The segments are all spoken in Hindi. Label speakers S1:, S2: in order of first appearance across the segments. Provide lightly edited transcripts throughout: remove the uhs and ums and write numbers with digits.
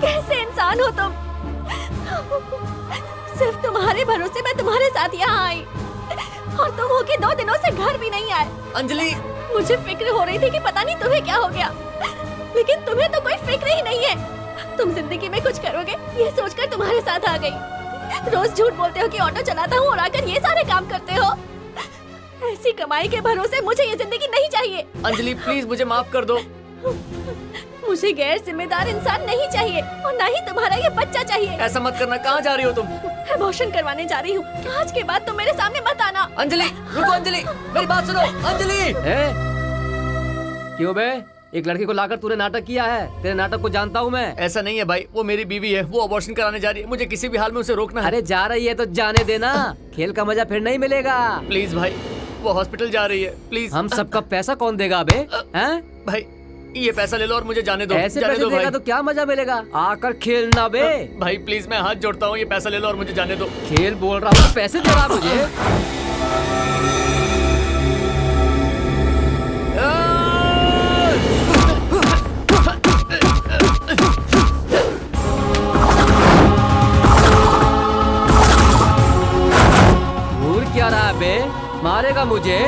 S1: कैसे इंसान हो तुम? सिर्फ तुम्हारे भरोसे मैं तुम्हारे साथ यहाँ आई और तुम हो के 2 दिनों से घर भी नहीं आए।
S2: अंजलि,
S1: मुझे फिक्र हो रही थी कि पता नहीं तुम्हें क्या हो गया, लेकिन तुम्हें तो कोई फिक्र ही नहीं है। तुम जिंदगी में कुछ करोगे ये सोचकर तुम्हारे साथ आ गई। रोज झूठ बोलते हो कि ऑटो चलाता हूँ और आकर ये सारे काम करते हो। ऐसी कमाई के भरोसे मुझे ये जिंदगी नहीं चाहिए।
S2: अंजलि प्लीज मुझे माफ कर दो।
S1: मुझे गैर जिम्मेदार इंसान नहीं चाहिए और ना ही तुम्हारा ये बच्चा चाहिए।
S2: ऐसा मत करना। कहाँ जा रही हो तुम?
S1: अबॉर्शन करवाने जा रही हूँ। आज के बाद तुम मेरे सामने मत आना।
S2: अंजलि रुको, अंजलि मेरी बात सुनो। अंजलि
S3: क्यों बे? एक लड़की को लाकर तूने नाटक किया है। तेरे नाटक को जानता हूँ मैं।
S2: ऐसा नहीं है भाई, वो मेरी बीवी है, वो अबॉर्शन कराने जा रही है। मुझे किसी भी हाल में उसे रोकना है।
S3: अरे जा रही है तो जाने देना, खेल का मजा फिर नहीं मिलेगा।
S2: प्लीज भाई, वो हॉस्पिटल जा रही है, प्लीज।
S3: हम सबका पैसा कौन देगा बे? हैं?
S2: भाई ये पैसा ले लो और मुझे जाने दो।
S3: ऐसे
S2: जाने
S3: पैसे
S2: दो
S3: देगा
S2: भाई।
S3: तो क्या मजा मिलेगा? आकर खेलना बे।
S2: भाई प्लीज मैं हाथ जोड़ता हूँ, ये पैसा ले लो और मुझे जाने दो।
S3: खेल बोल रहा हूँ, पैसे दे रहा मुझे। घूर क्या रहा है बे? मारेगा मुझे?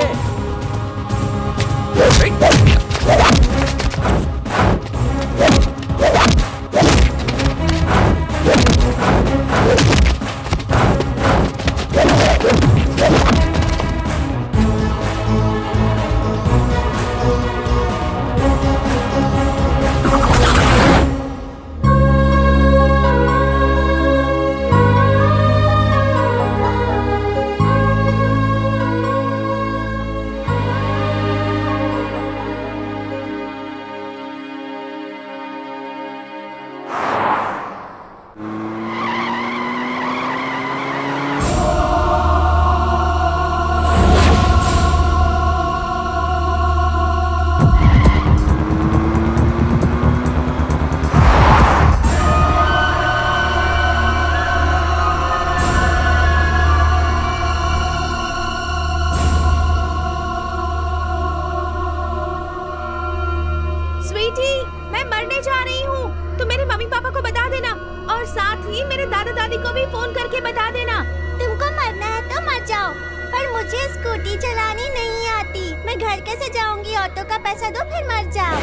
S1: स्वीटी, मैं मरने जा रही हूँ। तुम मेरे मम्मी पापा को बता देना और साथ ही मेरे दादा दादी को भी फोन करके बता देना।
S4: तुमको मरना है तो मर जाओ, पर मुझे स्कूटी चलानी नहीं आती। मैं घर कैसे जाऊंगी? ऑटो का पैसा दो फिर मर जाओ।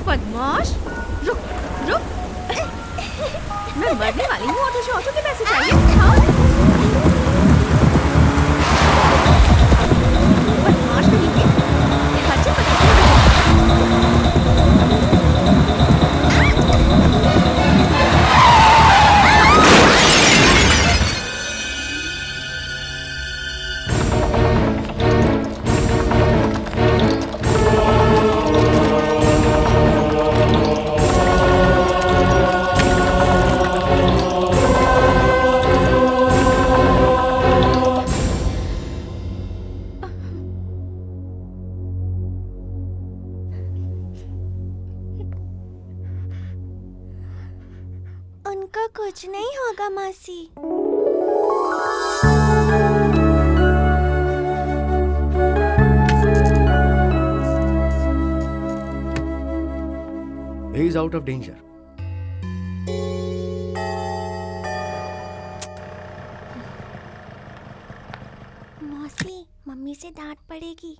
S1: बदमाश, रुक रुक। मैं मरने वाली हूँ, ऑटो से ऑटो के पैसे चाहिए। बदमाश नहीं है। खर्चे बताओ।
S4: उनको कुछ नहीं होगा मासी।
S2: He is out of danger.
S4: मौसी, मम्मी से डांट पड़ेगी।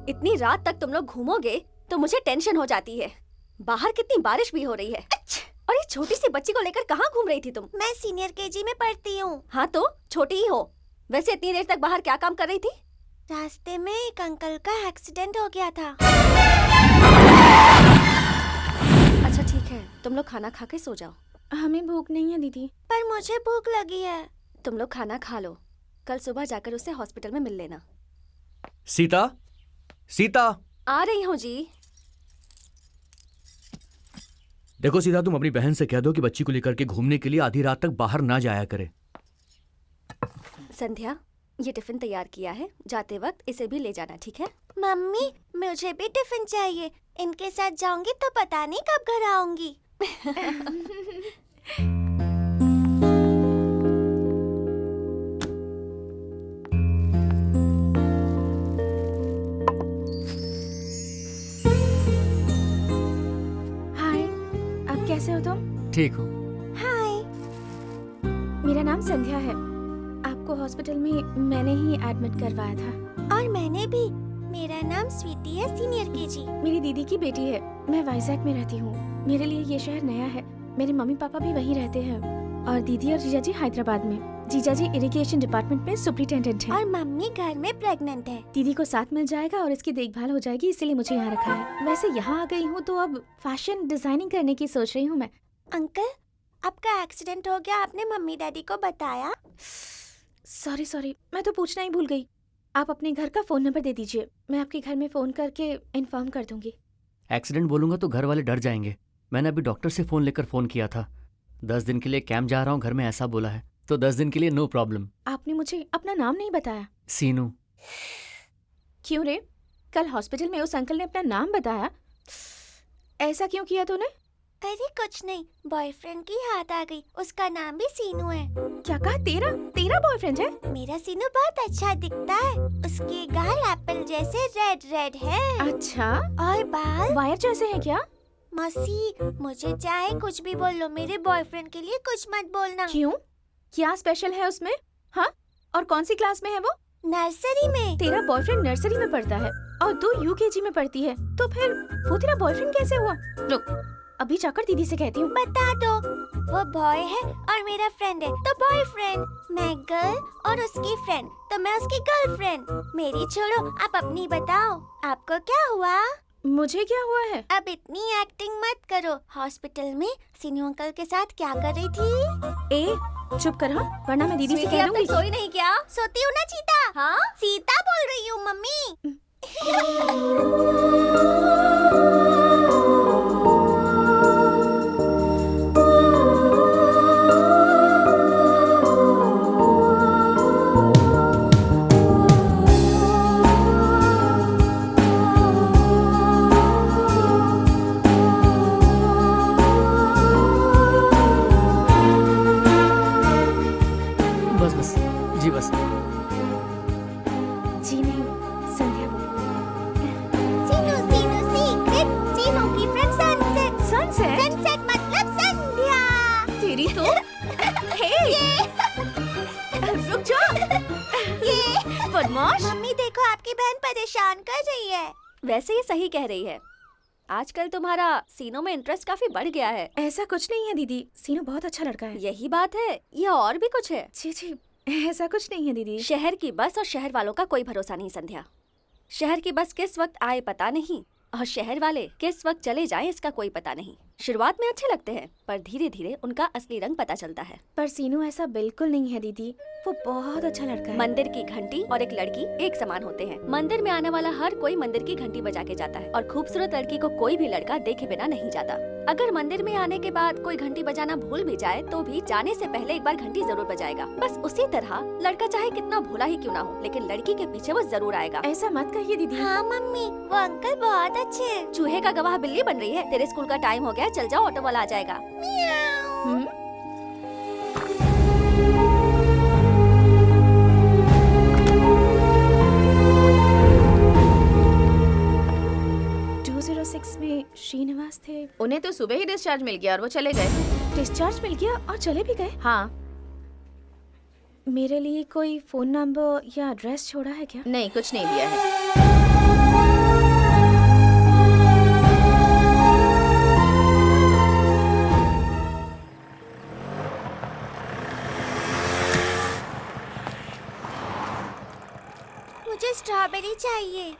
S1: इतनी रात तक तुम लोग घूमोगे तो मुझे टेंशन हो जाती है। बाहर कितनी बारिश भी हो रही है। और ये छोटी सी बच्ची को लेकर कहाँ घूम रही थी तुम?
S4: मैं सीनियर केजी में पढ़ती हूँ।
S1: हाँ तो छोटी ही हो। वैसे इतनी देर तक बाहर क्या काम कर रही थी?
S4: रास्ते में एक अंकल का एक्सीडेंट हो गया था।
S1: अच्छा ठीक है, तुम लोग खाना खा के सो जाओ।
S5: हमें भूख नहीं है दीदी।
S4: पर मुझे भूख लगी है।
S1: तुम लोग खाना खा लो, कल सुबह जाकर उसे हॉस्पिटल में मिल लेना।
S2: सीता, सीता।
S1: आ रही हूँ जी।
S2: देखो सीता, तुम अपनी बहन से कह दो कि बच्ची को लेकर के घूमने के लिए आधी रात तक बाहर ना जाया करे।
S1: संध्या, ये टिफिन तैयार किया है, जाते वक्त इसे भी ले जाना, ठीक है?
S4: मम्मी, मुझे भी टिफिन चाहिए। इनके साथ जाऊंगी तो पता नहीं कब घर आऊंगी।
S3: ठीक हूँ।
S4: हाय।
S5: मेरा नाम संध्या है। आपको हॉस्पिटल में मैंने ही एडमिट करवाया था।
S4: और मैंने भी। मेरा नाम स्वीटी है, सीनियर केजी।
S5: मेरी दीदी की बेटी है। मैं वाइजैक में रहती हूँ। मेरे लिए ये शहर नया है। मेरे मम्मी पापा भी वहीं रहते हैं और दीदी और जीजा जी हैदराबाद में। जीजा जी इरिगेशन डिपार्टमेंट में सुपरिटेंडेंट हैं।
S4: और मम्मी घर में प्रेग्नेंट है।
S5: दीदी को साथ मिल जाएगा और इसकी देखभाल हो जाएगी, इसीलिए मुझे यहाँ रखा है। वैसे यहाँ आ गई हूँ तो अब फैशन डिजाइनिंग करने की सोच रही हूँ मैं।
S4: अंकल, आपका एक्सीडेंट हो गया, आपने मम्मी डैडी को बताया?
S5: सॉरी, मैं तो पूछना ही भूल गई। आप अपने घर का फोन नंबर दे दीजिए, मैं आपके घर में फोन करके इन्फॉर्म कर दूंगी।
S3: एक्सीडेंट बोलूंगा तो घर वाले डर जाएंगे। मैंने अभी डॉक्टर से फोन लेकर फोन किया था। 10 दिन के लिए कैंप जा रहा हूँ, घर में ऐसा बोला है, तो 10 दिन के लिए नो प्रॉब्लम।
S5: आपने मुझे अपना नाम नहीं बताया।
S3: सीनू।
S5: क्यों रे? कल हॉस्पिटल में उस अंकल ने अपना नाम बताया, ऐसा क्यों किया तूने?
S4: अरे कुछ नहीं, बॉयफ्रेंड की याद आ गई। उसका नाम भी सीनू है।
S5: क्या कहा? तेरा बॉयफ्रेंड है?
S4: मेरा सीनू बहुत अच्छा दिखता है। उसके गाल एप्पल जैसे रेड रेड है।
S5: अच्छा,
S4: और बाल
S5: वायर जैसे हैं क्या?
S4: मौसी, मुझे चाहे कुछ भी बोल लो, मेरे बॉयफ्रेंड के लिए कुछ मत बोलना।
S5: क्यों? क्या स्पेशल है उसमें? हाँ, और कौन सी क्लास में है वो?
S4: नर्सरी में।
S5: तेरा बॉयफ्रेंड नर्सरी में पढ़ता है और तू यूकेजी में पढ़ती है, तो फिर वो तेरा बॉयफ्रेंड कैसे हुआ? रुक, अभी जाकर दीदी से कहती हूँ।
S4: बता दो। वो बॉय है और मेरा फ्रेंड है, तो बॉयफ्रेंड। मैं गर्ल और उसकी फ्रेंड, तो मैं उसकी गर्लफ्रेंड। मेरी छोड़ो, आप अपनी बताओ, आपको क्या हुआ?
S5: मुझे क्या हुआ है?
S4: अब इतनी एक्टिंग मत करो। हॉस्पिटल में सीनू अंकल के साथ क्या कर रही थी?
S5: ए, चुप कर हाँ, वरना मैं दीदी से
S1: स्वीटी,
S5: कह
S1: अब तक
S5: दूंगी।
S1: सोई नहीं क्या?
S4: सोती हूँ ना चीता।
S1: हाँ?
S4: सीता बोल रही हूँ मम्मी।
S3: बस जी बस।
S5: जी नहीं, संध्या बोल।
S4: सीनू सीनू सीक्रेट, सीनू की फ्रेंड सनसेट।
S5: सनसेट?
S4: सनसेट मतलब संध्या।
S5: तेरी तो हे, रुक जा।
S4: ये
S5: बदमाश।
S4: मम्मी देखो, आपकी बहन परेशान कर रही है।
S1: वैसे ये सही कह रही है। आजकल तुम्हारा सीनों में इंटरेस्ट काफी बढ़ गया है।
S5: ऐसा कुछ नहीं है दीदी, सीनू बहुत अच्छा लड़का है।
S1: यही बात है या और भी कुछ है?
S5: जी, ऐसा कुछ नहीं है दीदी।
S1: शहर की बस और शहर वालों का कोई भरोसा नहीं संध्या। शहर की बस किस वक्त आए पता नहीं, और शहर वाले किस वक्त चले जाएं इसका कोई पता नहीं। शुरुआत में अच्छे लगते हैं, पर धीरे धीरे उनका असली रंग पता चलता है।
S5: पर सीनू ऐसा बिल्कुल नहीं है दीदी, वो बहुत अच्छा लड़का है।
S1: मंदिर की घंटी और एक लड़की एक समान होते हैं। मंदिर में आने वाला हर कोई मंदिर की घंटी बजा के जाता है, और खूबसूरत लड़की को कोई भी लड़का देखे बिना नहीं जाता। अगर मंदिर में आने के बाद कोई घंटी बजाना भूल भी जाए तो भी जाने से पहले एक बार घंटी जरूर बजाएगा। बस उसी तरह लड़का चाहे कितना भोला ही क्यों ना हो, लेकिन लड़की के पीछे वो जरूर आएगा।
S5: ऐसा मत कहिए दीदी।
S4: हाँ मम्मी, वो अंकल बहुत अच्छे हैं।
S1: चूहे का गवाह बिल्ली बन रही है। तेरे स्कूल का टाइम हो गया, चल जाओ, ऑटो वाला आ जाएगा।
S5: हम्म? 206 में श्रीनिवास थे। उन्हें तो सुबह ही डिस्चार्ज मिल गया और वो चले गए। डिस्चार्ज मिल गया और चले भी गए? हाँ। मेरे लिए कोई फोन नंबर या एड्रेस छोड़ा है क्या? नहीं, कुछ नहीं दिया है।
S4: मुझे स्ट्रॉबेरी चाहिए।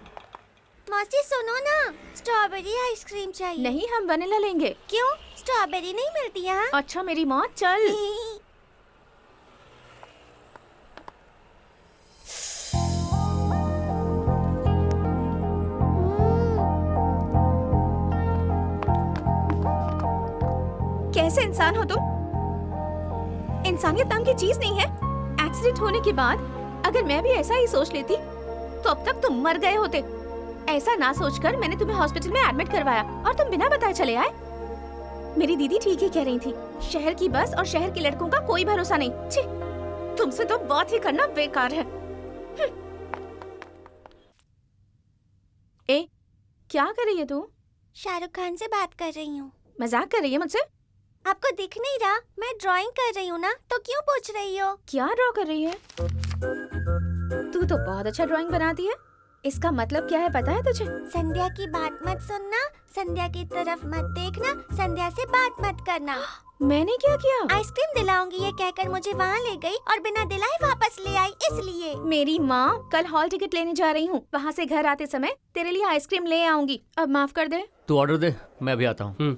S4: मौसी सुनो ना, स्ट्रॉबेरी आइसक्रीम चाहिए।
S5: नहीं, हम वनीला लेंगे।
S4: क्यों? स्ट्रॉबेरी नहीं मिलती यहाँ?
S5: अच्छा मेरी माँ, चल। कैसे इंसान हो तुम? इंसानियत नाम की चीज नहीं है। एक्सीडेंट होने के बाद अगर मैं भी ऐसा ही सोच लेती तो अब तक तुम मर गए होते। ऐसा ना सोचकर मैंने तुम्हें हॉस्पिटल में एडमिट करवाया और तुम बिना बताए चले आए। मेरी दीदी ठीक ही कह रही थी, शहर की बस और शहर के लड़कों का कोई भरोसा नहीं। छी, तुमसे तो बात ही करना बेकार है। ए, क्या कर रही है तू?
S4: शाहरुख खान से बात कर रही हूँ।
S5: मजाक कर रही है मुझसे?
S4: आपको दिख नहीं रहा? मैं ड्राइंग कर रही हूँ ना, तो क्यों पूछ रही हो?
S5: क्या ड्रॉ कर रही है? तू तो बहुत अच्छा ड्राइंग बनाती है। इसका मतलब क्या है पता है तुझे?
S4: संध्या की बात मत सुनना, संध्या की तरफ मत देखना, संध्या से बात मत करना।
S5: मैंने क्या किया?
S4: आइसक्रीम दिलाऊंगी ये कहकर मुझे वहाँ ले गई और बिना दिलाए वापस ले आई, इसलिए।
S5: मेरी माँ, कल हॉल टिकट लेने जा रही हूँ। वहाँ से घर आते समय तेरे लिए आइसक्रीम ले आऊंगी। अब माफ कर दे।
S3: तू ऑर्डर दे, मैं अभी आता हूँ।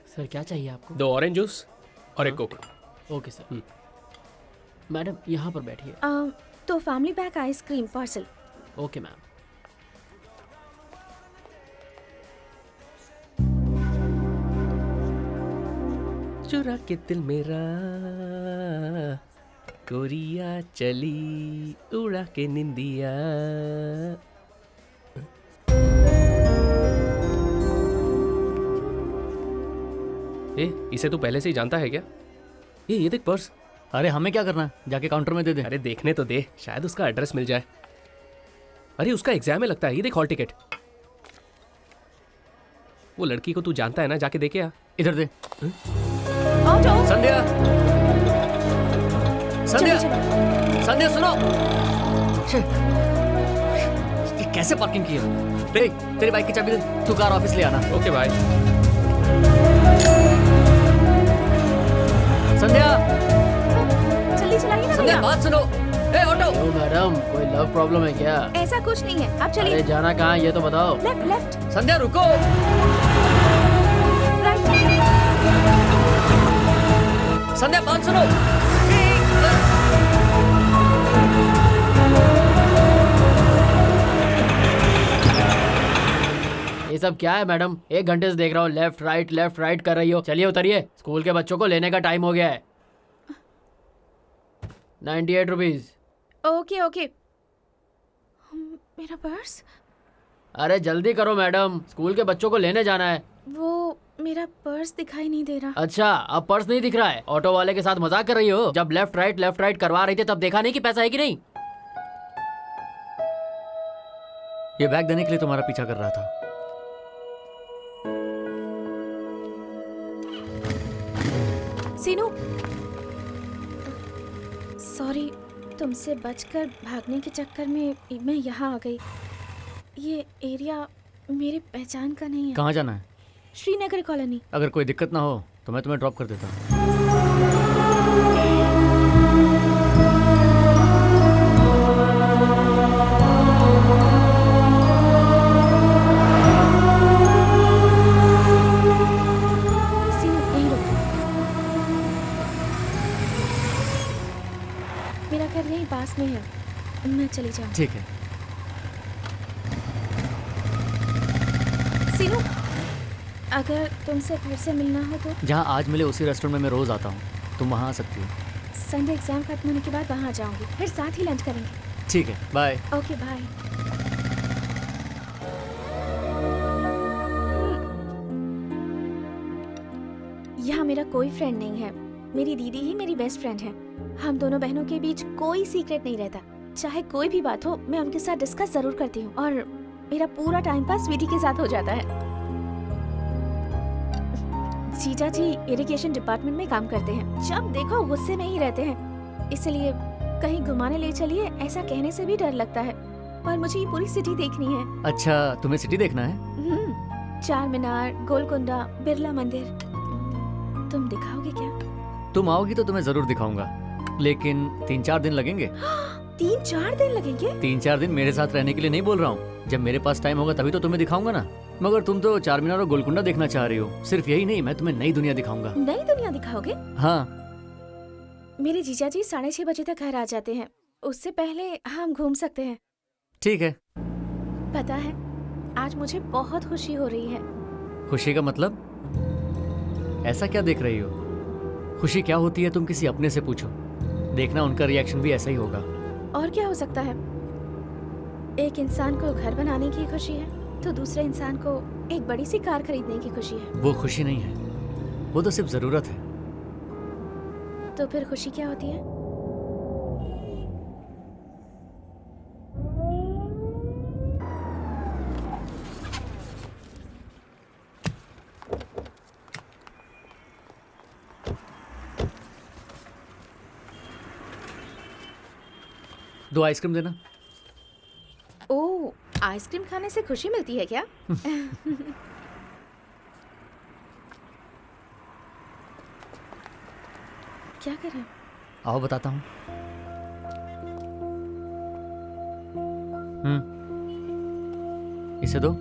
S6: सर क्या चाहिए आपको?
S7: 2 ऑरेंज जूस और एक कोक।
S6: Okay sir. मैडम यहाँ पर बैठिए।
S5: तो family pack ice cream parcel.
S6: Okay ma'am.
S7: चुरा के दिल मेरा कोरिया चली उड़ा के निंदिया। इसे तू पहले से ही जानता है क्या? ये देख पर्स।
S3: अरे हमें क्या करना है, जाके काउंटर में दे दे।
S7: अरे देखने तो दे, शायद उसका एड्रेस मिल जाए। अरे उसका एग्जाम है लगता है। ये देख हॉल टिकट। वो लड़की को तू जानता है ना, जाके देखे आ।
S3: इधर दे।
S5: ऑटो।
S3: संध्या, संध्या,
S5: चलो।
S3: संध्या सुनो। छे, ये कैसे पार्किंग की है? तेरी बाइक की चाबी दे, तू कार ऑफिस ले आना।
S7: Okay bye.
S3: संध्या,
S5: जल्दी चलाइए ना
S3: संध्या
S5: भैया।
S3: बात सुनो। ए ऑटो।
S6: ओ मैडम, कोई लव प्रॉब्लम है क्या?
S5: ऐसा कुछ नहीं है, आप
S6: अरे
S5: चलिए।
S6: जाना कहाँ है ये तो बताओ।
S5: लेफ्ट लेफ्ट
S3: संध्या रुको।
S5: राइट।
S3: संध्या बात सुनो।
S6: ये सब क्या है मैडम? 1 घंटे से देख रहा हूँ लेफ्ट राइट कर रही हो। चलिए उतरिए, स्कूल के बच्चों को लेने का टाइम हो गया है। 98 रुपीज।
S5: Okay okay. मेरा पर्स?
S6: अरे जल्दी करो मैडम, स्कूल के बच्चों को लेने जाना है।
S5: वो मेरा पर्स दिखाई नहीं दे रहा।
S6: अच्छा, अब पर्स नहीं दिख रहा है? ऑटो वाले के साथ मजाक कर रही हो? जब लेफ्ट राइट करवा रही थी तब देखा नहीं कि पैसा है कि नहीं?
S3: ये बैग देने के लिए तुम्हारा पीछा कर रहा था।
S5: सीनू, सॉरी, तुमसे बचकर भागने के चक्कर में मैं यहाँ आ गई। ये एरिया मेरी पहचान का नहीं है।
S3: कहाँ जाना है?
S5: श्रीनगर कॉलोनी।
S3: अगर कोई दिक्कत ना हो तो मैं तुम्हें ड्रॉप कर देता हूँ।
S5: सीनू, यहीं रुक। मेरा घर यहीं पास में है, मैं चली जाऊँ।
S3: ठीक है।
S5: सीनू, अगर तुमसे घर से मिलना हो तो
S3: जहाँ आज मिले उसी रेस्टोरेंट में मैं रोज आता हूँ, तुम वहाँ आ सकती हो।
S5: संडे एग्जाम खत्म होने के बाद वहाँ जाऊंगी, फिर साथ ही लंच करेंगे।
S3: ठीक है, बाय।
S5: Okay bye. यहाँ मेरा कोई फ्रेंड नहीं है, मेरी दीदी ही मेरी बेस्ट फ्रेंड है। हम दोनों बहनों के बीच कोई सीक्रेट नहीं रहता। चाहे कोई भी बात हो, मैं उनके साथ डिस्कस जरूर करती हूँ और मेरा पूरा टाइम पास स्वीटी के साथ हो जाता है। जीजा जी इरिगेशन डिपार्टमेंट में काम करते हैं, जब देखो गुस्से में ही रहते हैं। इसलिए कहीं घुमाने ले चलिए ऐसा कहने से भी डर लगता है, पर मुझे ये पूरी सिटी देखनी है।
S3: अच्छा, तुम्हें सिटी देखना है?
S5: चार मीनार, गोलकुंडा, बिरला मंदिर। तुम दिखाओगे क्या?
S3: तुम आओगी तो तुम्हें जरूर दिखाऊंगा, लेकिन 3-4 दिन लगेंगे।
S5: 3-4 दिन लगेंगे?
S3: 3-4 दिन मेरे साथ रहने के लिए नहीं बोल रहा हूँ। जब मेरे पास टाइम होगा तभी तो तुम्हें दिखाऊंगा ना। मगर तुम तो चार मीनार और गोलकुंडा देखना चाह रही हो। सिर्फ यही नहीं, मैं तुम्हें नई दुनिया दिखाऊंगा।
S5: नई दुनिया दिखाओगे?
S3: हाँ।
S5: मेरे जीजा जी 6:30 बजे तक घर आ जाते हैं, उससे पहले हम घूम सकते हैं।
S3: ठीक है।
S5: पता है, आज मुझे बहुत खुशी हो रही है।
S3: खुशी का मतलब? ऐसा क्या देख रही हो? खुशी क्या होती है तुम किसी अपने से पूछो, देखना उनका रिएक्शन भी ऐसा ही होगा।
S5: और क्या हो सकता है? एक इंसान को घर बनाने की खुशी है तो दूसरे इंसान को एक बड़ी सी कार खरीदने की खुशी है।
S3: वो खुशी नहीं है, वो तो सिर्फ जरूरत है।
S5: तो फिर खुशी क्या होती है?
S3: 2 आइसक्रीम देना।
S5: ओह, आइसक्रीम खाने से खुशी मिलती है क्या? क्या करें?
S3: आओ बताता हूँ। इसे दो।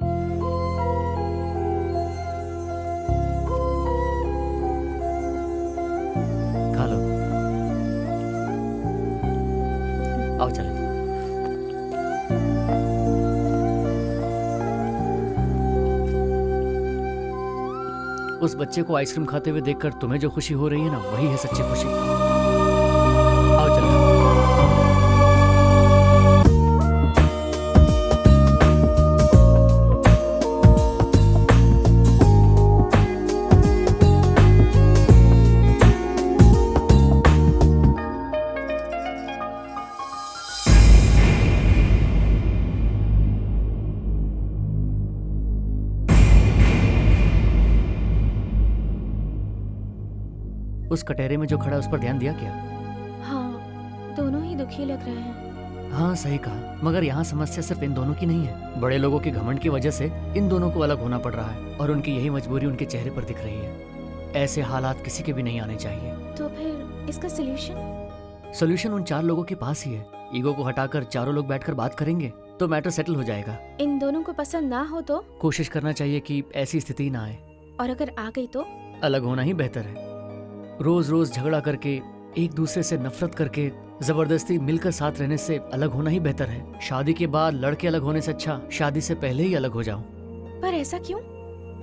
S3: खा लो। आओ चले। उस बच्चे को आइसक्रीम खाते हुए देखकर तुम्हें जो खुशी हो रही है ना, वही है सच्ची खुशी। आओ चलो। उस कटहरे में जो खड़ा है उस पर ध्यान दिया क्या?
S5: हाँ, दोनों ही दुखी लग रहे हैं।
S3: हाँ सही कहा, मगर यहाँ समस्या सिर्फ इन दोनों की नहीं है। बड़े लोगों के घमंड की वजह से इन दोनों को अलग होना पड़ रहा है और उनकी यही मजबूरी उनके चेहरे पर दिख रही है। ऐसे हालात किसी के भी नहीं आने चाहिए।
S5: तो फिर इसका
S3: सोल्यूशन उन 4 लोगों के पास ही है। ईगो को हटाकर चारों लोग बैठकर बात करेंगे तो मैटर सेटल हो जाएगा।
S5: इन दोनों को पसंद ना हो तो?
S3: कोशिश करना चाहिए कि ऐसी स्थिति ना आए।
S5: और अगर आ गई तो?
S3: अलग होना ही बेहतर है। रोज रोज झगड़ा करके, एक दूसरे से नफरत करके, जबरदस्ती मिलकर साथ रहने से अलग होना ही बेहतर है। शादी के बाद लड़के अलग होने से अच्छा शादी से पहले ही अलग हो जाओ।
S5: पर ऐसा क्यों?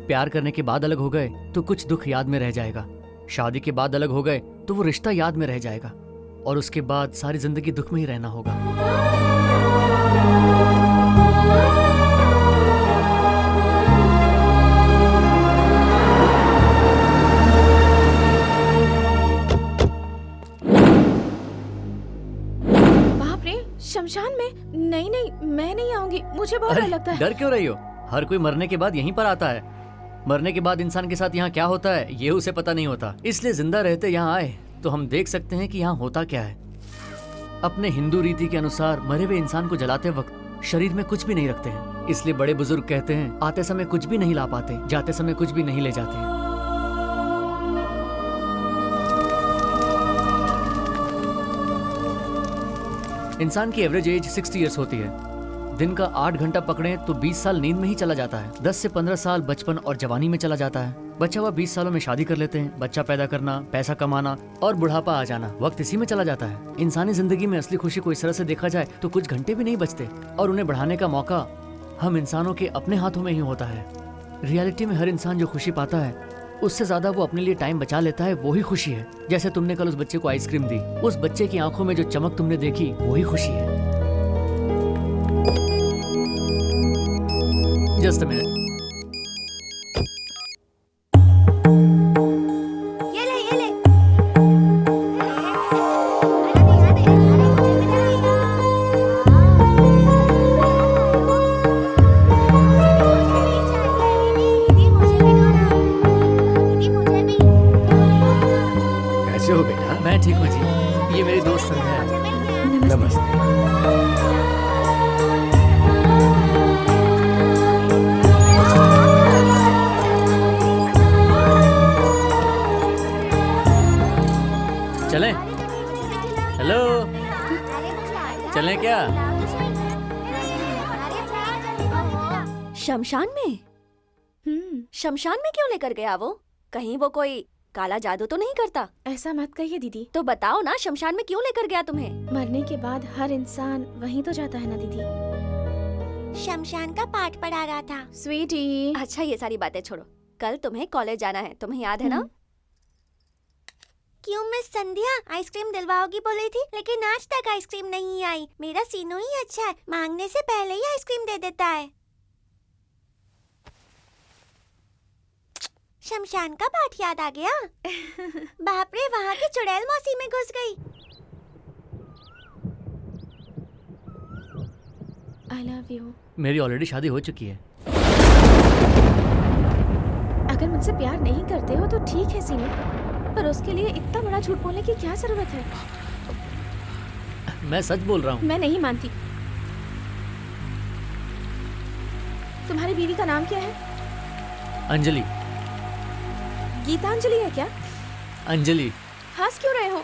S3: प्यार करने के बाद अलग हो गए तो कुछ दुख याद में रह जाएगा। शादी के बाद अलग हो गए तो वो रिश्ता याद में रह जाएगा और उसके बाद सारी जिंदगी दुख में ही रहना होगा।
S5: शमशान में? नहीं नहीं, मैं नहीं आऊंगी, मुझे बहुत डर लगता है।
S3: डर क्यों रही हो? हर कोई मरने के बाद यहीं पर आता है। मरने के बाद इंसान के साथ यहाँ क्या होता है ये उसे पता नहीं होता, इसलिए जिंदा रहते यहाँ आए तो हम देख सकते हैं कि यहाँ होता क्या है। अपने हिंदू रीति के अनुसार मरे हुए इंसान को जलाते वक्त शरीर में कुछ भी नहीं रखते हैं, इसलिए बड़े बुजुर्ग कहते हैं आते समय कुछ भी नहीं ला पाते, जाते समय कुछ भी नहीं ले जाते। इंसान की एवरेज एज 60 इयर्स होती है। दिन का 8 घंटा पकड़े तो 20 साल नींद में ही चला जाता है। 10 से 15 साल बचपन और जवानी में चला जाता है। बच्चा हुआ 20 सालों में शादी कर लेते हैं। बच्चा पैदा करना, पैसा कमाना और बुढ़ापा आ जाना, वक्त इसी में चला जाता है। इंसानी जिंदगी में असली खुशी को इस तरह से देखा जाए तो कुछ घंटे भी नहीं बचते और उन्हें बढ़ाने का मौका हम इंसानों के अपने हाथों में ही होता है। रियलिटी में हर इंसान जो खुशी पाता है उससे ज्यादा वो अपने लिए टाइम बचा लेता है, वही खुशी है। जैसे तुमने कल उस बच्चे को आइसक्रीम दी, उस बच्चे की आंखों में जो चमक तुमने देखी वही खुशी है। Just a minute.
S4: ये ले।
S2: कैसे हो बेटा?
S3: मैं ठीक हूँ जी, ये मेरी दोस्त संध्या है।
S2: नमस्ते।
S3: चलें? हेलो, चलें क्या?
S1: शमशान में? शमशान में क्यों लेकर गया वो? कहीं वो कोई काला जादू तो नहीं करता?
S5: ऐसा मत कहिए दीदी।
S1: तो बताओ ना, शमशान में क्यों लेकर गया तुम्हें?
S5: मरने के बाद हर इंसान वहीं तो जाता है ना दीदी।
S4: शमशान का पाठ पढ़ा रहा था।
S5: स्वीटी।
S1: अच्छा ये सारी बातें छोड़ो, कल तुम्हें कॉलेज जाना है, तुम्हें याद है ना?
S4: क्यों मिस संध्या, आइसक्रीम दिलवाओगी बोली थी, लेकिन आज तक आइसक्रीम नहीं आई। मेरा सीनू ही अच्छा है, मांगने से पहले ही आइसक्रीम दे देता है। शमशान का पाठ याद आ गया। बाप रे, वहाँ की चुड़ैल मौसी में घुस गई।
S5: आई लव यू।
S3: मेरी ऑलरेडी शादी हो चुकी है।
S5: अगर मुझसे प्यार नहीं करते हो तो ठीक है सीनू, पर उसके लिए इतना बड़ा झूठ बोलने की क्या जरूरत है?
S3: मैं सच बोल रहा हूँ।
S5: मैं नहीं मानती। तुम्हारी बीवी का नाम क्या है?
S3: अंजलि।
S5: गीतांजलि है क्या?
S3: अंजलि।
S5: हंस क्यों रहे हो?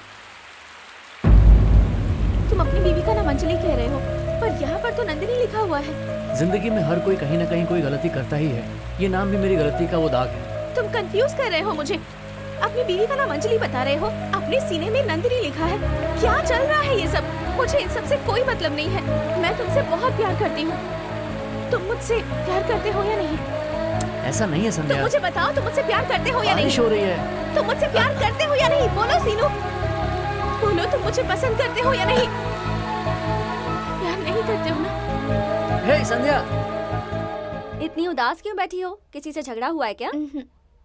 S5: तुम अपनी बीवी का नाम अंजलि कह रहे हो, पर यहाँ पर तो नंदिनी लिखा हुआ है।
S3: जिंदगी में हर कोई कहीं ना कहीं कोई गलती करता ही है। ये नाम भी मेरी गलती का वो दाग है।
S5: तुम कंफ्यूज कर रहे हो मुझे। अपनी बीवी का नाम अंजलि बता रहे हो, अपने सीने में नंदिनी लिखा है। क्या चल रहा है ये सब? मुझे इन सब से कोई मतलब नहीं है। मैं तुमसे बहुत प्यार करती हूँ। तुम मुझसे प्यार करते हो या नहीं?
S3: ऐसा नहीं है
S5: तुम
S3: संध्या।
S5: मुझे बताओ, तुम मुझसे प्यार करते हो या नहीं?
S3: बारिश हो रही है।
S5: तुम मुझसे प्यार करते हो या नहीं? बोलो सीनू, बोलो तुम मुझे पसंद करते हो या नहीं? प्यार नहीं करते हो ना?
S3: हे संध्या।
S1: इतनी उदास क्यों बैठी हो? किसी से झगड़ा हुआ है क्या?
S5: उम्हूं।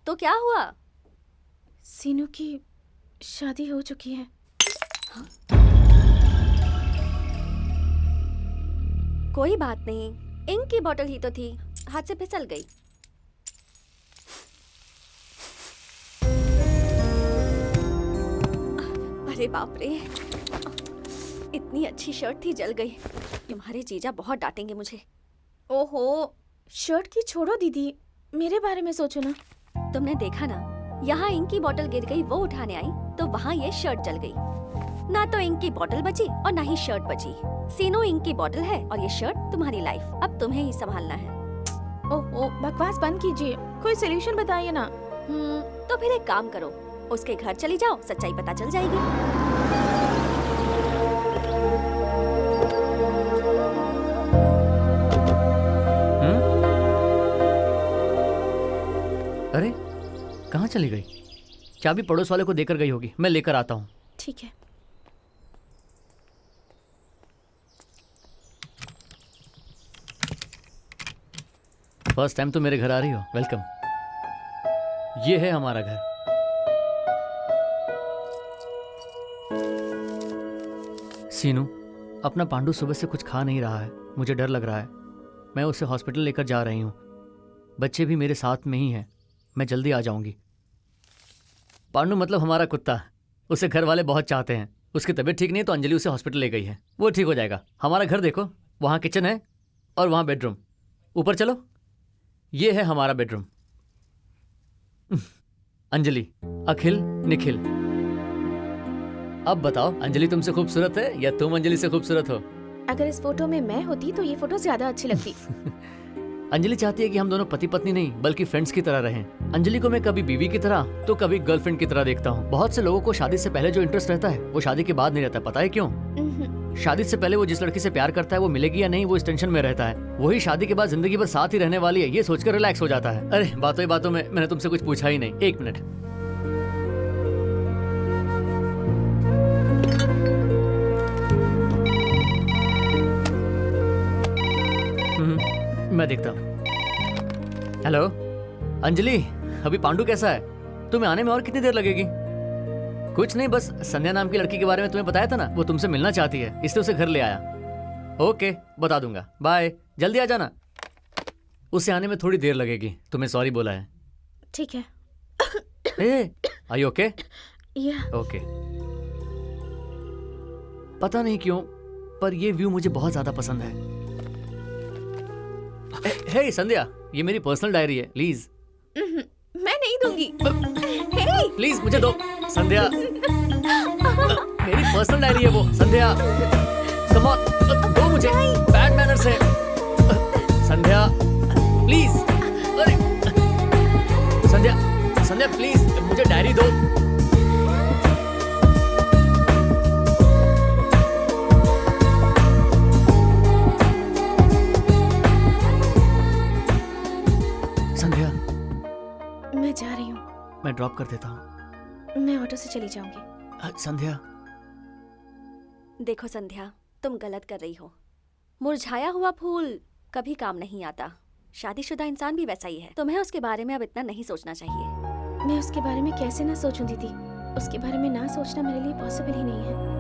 S1: तो क्या हुआ?
S5: सीनू की शादी हो चुकी है।
S1: कोई बात नहीं, इंक की बोतल ही तो थी, हाथ से फिसल गई। अरे बाप रे, इतनी अच्छी शर्ट थी, जल गई। तुम्हारे जीजा बहुत डांटेंगे मुझे।
S5: ओहो, शर्ट की छोड़ो दीदी, मेरे बारे में सोचो ना।
S1: तुमने देखा ना, यहाँ इंक की बोतल गिर गई, वो उठाने आई तो वहाँ ये शर्ट जल गई। ना तो इंक की बोतल बची और ना ही शर्ट बची। सीनो इंक की बोतल है और ये शर्ट तुम्हारी लाइफ, अब तुम्हें ही संभालना है।
S5: ओहो, बकवास बंद कीजिए, कोई सोल्यूशन बताइए ना।
S1: तो फिर एक काम करो, उसके घर चली जाओ, सच्चाई पता चल जाएगी।
S3: अरे कहाँ चली गई? चाबी पड़ोस वाले को देकर गई होगी, मैं लेकर आता हूँ।
S5: ठीक है।
S3: फर्स्ट टाइम तो मेरे घर आ रही हो, वेलकम। ये है हमारा घर। सीनू, अपना पांडु सुबह से कुछ खा नहीं रहा है, मुझे डर लग रहा है। मैं उसे हॉस्पिटल लेकर जा रही हूँ। बच्चे भी मेरे साथ में ही हैं, मैं जल्दी आ जाऊंगी। पांडु मतलब हमारा कुत्ता, उसे घर वाले बहुत चाहते हैं। उसकी तबीयत ठीक नहीं है तो अंजलि उसे हॉस्पिटल ले गई है, वो ठीक हो जाएगा। हमारा घर देखो, वहाँ किचन है और वहाँ बेडरूम। ऊपर चलो, ये है हमारा बेडरूम। अंजलि, अखिल, निखिल। अब बताओ, अंजलि तुमसे खूबसूरत है या तुम अंजलि से खूबसूरत हो?
S5: अगर इस फोटो में मैं होती तो ये फोटो ज्यादा अच्छी लगती।
S3: अंजलि चाहती है कि हम दोनों पति पत्नी नहीं बल्कि फ्रेंड्स की तरह रहें। अंजलि को मैं कभी बीवी की तरह तो कभी गर्लफ्रेंड की तरह देखता हूँ। बहुत से लोगों को शादी से पहले जो इंटरेस्ट रहता है वो शादी के बाद नहीं रहता, पता है क्यों? शादी से पहले वो जिस लड़की से प्यार करता है वो मिलेगी या नहीं, वो इस टेंशन में रहता है। वही शादी के बाद जिंदगी भर साथ ही रहने वाली है, ये सोचकर रिलैक्स हो जाता है। अरे बातों ही बातों में मैंने तुमसे कुछ पूछा ही नहीं, एक मिनट। मैं देखता हूँ। हेलो अंजलि, अभी पांडु कैसा है? तुम्हें आने में और कितनी देर लगेगी? कुछ नहीं, बस संध्या नाम की लड़की के बारे में तुम्हें बताया था ना, वो तुमसे मिलना चाहती है, इसलिए उसे घर ले आया। ओके, बता दूंगा, बाय, जल्दी आ जाना। उसे आने में थोड़ी देर लगेगी, तुम्हें सॉरी बोला है।
S5: ठीक है।
S3: Are you okay?
S5: या
S3: ओके। पता नहीं क्यों पर ये व्यू मुझे बहुत ज्यादा पसंद है। हे संध्या, ये मेरी पर्सनल डायरी है, प्लीज।
S5: मैं नहीं दूंगी। हे,
S3: प्लीज मुझे दो संध्या। मेरी पर्सनल डायरी है वो, संध्या। कम ऑन, दो मुझे, बैड मैनर्स है। संध्या प्लीज। अरे संध्या, संध्या प्लीज मुझे डायरी दो। संध्या,
S5: मैं जा रही हूँ।
S3: मैं ड्रॉप कर देता हूँ।
S5: मैं ऑटो से चली जाऊंगी।
S3: संध्या।
S1: देखो संध्या, तुम गलत कर रही हो। मुरझाया हुआ फूल कभी काम नहीं आता। शादीशुदा इंसान भी वैसा ही है। तुम्हें उसके बारे में अब इतना नहीं सोचना चाहिए।
S5: मैं उसके बारे में कैसे ना सोचूं दीदी? उसके बारे में ना सोचना मेरे लिए पॉसिबल ही नहीं है।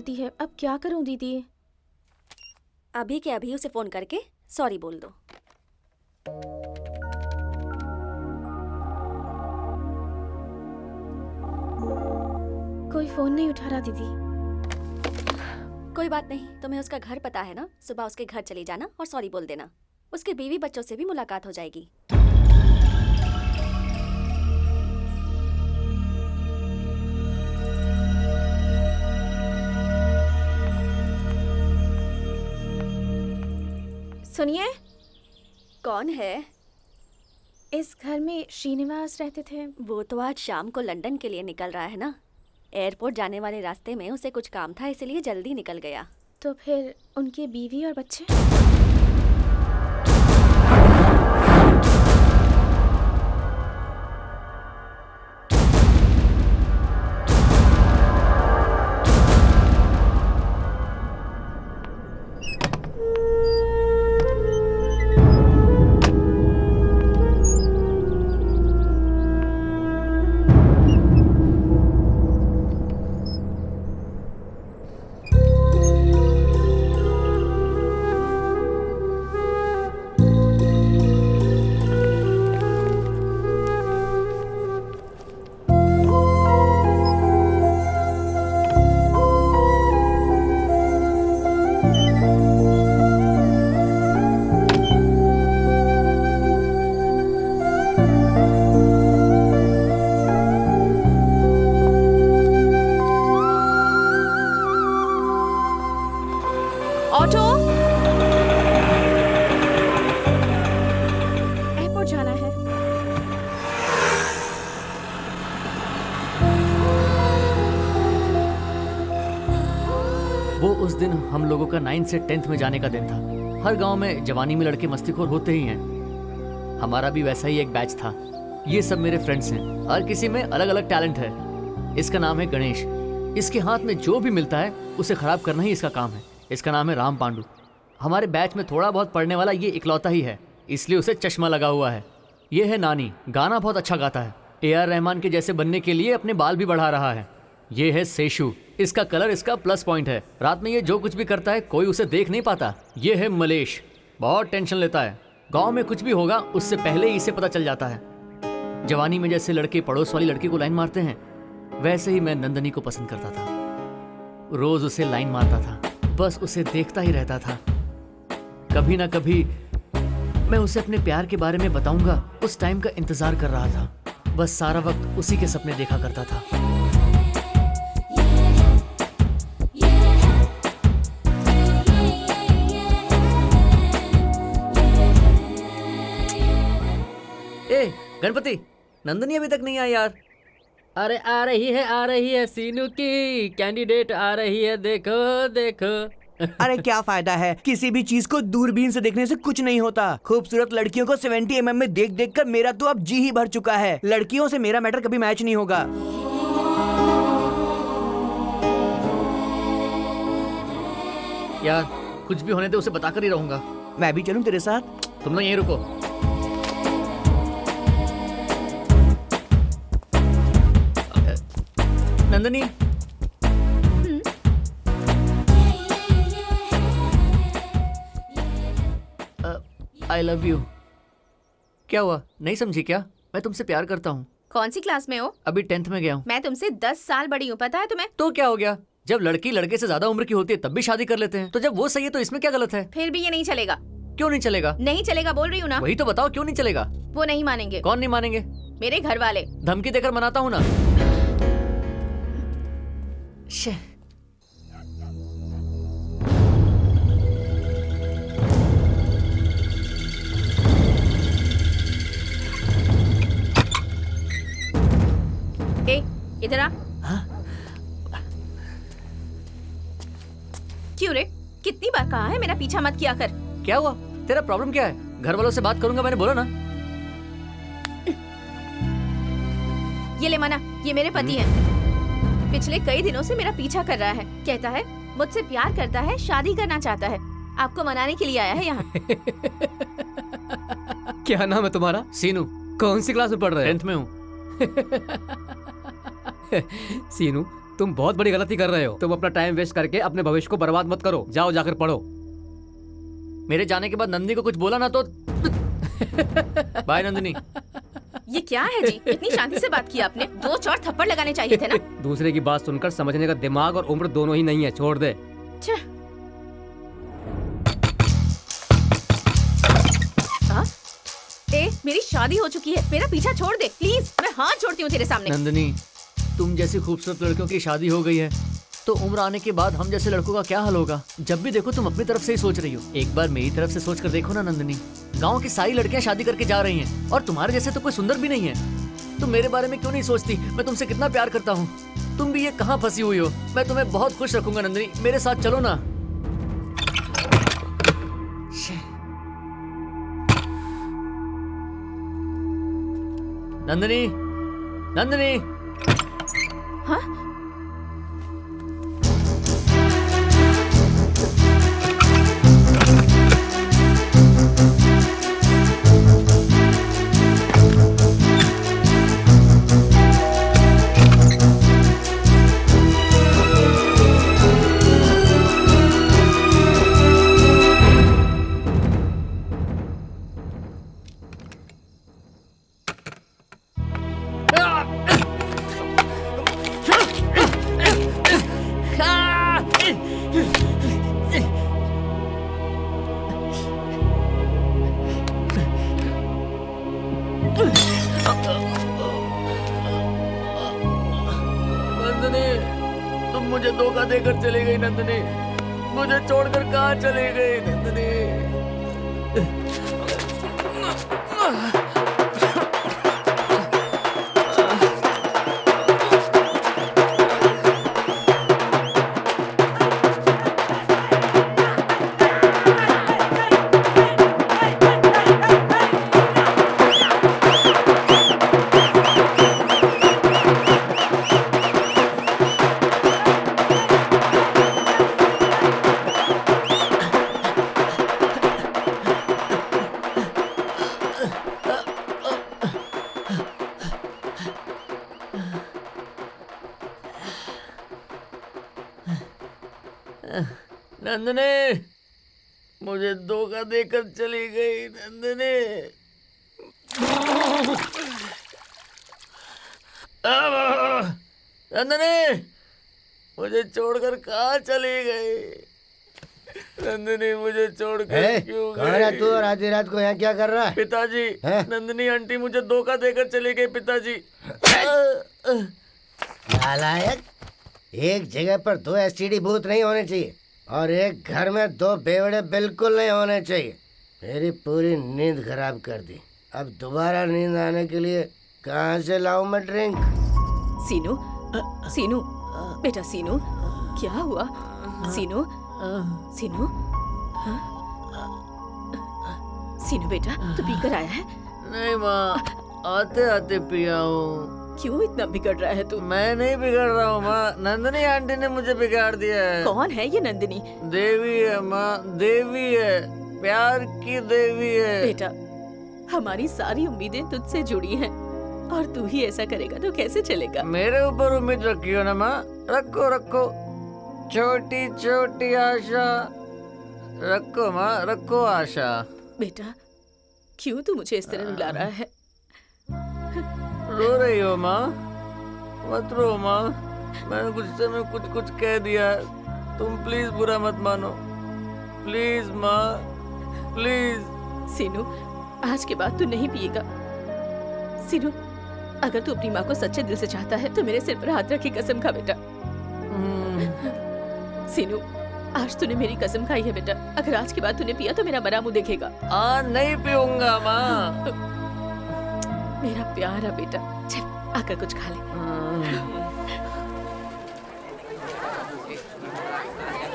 S5: करती है। अब क्या करूं दीदी?
S1: अभी के अभी उसे फोन करके सॉरी बोल दो।
S5: कोई फोन नहीं उठा रहा दीदी।
S1: कोई बात नहीं, तुम्हें उसका घर पता है ना? सुबह उसके घर चली जाना और सॉरी बोल देना। उसके बीवी बच्चों से भी मुलाकात हो जाएगी।
S5: सुनिए,
S1: कौन है?
S5: इस घर में श्रीनिवास रहते थे।
S1: वो तो आज शाम को लंदन के लिए निकल रहा है ना। एयरपोर्ट जाने वाले रास्ते में उसे कुछ काम था, इसलिए जल्दी निकल गया।
S5: तो फिर उनकी बीवी और बच्चे? ऑटो, एयरपोर्ट जाना है।
S3: वो उस दिन हम लोगों का 9 से 10th में जाने का दिन था। हर गांव में जवानी में लड़के मस्तीखोर होते ही हैं। हमारा भी वैसा ही एक बैच था। ये सब मेरे फ्रेंड्स हैं। हर किसी में अलग अलग टैलेंट है। इसका नाम है गणेश। इसके हाथ में जो भी मिलता है उसे खराब करना ही इसका काम है। इसका नाम है राम पांडू। हमारे बैच में थोड़ा बहुत पढ़ने वाला ये इकलौता ही है, इसलिए उसे चश्मा लगा हुआ है। ये है नानी, गाना बहुत अच्छा गाता है। AR रहमान के जैसे बनने के लिए अपने बाल भी बढ़ा रहा है। ये है सेशु, इसका कलर इसका प्लस पॉइंट है। रात में ये जो कुछ भी करता है कोई उसे देख नहीं पाता। ये है मलेश, बहुत टेंशन लेता है। गांव में कुछ भी होगा उससे पहले ही इसे पता चल जाता है। जवानी में जैसे लड़के पड़ोस वाली लड़की को लाइन मारते हैं, वैसे ही मैं नंदनी को पसंद करता था। रोज उसे लाइन मारता था, बस उसे देखता ही रहता था। कभी ना कभी मैं उसे अपने प्यार के बारे में बताऊंगा, उस टाइम का इंतजार कर रहा था। बस सारा वक्त उसी के सपने देखा करता था। ए गणपति, नंदनी अभी तक नहीं आई यार।
S6: अरे आ रही है सीनू की कैंडिडेट आ रही है, देखो देखो।
S8: अरे क्या फायदा है, किसी भी चीज को दूरबीन से देखने से कुछ नहीं होता। खूबसूरत लड़कियों को 70 mm में देख देख कर मेरा तो अब जी ही भर चुका है। लड़कियों से मेरा मैटर कभी मैच नहीं होगा।
S3: यार कुछ भी होने दे, उसे बताकर ही रहूंगा।
S8: मैं भी चलूं तेरे साथ?
S3: तुम लोग यहीं रुको। नंदनी, आई लव यू। क्या हुआ, नहीं समझी क्या? मैं तुमसे प्यार करता हूँ।
S5: कौन सी क्लास में हो?
S3: अभी 10th में गया हूँ।
S5: मैं तुमसे 10 साल बड़ी हूँ, पता है तुम्हें?
S3: तो क्या हो गया, जब लड़की लड़के से ज्यादा उम्र की होती है तब भी शादी कर लेते हैं। तो जब वो सही है तो इसमें क्या गलत है?
S5: फिर भी ये नहीं चलेगा।
S3: क्यों नहीं चलेगा?
S5: नहीं चलेगा बोल रही हूँ ना।
S3: वही तो बताओ, क्यों नहीं चलेगा?
S5: वो नहीं मानेंगे।
S3: कौन नहीं मानेंगे?
S5: मेरे घर वाले।
S3: धमकी देकर मनाता हूँ ना। शे।
S5: ए, इधर आ। क्यों रे, कितनी बार कहा है मेरा पीछा मत किया कर।
S3: क्या हुआ, तेरा प्रॉब्लम क्या है? घर वालों से बात करूंगा मैंने बोला ना।
S5: ये ले मना, ये मेरे पति हैं। पिछले कई दिनों से मेरा पीछा कर रहा है। कहता है मुझसे प्यार करता है, शादी करना चाहता है। आपको मनाने के लिए आया है यहाँ।
S7: क्या नाम है तुम्हारा?
S3: सीनू।
S7: कौन सी क्लास में पढ़ रहे
S3: 10th में हूँ।
S7: हो? सीनू,
S6: तुम बहुत बड़ी गलती कर रहे हो। तुम अपना टाइम वेस्ट करके अपने भविष्य को बर्बाद मत करो। जाओ जाकर पढ़ो।
S3: मेरे जाने के बाद नंदिनी को कुछ बोला ना तो बाय नंदिनी।
S5: ये क्या है जी? इतनी शांति से बात की आपने। 2-4 थप्पड़ लगाने चाहिए थे ना।
S6: दूसरे की बात सुनकर समझने का दिमाग और उम्र दोनों ही नहीं है। छोड़ दे।
S5: छे। हाँ? ए, मेरी शादी हो चुकी है। मेरा पीछा छोड़ दे प्लीज। मैं हाथ जोड़ती हूँ तेरे सामने।
S3: नंदिनी, तुम जैसी खूबसूरत लड़कियों की शादी हो गई है तो उम्र आने के बाद हम जैसे लड़कों का क्या हाल होगा? जब भी देखो तुम अपनी तरफ से ही सोच रही हो। एक बार मेरी तरफ से सोच कर देखो ना नंदिनी। गांव की सारी लड़कियां शादी करके जा रही हैं और तुम्हारे जैसे तो कोई सुंदर भी नहीं है। तुम मेरे बारे में क्यों नहीं सोचती? मैं तुमसे कितना प्यार करता हूँ। तुम भी ये कहाँ फंसी हुई हो? मैं तुम्हें बहुत खुश रखूंगा नंदिनी। मेरे साथ चलो ना। नंदिनी, नंदिनी।
S5: हाँ?
S3: नंदिनी, तुम मुझे धोखा देकर चली गई नंदिनी। मुझे छोड़कर कहाँ चली गई नंदिनी? नंदिनी, मुझे धोखा देकर चली गई नंदिनी। नंदिनी, मुझे छोड़कर कहाँ चली गई? नंदिनी, मुझे छोड़कर क्यों गई?
S9: कहाँ है तू और आधी रात को यहाँ क्या कर रहा है?
S3: पिताजी, नंदिनी आंटी मुझे धोखा देकर चली गई पिताजी।
S9: नालायक, एक जगह पर 2 एसटीडी बूथ नहीं होने चाहिए और एक घर में 2 बेवड़े बिल्कुल नहीं होने चाहिए। मेरी पूरी नींद खराब कर दी। अब दोबारा नींद आने के लिए कहाँ से लाऊं मैं ड्रिंक?
S5: सीनू, सीनू, बेटा सीनू, क्या हुआ? सीनू, सीनू, हाँ? सीनू बेटा, तू पीकर आया है?
S3: नहीं माँ, आते आते पिया हूँ।
S5: क्यों इतना बिगड़ रहा है तू?
S3: मैं नहीं बिगड़ रहा हूँ माँ, नंदिनी आंटी ने मुझे बिगाड़ दिया है।
S5: कौन है ये नंदिनी?
S3: देवी है माँ, देवी है, प्यार की देवी है।
S5: बेटा, हमारी सारी उम्मीदें तुझसे जुड़ी हैं और तू ही ऐसा करेगा तो कैसे चलेगा?
S3: मेरे ऊपर उम्मीद रखियो ना माँ, रखो रखो, छोटी छोटी आशा रखो माँ, रखो आशा।
S5: बेटा, क्यों तू मुझे इस तरह रुला रहा है?
S3: रो रही हो माँ? मत रो माँ, मैंने गुस्से में कुछ कह दिया, तुम प्लीज बुरा मत मानो, प्लीज माँ, प्लीज।
S5: सीनू, आज के बाद तू नहीं पिएगा। सीनू, अगर तू अपनी माँ को सच्चे दिल से चाहता है तो मेरे सिर पर हाथ रख के कसम खा बेटा। सीनू, आज तूने मेरी कसम खाई है बेटा, अगर आज के बाद तूने पिया तो मेरा बड़ा मुंह देखेगा।
S3: नहीं पीऊंगा माँ।
S5: मेरा प्यारा बेटा, चल आकर कुछ खा ले।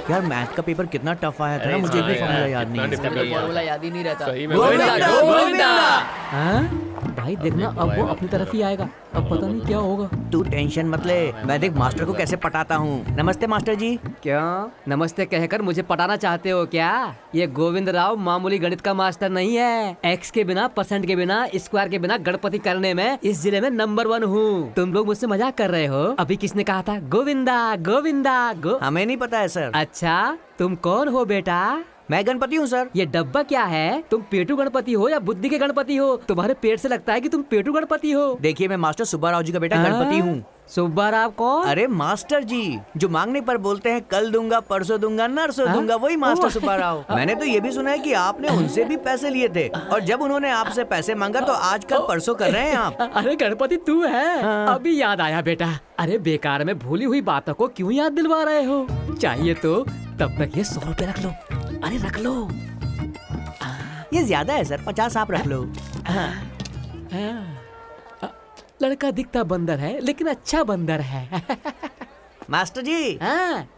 S8: यार मैथ का पेपर कितना टफ आया था ना, मुझे भी फॉर्मूला याद नहीं है।
S3: फॉर्मूला याद ही नहीं रहता।
S7: सही में
S8: गोविंदा, गोविंदा।
S3: हाँ?
S6: भाई देखना अब वो अपनी तरफ ही आएगा, अब पता नहीं क्या होगा।
S8: तू टेंशन मत ले, मैं देख मास्टर को कैसे पटाता हूँ। नमस्ते मास्टर जी।
S6: क्या नमस्ते कहकर मुझे पटाना चाहते हो क्या? ये गोविंद राव मामूली गणित का मास्टर नहीं है। एक्स के बिना, परसेंट के बिना, स्क्वायर के बिना गणपति करने में इस जिले में नंबर 1 हूँ। तुम लोग मुझसे मजाक कर रहे हो? अभी किसने कहा था गोविंदा गोविंदा
S8: हमें नहीं पता है सर।
S6: अच्छा तुम कौन हो बेटा?
S8: मैं गणपति हूँ सर।
S6: ये डब्बा क्या है? तुम पेटू गणपति हो या बुद्धि के गणपति हो? तुम्हारे पेट से लगता है कि तुम पेटू गणपति हो।
S8: देखिए मैं मास्टर सुब्बाराव जी का बेटा गणपति हूँ।
S6: सुब्बाराव कौन?
S8: अरे मास्टर जी जो मांगने पर बोलते हैं कल दूंगा, परसों दूंगा, नरसों दूंगा, वही मास्टर सुब्बाराव। मैंने तो ये भी सुना है कि आपने उनसे भी पैसे लिए थे और जब उन्होंने आपसे पैसे मांगा तो आजकल परसों कर रहे हैं आप।
S6: अरे गणपति तू है? अभी याद आया बेटा। अरे बेकार में भूली हुई बातों को क्यों याद दिलवा रहे हो? चाहिए तो तब तक ये 100 रुपए रख लो। अरे रख लो।
S8: ये ज्यादा है सर, 50 आप रख लो।
S6: लड़का दिखता बंदर है लेकिन अच्छा बंदर है।
S8: मास्टर जी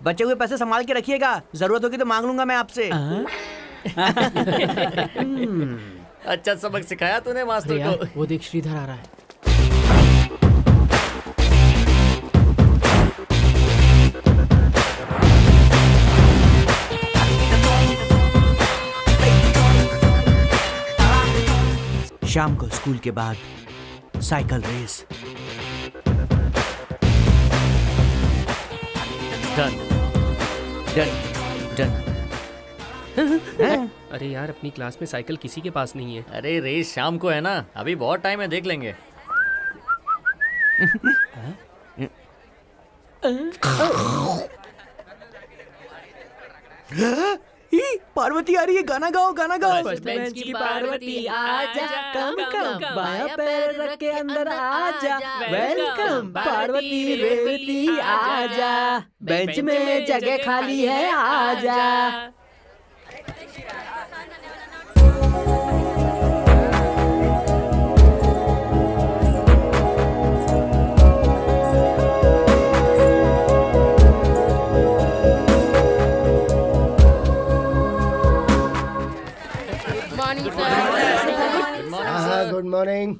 S8: बचे हुए पैसे संभाल के रखिएगा, जरूरत होगी तो मांग लूंगा मैं आपसे।
S3: अच्छा सबक सिखाया तूने मास्टर को।
S6: वो देख श्रीधर आ रहा है।
S8: शाम को स्कूल के बाद cycle race.
S3: Done
S8: done done.
S7: अरे यार अपनी क्लास में साइकिल किसी के पास नहीं है।
S3: अरे रेस शाम को है ना, अभी बहुत टाइम है, देख लेंगे।
S8: पार्वती आ रही है, गाना गाओ गाना गाओ।
S6: बेंच की पार्वती आजा, कम कम बाया पैर रख के अंदर आजा। वेलकम पार्वती रेवती आजा, बेंच में जगह खाली है आजा।
S9: Good morning.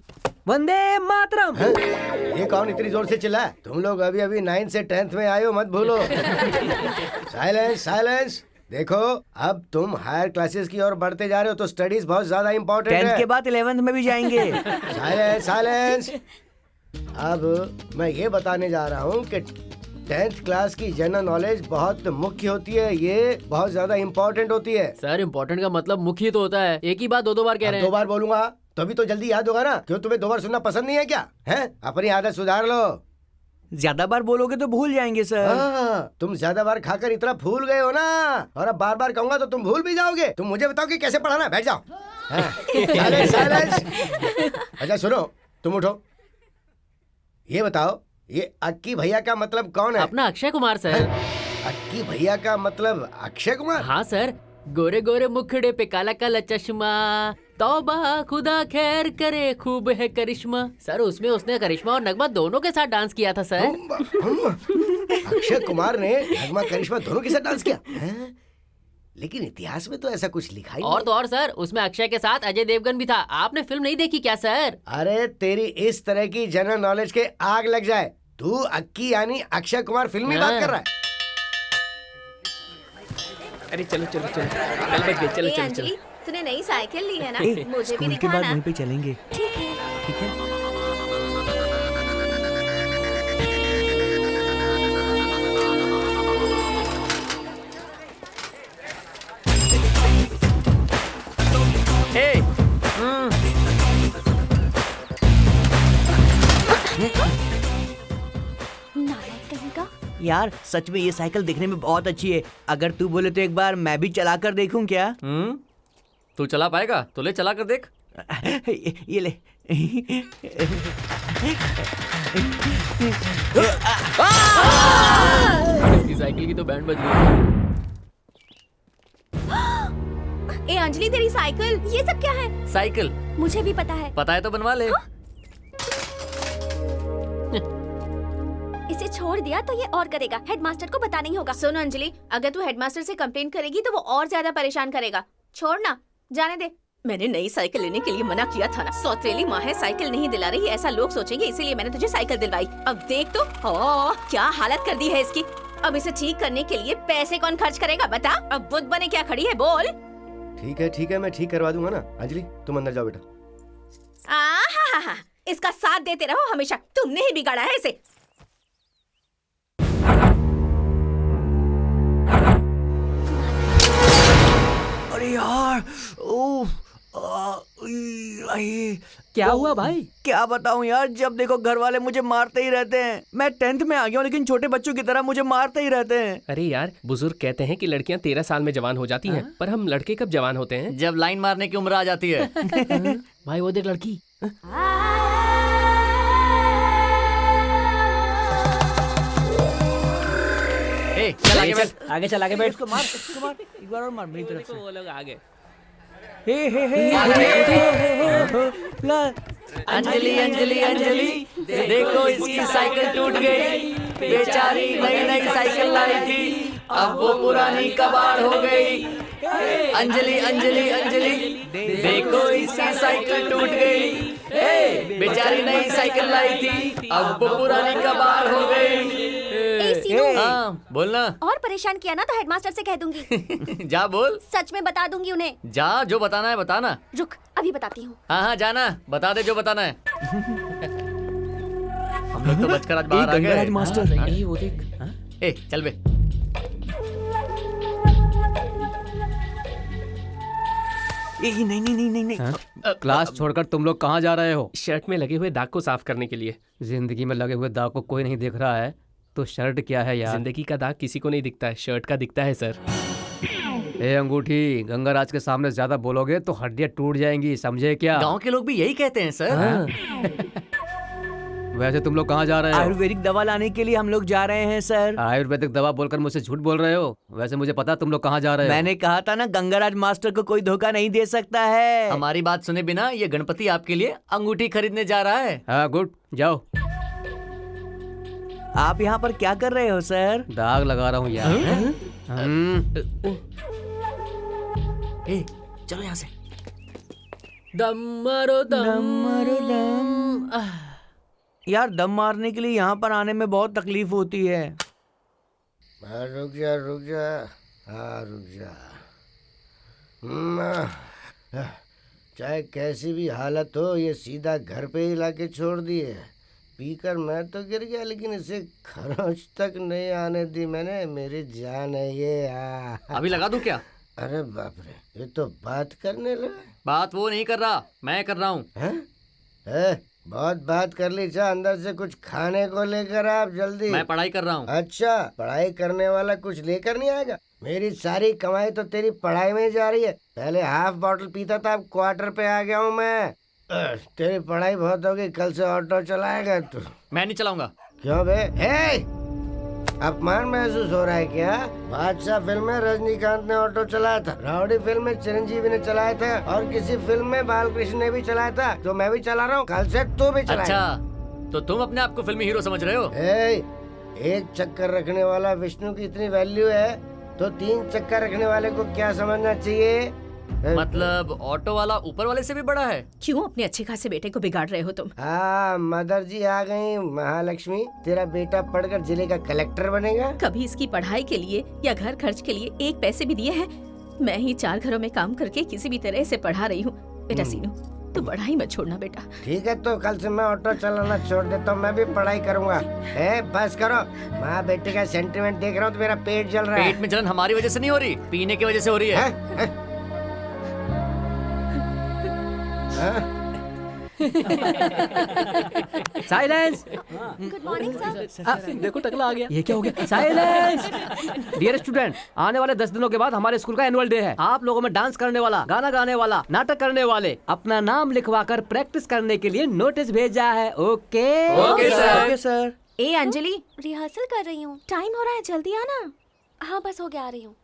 S6: वंदे मातरम।
S9: ये कौन इतनी जोर से चिल्ला? तुम लोग अभी अभी 9th से 10th में आए हो, मत भूलो। Silence silence. देखो अब तुम हायर क्लासेस की ओर बढ़ते जा रहे हो तो स्टडीज बहुत ज्यादा इम्पोर्टेंट है।
S8: 10th के बाद 11th में भी जाएंगे।
S9: Silence silence. अब मैं ये बताने जा रहा हूँ कि 10th क्लास की जनरल नॉलेज बहुत मुख्य होती है, ये बहुत ज्यादा इम्पोर्टेंट होती है।
S6: सर इम्पोर्टेंट का मतलब मुख्य तो होता है, एक ही बात दो बार कह रहे हैं।
S9: 2 बार बोलूंगा तभी तो जल्दी याद होगा ना। क्यों तुम्हें 2 बार सुनना पसंद नहीं है क्या? हैं? अपनी आदत सुधार लो।
S8: ज्यादा बार बोलोगे तो भूल जाएंगे सर।
S9: हाँ, तुम ज्यादा बार खाकर इतना भूल गए हो ना, और अब बार बार कहूंगा तो तुम भूल भी जाओगे। तुम मुझे बताओ कि कैसे पढ़ाना है। बैठ जाओ। Silence silence. अच्छा सुनो, तुम उठो। ये बताओ ये अक्की भैया का मतलब कौन है?
S6: अपना अक्षय कुमार सर।
S9: अक्की भैया का मतलब अक्षय कुमार?
S6: हाँ सर, गोरे गोरे मुखड़े पे काला काला चश्मा, तौबा खुदा खैर करे खूब है करिश्मा। सर उसमें उसने करिश्मा और नगमा दोनों के साथ डांस किया था सर।
S9: अक्षय कुमार ने नगमा करिश्मा दोनों के साथ डांस किया है? लेकिन इतिहास में तो ऐसा कुछ लिखा ही
S6: और तो और सर उसमें अक्षय के साथ अजय देवगन भी था। आपने फिल्म नहीं देखी क्या सर?
S9: अरे तेरी इस तरह की जनरल नॉलेज के आग लग जाए। तू अक्की यानी अक्षय कुमार फिल्म में बात कर रहा है?
S7: अरे चलो चलो चलो, कल बच गए। चलो चलो चलो।
S5: तूने नई साइकिल ली है ना,
S8: ए,
S5: मुझे भी
S8: स्कूल के बाद
S5: दिखाना।
S8: वहीं पे चलेंगे।
S5: ठीक है।
S8: ठीक है।
S5: नालायक कहीं का।
S8: यार सच में ये साइकिल दिखने में बहुत अच्छी है। अगर तू बोले तो एक बार मैं भी चला कर देखूं क्या?
S3: तू चला पाएगा तो ले चला कर देख।
S8: ये ले।
S6: इसकी साइकिल की तो बैंड बज गई।
S5: ए अंजलि तेरी साइकिल, ये सब क्या है?
S3: साइकिल
S4: मुझे भी पता है।
S3: पता है तो बनवा ले।
S4: इसे छोड़ दिया तो ये और करेगा। हेडमास्टर को बताना ही होगा।
S5: सुन अंजलि, अगर तू हेडमास्टर से कंप्लेन करेगी तो वो और ज्यादा परेशान करेगा। छोड़ ना, जाने दे। मैंने नई साइकिल लेने के लिए मना किया था ना। सौतेली माँ है, साइकिल नहीं दिला रही, ऐसा लोग सोचेंगे, इसीलिए मैंने तुझे साइकिल दिलवाई। अब देख तो, क्या हालत कर दी है इसकी। अब इसे ठीक करने के लिए पैसे कौन खर्च करेगा बता। अब बुद्ध बने क्या खड़ी है, बोल।
S9: ठीक है, मैं ठीक करवा दूंगा ना। अंजलि तुम अंदर जाओ बेटा।
S5: आहा, इसका साथ देते रहो हमेशा, तुमने ही बिगाड़ा है इसे।
S8: अरे यार, ओह,
S6: क्या हुआ भाई?
S8: क्या बताऊं यार, जब देखो घर वाले मुझे मारते ही रहते हैं। मैं 10th में आ गया हूँ लेकिन छोटे बच्चों की तरह मुझे मारते ही रहते हैं।
S7: अरे यार, बुजुर्ग कहते हैं कि लड़कियां 13 साल में जवान हो जाती हैं, पर हम लड़के कब जवान होते हैं?
S3: जब लाइन मारने की उम्र आ जाती है।
S6: भाई वो देख लड़की।
S3: ए, चल आगे बैठ, आगे चल, आगे बैठ।
S8: इसको मार, एक बार और मार मेरी तरफ से।
S7: वो लोग आगे।
S3: अंजलि अंजलि अंजलि, देखो इसकी साइकिल टूट गई। बेचारी नई नई साइकिल लाई थी, अब वो पुरानी कबाड़ हो गई। अंजलि अंजलि अंजलि, देखो इसकी साइकिल टूट गई। बेचारी नई साइकिल लाई थी, अब वो पुरानी कबाड़ हो गई। हाँ बोलना।
S4: और परेशान किया ना तो हेडमास्टर से कह दूंगी।
S3: जा बोल।
S4: सच में बता दूंगी उन्हें।
S3: जा, जो बताना है बताना।
S4: रुक, अभी बताती हूँ।
S3: हाँ जाना, बता दे जो बताना है। हम लोग तो बचकर आज बाहर आ गए।
S8: मास्टर,
S7: वो देख।
S3: ए चल बे।
S8: नहीं।
S6: क्लास छोड़कर तुम लोग कहाँ जा रहे हो?
S7: शर्ट में लगे हुए दाग को साफ करने के लिए।
S6: जिंदगी में लगे हुए दाग को कोई नहीं देख रहा है तो शर्ट क्या है यार?
S7: जिंदगी का दाग किसी को नहीं दिखता है, शर्ट का दिखता है सर।
S6: ए अंगूठी, गंगाराज के सामने ज्यादा बोलोगे तो हड्डियां टूट जाएंगी, समझे क्या?
S3: गांव के लोग भी यही कहते हैं सर।
S6: वैसे तुम लोग कहाँ जा रहे हो?
S8: आयुर्वेदिक दवा लाने के लिए हम लोग जा रहे हैं सर।
S6: आयुर्वेदिक दवा बोलकर मुझसे झूठ बोल रहे हो। वैसे मुझे पता तुम लोग कहाँ जा रहे हो।
S8: मैंने कहा था ना, गंगाराज मास्टर को कोई धोखा नहीं दे सकता है।
S3: हमारी बात सुने बिना ये गणपति आपके लिए अंगूठी खरीदने जा रहा है।
S6: हाँ गुड, जाओ।
S8: आप यहाँ पर क्या कर रहे हो सर?
S6: दाग लगा रहा हूँ यार।
S3: ए, चलो यहाँ से।
S7: दम मारो
S8: यार, दम मारने के लिए यहाँ पर आने में बहुत तकलीफ होती है।
S9: रुक जा। हाँ रुक जा। चाहे कैसी भी हालत हो, ये सीधा घर पे ही लाके छोड़ दिए। पीकर मैं तो गिर गया लेकिन इसे खरोंच तक नहीं आने दी मैंने। मेरी जान है ये।
S3: अभी लगा दूं क्या?
S9: अरे बाप रे, ये तो बात करने लगा।
S3: बात वो नहीं कर रहा, मैं कर रहा हूँ।
S9: बहुत बात कर ली। जा अंदर से कुछ खाने को लेकर आप जल्दी।
S3: मैं पढ़ाई कर रहा हूँ।
S9: अच्छा, पढ़ाई करने वाला कुछ लेकर नहीं आएगा? मेरी सारी कमाई तो तेरी पढ़ाई में जा रही है। पहले हाफ बॉटल पीता था, अब क्वार्टर पे आ गया हूँ मैं। तेरी पढ़ाई बहुत होगी, कल से ऑटो चलाएगा तू।
S3: मैं नहीं चलाऊंगा।
S9: क्यों बे? अपमान महसूस हो रहा है क्या? बादशाह फिल्म में रजनीकांत ने ऑटो चलाया था, राउडी फिल्म में चिरंजीवी ने चलाया था, और किसी फिल्म में बालकृष्ण ने भी चलाया था, तो मैं भी चला रहा हूँ, कल से तू भी चलाएगा।
S3: अच्छा, तो तुम अपने आप को फिल्मी हीरो समझ रहे हो?
S9: एक चक्कर रखने वाला विष्णु की इतनी वैल्यू है तो 3 चक्कर रखने वाले को क्या समझना चाहिए?
S3: मतलब ऑटो वाला ऊपर वाले से भी बड़ा है?
S5: क्यों अपने अच्छे खासे बेटे को बिगाड़ रहे हो तुम?
S9: हाँ, मदर जी आ गई। महालक्ष्मी, तेरा बेटा पढ़कर जिले का कलेक्टर बनेगा।
S5: कभी इसकी पढ़ाई के लिए या घर खर्च के लिए एक पैसे भी दिए हैं? मैं ही 4 घरों में काम करके किसी भी तरह से पढ़ा रही हूँ। बेटा सीनू, तू पढ़ाई मत छोड़ना बेटा।
S9: ठीक है, तो कल से मैं ऑटो चलाना छोड़ देता हूँ, मैं भी पढ़ाई करूँगा। बस करो। माँ बेटे का सेंटीमेंट देख रहा हूँ तो मेरा पेट जल रहा है।
S3: पेट में जलन हमारी वजह से नहीं हो रही, पीने की वजह से हो रही है।
S6: साइलेंस।
S4: Good morning sir.
S6: देखो टकला आ गया। ये क्या हो गया? साइलेंस। डियर स्टूडेंट, आने वाले 10 दिनों के बाद हमारे स्कूल का एनुअल डे है। आप लोगों में डांस करने वाला, गाना गाने वाला, नाटक करने वाले अपना नाम लिखवा कर प्रैक्टिस करने के लिए नोटिस भेजा है। Okay
S8: okay sir.
S5: ए अंजलि,
S4: रिहर्सल कर रही हूँ।
S5: टाइम हो रहा है, जल्दी आना।
S4: हाँ बस हो गया, आ रही हूँ।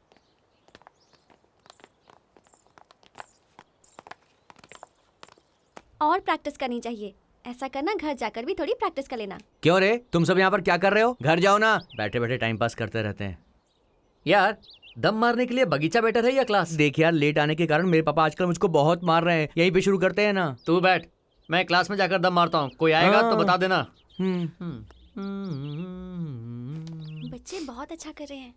S4: और प्रैक्टिस करनी चाहिए। ऐसा करना, घर जाकर भी थोड़ी प्रैक्टिस कर लेना।
S8: क्यों रे, तुम सब यहाँ पर क्या कर रहे हो? घर जाओ ना। बैठे बैठे टाइम पास करते रहते हैं।
S3: यार दम मारने के लिए बगीचा बेटर है या क्लास?
S8: देख यार, लेट आने के कारण मेरे पापा आजकल मुझको बहुत मार रहे हैं। यहीं पे शुरू करते हैं ना।
S3: तू बैठ, मैं क्लास में जाकर दम मारता हूँ। कोई आएगा तो बता देना।
S1: बच्चे बहुत अच्छा कर रहे हैं।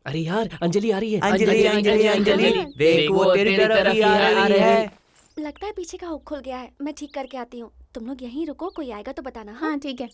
S7: अरे यार, अंजलि आ रही है।
S8: अंजलि अंजलि अंजलि, देख वो तेरी तरफ ही आ रही है।
S1: लगता है पीछे का हुक खुल गया है, मैं ठीक करके आती हूँ। तुम लोग यहीं रुको, कोई आएगा तो बताना। हाँ,
S5: हाँ ठीक है।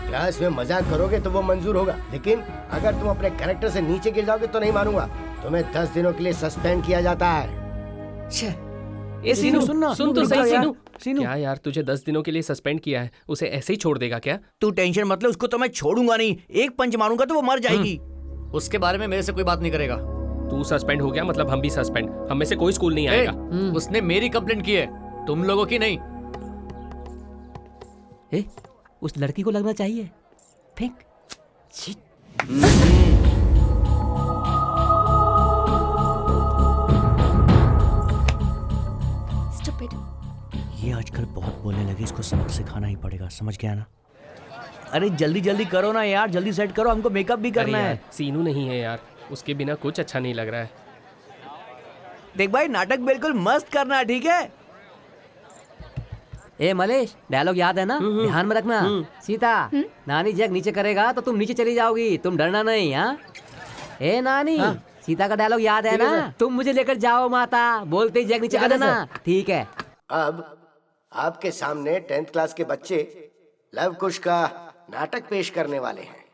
S9: क्लास में मजाक करोगे तो वो मंजूर होगा, लेकिन अगर तुम अपने कैरेक्टर से नीचे गिर जाओगे तो नहीं मानूंगा। तुम्हें 10 दिनों के लिए सस्पेंड किया जाता है।
S7: ए सीनू,
S8: सुनना,
S7: सुन तो
S8: रुक
S7: सही
S8: जा यार,
S7: सीनू।
S8: सीनू।
S7: क्या यार, तुझे 10 दिनों के लिए सस्पेंड किया है, उसे ऐसे ही छोड़ देगा क्या?
S8: तू टेंशन मत ले, उसको तो मैं छोड़ूंगा नहीं। एक पंच मारूंगा तो वो मर जाएगी।
S3: उसके बारे में मेरे से कोई बात नहीं करेगा।
S7: तू सस्पेंड हो गया मतलब हम भी सस्पेंड। हम में से कोई स्कूल नहीं आएगा।
S3: उसने मेरी कंप्लेंट की है, तुम लोगों की नहीं।
S6: उस लड़की को लगना चाहिए। फेंक।
S1: Stupid.
S8: ये आजकल बहुत बोलने लगी, इसको सबक सिखाना ही पड़ेगा। समझ गया ना? अरे जल्दी जल्दी करो ना यार, जल्दी सेट करो, हमको मेकअप भी करना
S7: अरे
S8: है।
S7: यार, सीनू नहीं है यार, उसके बिना कुछ अच्छा नहीं लग रहा है।
S8: देख भाई, नाटक बिल्कुल मस्त करना, ठीक है?
S6: ए मलेश, डायलॉग याद है ना? ध्यान में रखना। सीता, नानी जग नीचे करेगा तो तुम नीचे चली जाओगी, तुम डरना नहीं। हाँ ए नानी, सीता का डायलॉग याद है ना? तुम मुझे लेकर जाओ माता, बोलते ही जग नीचे कर देना। ठीक है।
S9: अब आपके सामने 10th क्लास के बच्चे लव कुश का नाटक पेश करने वाले हैं।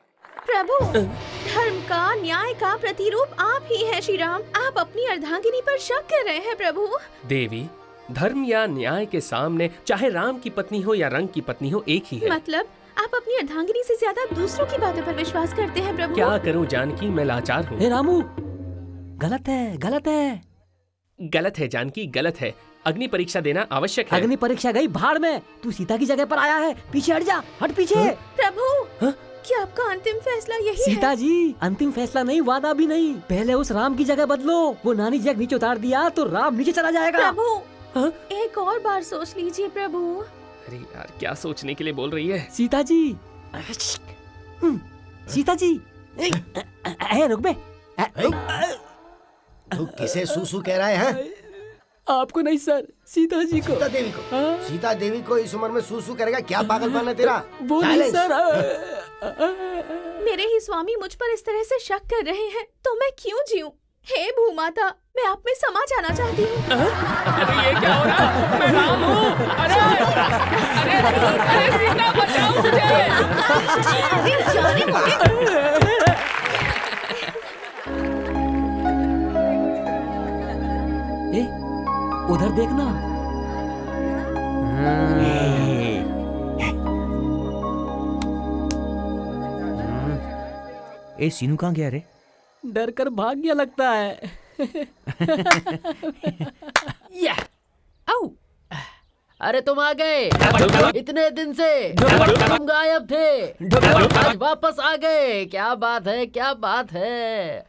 S5: प्रभु, धर्म का, न्याय का प्रतिरूप आप ही हैं श्री राम। आप अपनी अर्धांगिनी पर शक कर रहे हैं प्रभु।
S7: देवी, धर्म या न्याय के सामने चाहे राम की पत्नी हो या रंग की पत्नी हो, एक ही है।
S5: मतलब आप अपनी अर्धांगिनी से ज्यादा दूसरों की बातों पर विश्वास करते हैं प्रभु।
S7: क्या करूं जानकी, मैं लाचार हूँ।
S6: ए रामू, गलत है, गलत है।
S7: गलत है जानकी, गलत है। अग्नि परीक्षा देना आवश्यक है।
S6: अग्नि परीक्षा गई भाड़ में, तू सीता की जगह पर आया है। पीछे हट जा, हट पीछे।
S5: प्रभु, क्या आपका अंतिम फैसला यही है?
S6: सीता जी, अंतिम फैसला नहीं, वादा भी नहीं। पहले उस राम की जगह बदलो। वो नानी जग नीचे उतार दिया तो राम नीचे चला जाएगा।
S5: प्रभु, एक और बार सोच लीजिए प्रभु।
S7: अरे यार, क्या सोचने के लिए बोल रही है?
S6: सीता जी, सीता जी, रुक बे।
S9: तू किसे सूसू कह रहा है?
S6: आपको नहीं सर, सीता जी को।
S9: सीता देवी को? सीता देवी को इस उम्र में सूसू करेगा? क्या पागलपन है तेरा?
S6: वो नहीं सर।
S5: मेरे ही स्वामी मुझ पर इस तरह से शक कर रहे हैं तो मैं क्यों जीऊं? हे भूमाता, मैं आप में समा जाना चाहती हूँ।
S7: अरे ये क्या हो रहा है? मैं राम हूँ। अरे अरे अरे सीता बचाओ
S6: ए, उधर देखना।
S8: ए सीनू कहाँ गया रे?
S6: डर कर भाग गया लगता है। अरे तुम आ गए, इतने दिन से तुम गायब थे, आज वापस आ गए। क्या बात है, क्या बात है।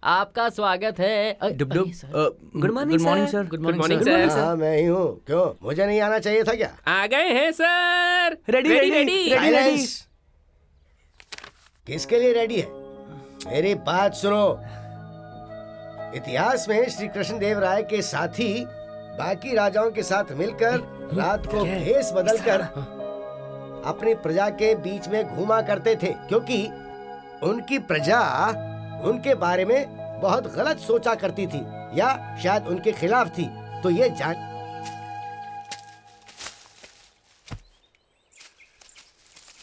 S6: आपका स्वागत है।
S8: डुब डुब।
S6: Good morning
S8: sir.
S7: Good morning sir.
S9: हाँ, मैं ही हूँ। क्यों, मुझे नहीं आना चाहिए था क्या?
S7: आ गए हैं sir.
S8: Ready ready ready.
S9: Silence. किसके लिए रेडी है? मेरी बात सुनो। इतिहास में श्री कृष्ण देव राय के साथी बाकी राजाओं के साथ मिलकर रात को भेष बदलकर अपनी प्रजा के बीच में घूमा करते थे, क्योंकि उनकी प्रजा उनके बारे में बहुत गलत सोचा करती थी या शायद उनके खिलाफ थी। तो ये जान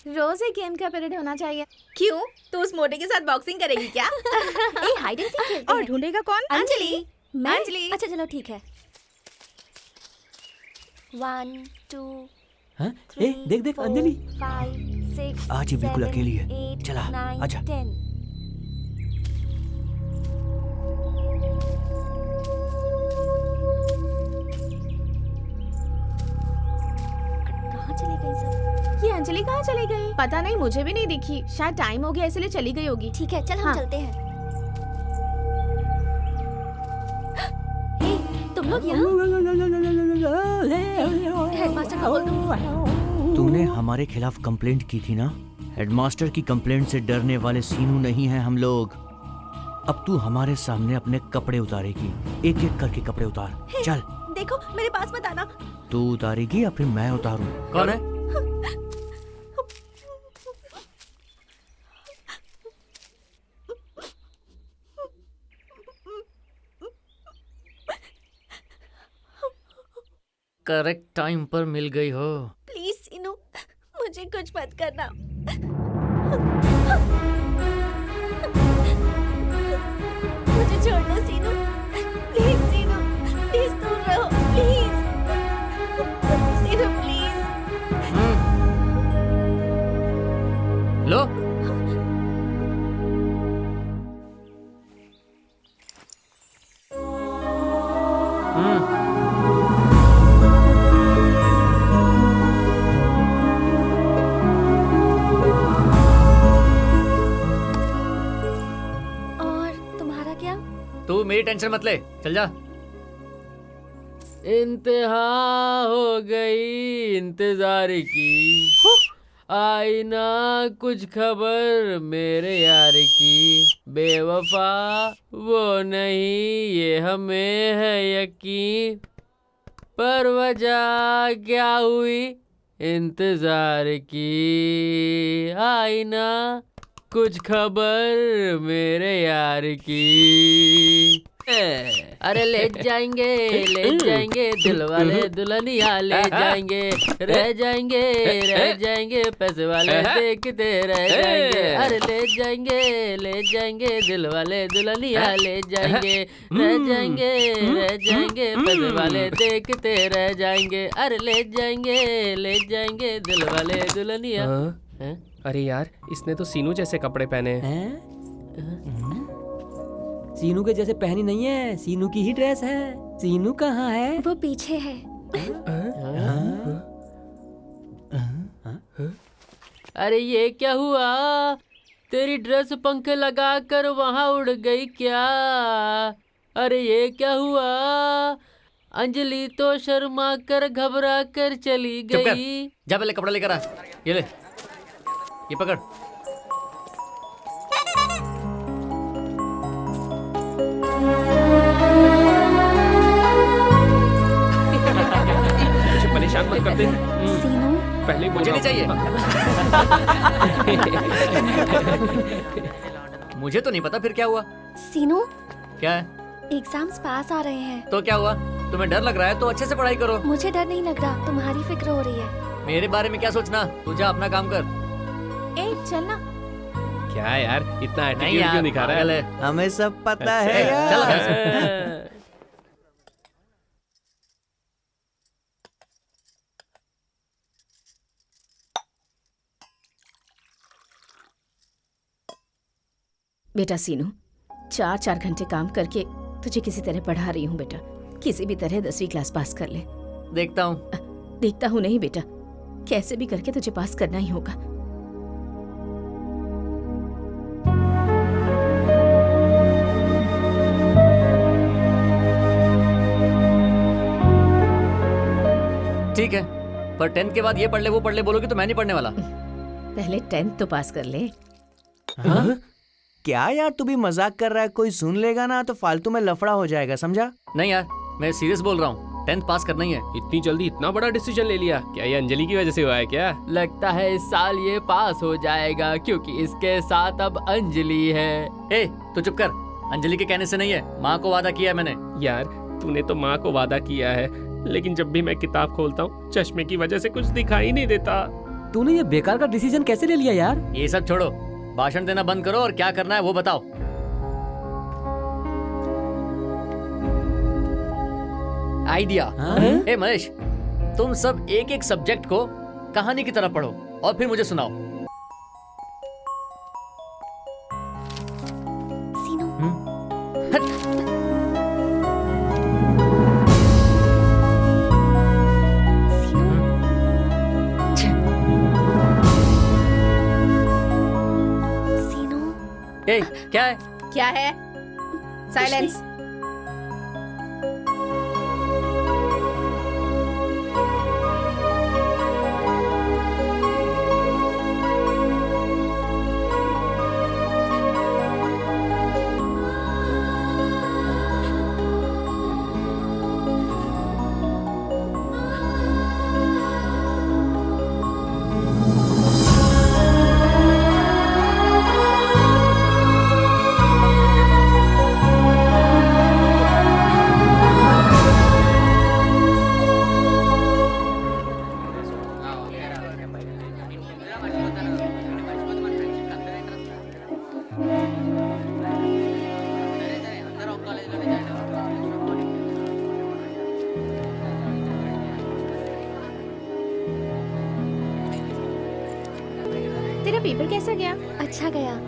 S5: रोज एक गेम का पीरियड होना चाहिए। क्यों, तू उस मोटे के साथ बॉक्सिंग करेगी क्या?
S1: ए, हाइड एंड सीक खेलते
S5: और
S1: हैं।
S5: ढूंढेगा कौन?
S1: अंजलि। मैं?
S5: अंजलि।
S1: अच्छा चलो ठीक है। 1 2
S6: हाँ? ए, देख देख अंजलि।
S1: 5 6
S8: आज ही बिल्कुल
S1: 7,
S8: अकेली है।
S1: 8,
S8: चला,
S1: 9,
S8: आजा।
S1: 10। कहाँ चले गए सब?
S5: ये अंजलि कहाँ चली गई? पता नहीं, मुझे भी नहीं दिखी। शायद टाइम हो गया इसलिए चली गई होगी।
S4: ठीक है, चल हम
S5: हाँ।
S4: चलते हैं।
S1: तुम लोग यहाँ? हेडमास्टर को बोल दो।
S2: तूने हमारे खिलाफ कंप्लेंट की थी ना? हेडमास्टर की कंप्लेंट से डरने वाले सीनू नहीं हैं हम लोग। अब तू हमारे सामने अपने कपड़े उतारेगी। एक एक करके कपड़े उतार। चल।
S1: देखो मेरे पास मत आना।
S2: तू उतारेगी या फिर मैं उतारूं?
S3: कौन है? करेक्ट टाइम पर मिल गई हो।
S1: प्लीज सीनू, मुझे कुछ मत करना। मुझे छोड़ दो सीनू, प्लीज सीनू, प्लीज दूर रहो, प्लीज सीनू, प्लीज।
S3: लो।
S1: और तुम्हारा क्या?
S3: तू मेरी टेंशन मत ले, चल जा। इंतहा हो गई इंतजार की, आई ना कुछ खबर मेरे यार की। बेवफा वो नहीं ये हमें है यकीन, पर वजह क्या हुई इंतजार की। आई ना कुछ खबर मेरे यार की। अरे ले जाएंगे दिल वाले दुल्हनिया ले जाएंगे, रह जाएंगे पैसे वाले देखते रह जाएंगे। अरे ले जाएंगे दिल वाले दुल्हनिया ले जाएंगे, रह जाएंगे पैसे वाले देखते रह जाएंगे। अरे ले जाएंगे दिल वाले दुल्हनिया।
S7: अरे यार, इसने तो सीनू जैसे कपड़े पहने हैं।
S6: सीनू के जैसे पहनी नहीं है, सीनू की ही ड्रेस है। सीनू कहाँ है?
S1: वो पीछे है।
S6: अरे ये क्या हुआ? तेरी ड्रेस पंखे लगा कर वहाँ उड़ गई क्या? अरे ये क्या हुआ? अंजलि तो शर्मा कर घबरा कर चली गई। जा पहले कपड़ा लेकर आ। ये ले, ये पकड़।
S7: मुझे परेशान मत कर दे।
S1: सीनू,
S7: पहले
S3: मुझे नहीं चाहिए। मुझे तो नहीं पता फिर क्या हुआ।
S1: सीनू,
S3: क्या है?
S1: एग्जाम्स पास आ रहे हैं।
S3: तो क्या हुआ? तुम्हें डर लग रहा है तो अच्छे से पढ़ाई करो।
S1: मुझे डर नहीं लग रहा, तुम्हारी फिक्र हो रही है।
S3: मेरे बारे में क्या सोचना, तू जा अपना काम कर।
S5: ए चलना।
S7: क्या यार, इतना
S3: नहीं
S7: एटीट्यूड
S3: यार,
S7: क्यों दिखा रहा
S3: पागल
S7: है?
S3: है।
S8: हमें सब पता है
S3: ए,
S8: यार।
S3: चल घर से।
S5: बेटा सीनू, 4 घंटे काम करके तुझे किसी तरह पढ़ा रही हूँ बेटा। किसी भी तरह 10वीं क्लास पास कर ले।
S3: देखता हूँ।
S5: देखता हूँ नहीं बेटा, कैसे भी करके तुझे पास करना ही होगा।
S3: ठीक है, पर 10th के बाद ये पढ़ ले वो पढ़ ले बोलोगी तो मैं नहीं पढ़ने वाला।
S5: पहले 10th तो पास कर ले।
S8: हाँ? क्या यार, तू भी मजाक कर रहा है? कोई सुन लेगा ना तो फालतू में लफड़ा हो जाएगा, समझा?
S3: नहीं यार, मैं सीरियस बोल रहा हूँ। 10th पास करना ही है।
S7: इतनी जल्दी इतना बड़ा डिसीजन ले लिया? क्या ये अंजलि की वजह से हुआ है क्या?
S6: लगता है इस साल ये पास हो जाएगा क्योंकि इसके साथ अब अंजलि है।
S3: ए, तू चुप कर। अंजलि के कहने से नहीं है, माँ को वादा किया है मैंने।
S7: यार, तूने तो माँ को वादा किया है, लेकिन जब भी मैं किताब खोलता हूँ चश्मे की वजह से कुछ दिखाई नहीं देता।
S6: तूने ये बेकार का डिसीजन कैसे ले लिया यार?
S3: ये सब छोड़ो, भाषण देना बंद करो और क्या करना है वो बताओ। आइडिया। ए महेश, तुम सब एक एक सब्जेक्ट को कहानी की तरह पढ़ो और फिर मुझे सुनाओ।
S1: सीनू, सीनू,
S6: ए, क्या है?
S5: क्या है? साइलेंस। तेरा पेपर कैसा गया?
S1: अच्छा गया।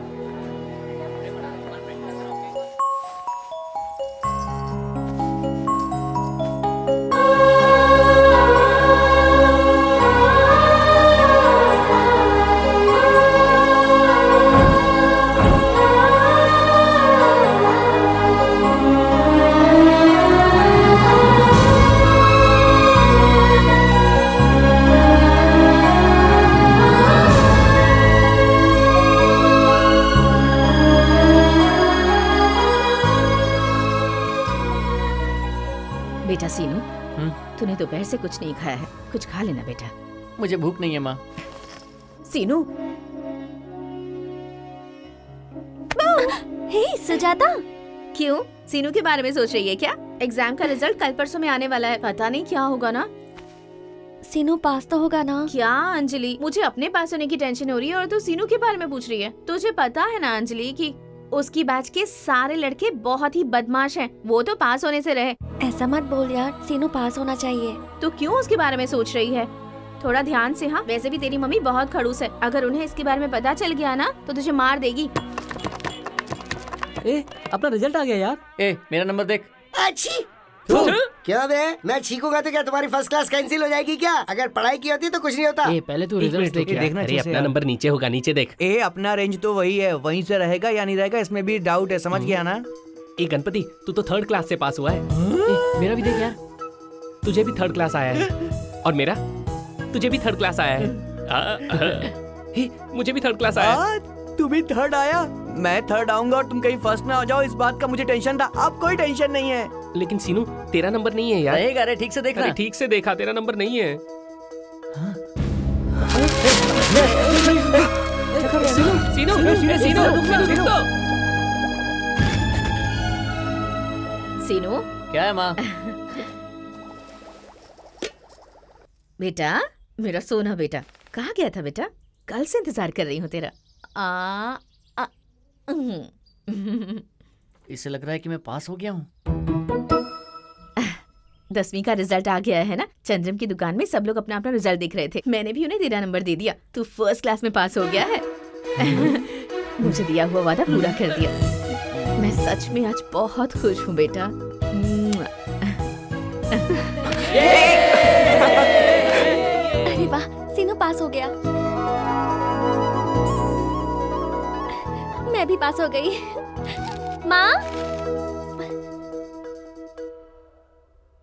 S5: बेटा सीनू, तूने दोपहर से कुछ नहीं खाया है, कुछ खा लेना बेटा।
S3: मुझे भूख नहीं है माँ।
S5: सीनू।
S1: हे सुजाता,
S5: क्यों? सीनू के बारे में सोच रही है क्या? एग्जाम का रिजल्ट कल परसों में आने वाला है, पता नहीं क्या होगा ना।
S1: सीनू पास तो होगा ना?
S5: क्या अंजलि, मुझे अपने पास होने की टेंशन हो रही है और तू सीनू के बारे में पूछ रही है। तुझे पता है ना अंजलि कि उसकी बैच के सारे लड़के बहुत ही बदमाश हैं। वो तो पास होने से रहे।
S1: ऐसा मत बोल यार, सीनू पास होना चाहिए।
S5: तो क्यों उसके बारे में सोच रही है? थोड़ा ध्यान से। हाँ, वैसे भी तेरी मम्मी बहुत खड़ूस है, अगर उन्हें इसके बारे में पता चल गया ना तो तुझे मार देगी।
S6: ए, अपना रिजल्ट आ गया यार।
S3: ए, मेरा नंबर देख।
S9: अच्छी क्या बे, मैं छींकूंगा तो क्या तुम्हारी फर्स्ट क्लास कैंसिल हो जाएगी क्या? अगर पढ़ाई की होती तो कुछ नहीं होता।
S3: ए, पहले तू रिजल्ट देख यार।
S8: देखना
S7: अरे
S8: अच्छे से
S7: अपना
S8: यार।
S7: नंबर नीचे होगा, नीचे देख।
S8: ए अपना रेंज तो वही है, वहीं से रहेगा या नहीं रहेगा इसमें भी डाउट है, समझ गया ना?
S7: ए गणपति, तू तो 3rd क्लास से पास हुआ है।
S3: ए, मेरा भी देख यार।
S7: तुझे भी 3rd क्लास आया है। और मेरा? तुझे भी 3rd क्लास आया है। हे, मुझे भी 3rd क्लास आया है।
S8: तू भी 3rd आया, मैं 3rd आऊंगा और तुम कहीं फर्स्ट में आ जाओ, इस बात का मुझे टेंशन था। अब कोई टेंशन नहीं है।
S7: लेकिन सीनू, तेरा नंबर नहीं है यार।
S3: रहेगा रे, ठीक से देखना।
S7: अरे ठीक से देखा, तेरा नंबर नहीं है। सीनू, सीनू, रुक तो।
S5: सीनू,
S3: क्या है माँ?
S5: बेटा, मेरा सोना बेटा, कहाँ गया था बेटा? कल से इंतजार कर रही हूँ तेरा।
S3: इससे लग रहा है कि मैं पास हो गया हूँ।
S5: 10वीं का रिजल्ट आ गया है ना। चंद्रम की दुकान में सब लोग अपना अपना रिजल्ट देख रहे थे। मैंने भी उन्हें तेरा नंबर दे दिया। तू 1st क्लास में पास हो गया है। मुझे दिया हुआ वादा पूरा कर दिया। मैं सच में आज बहुत खुश हूँ बेटा।
S1: अरे वाह, सीनू पास हो गया। मैं भी पास हो गई। माँ,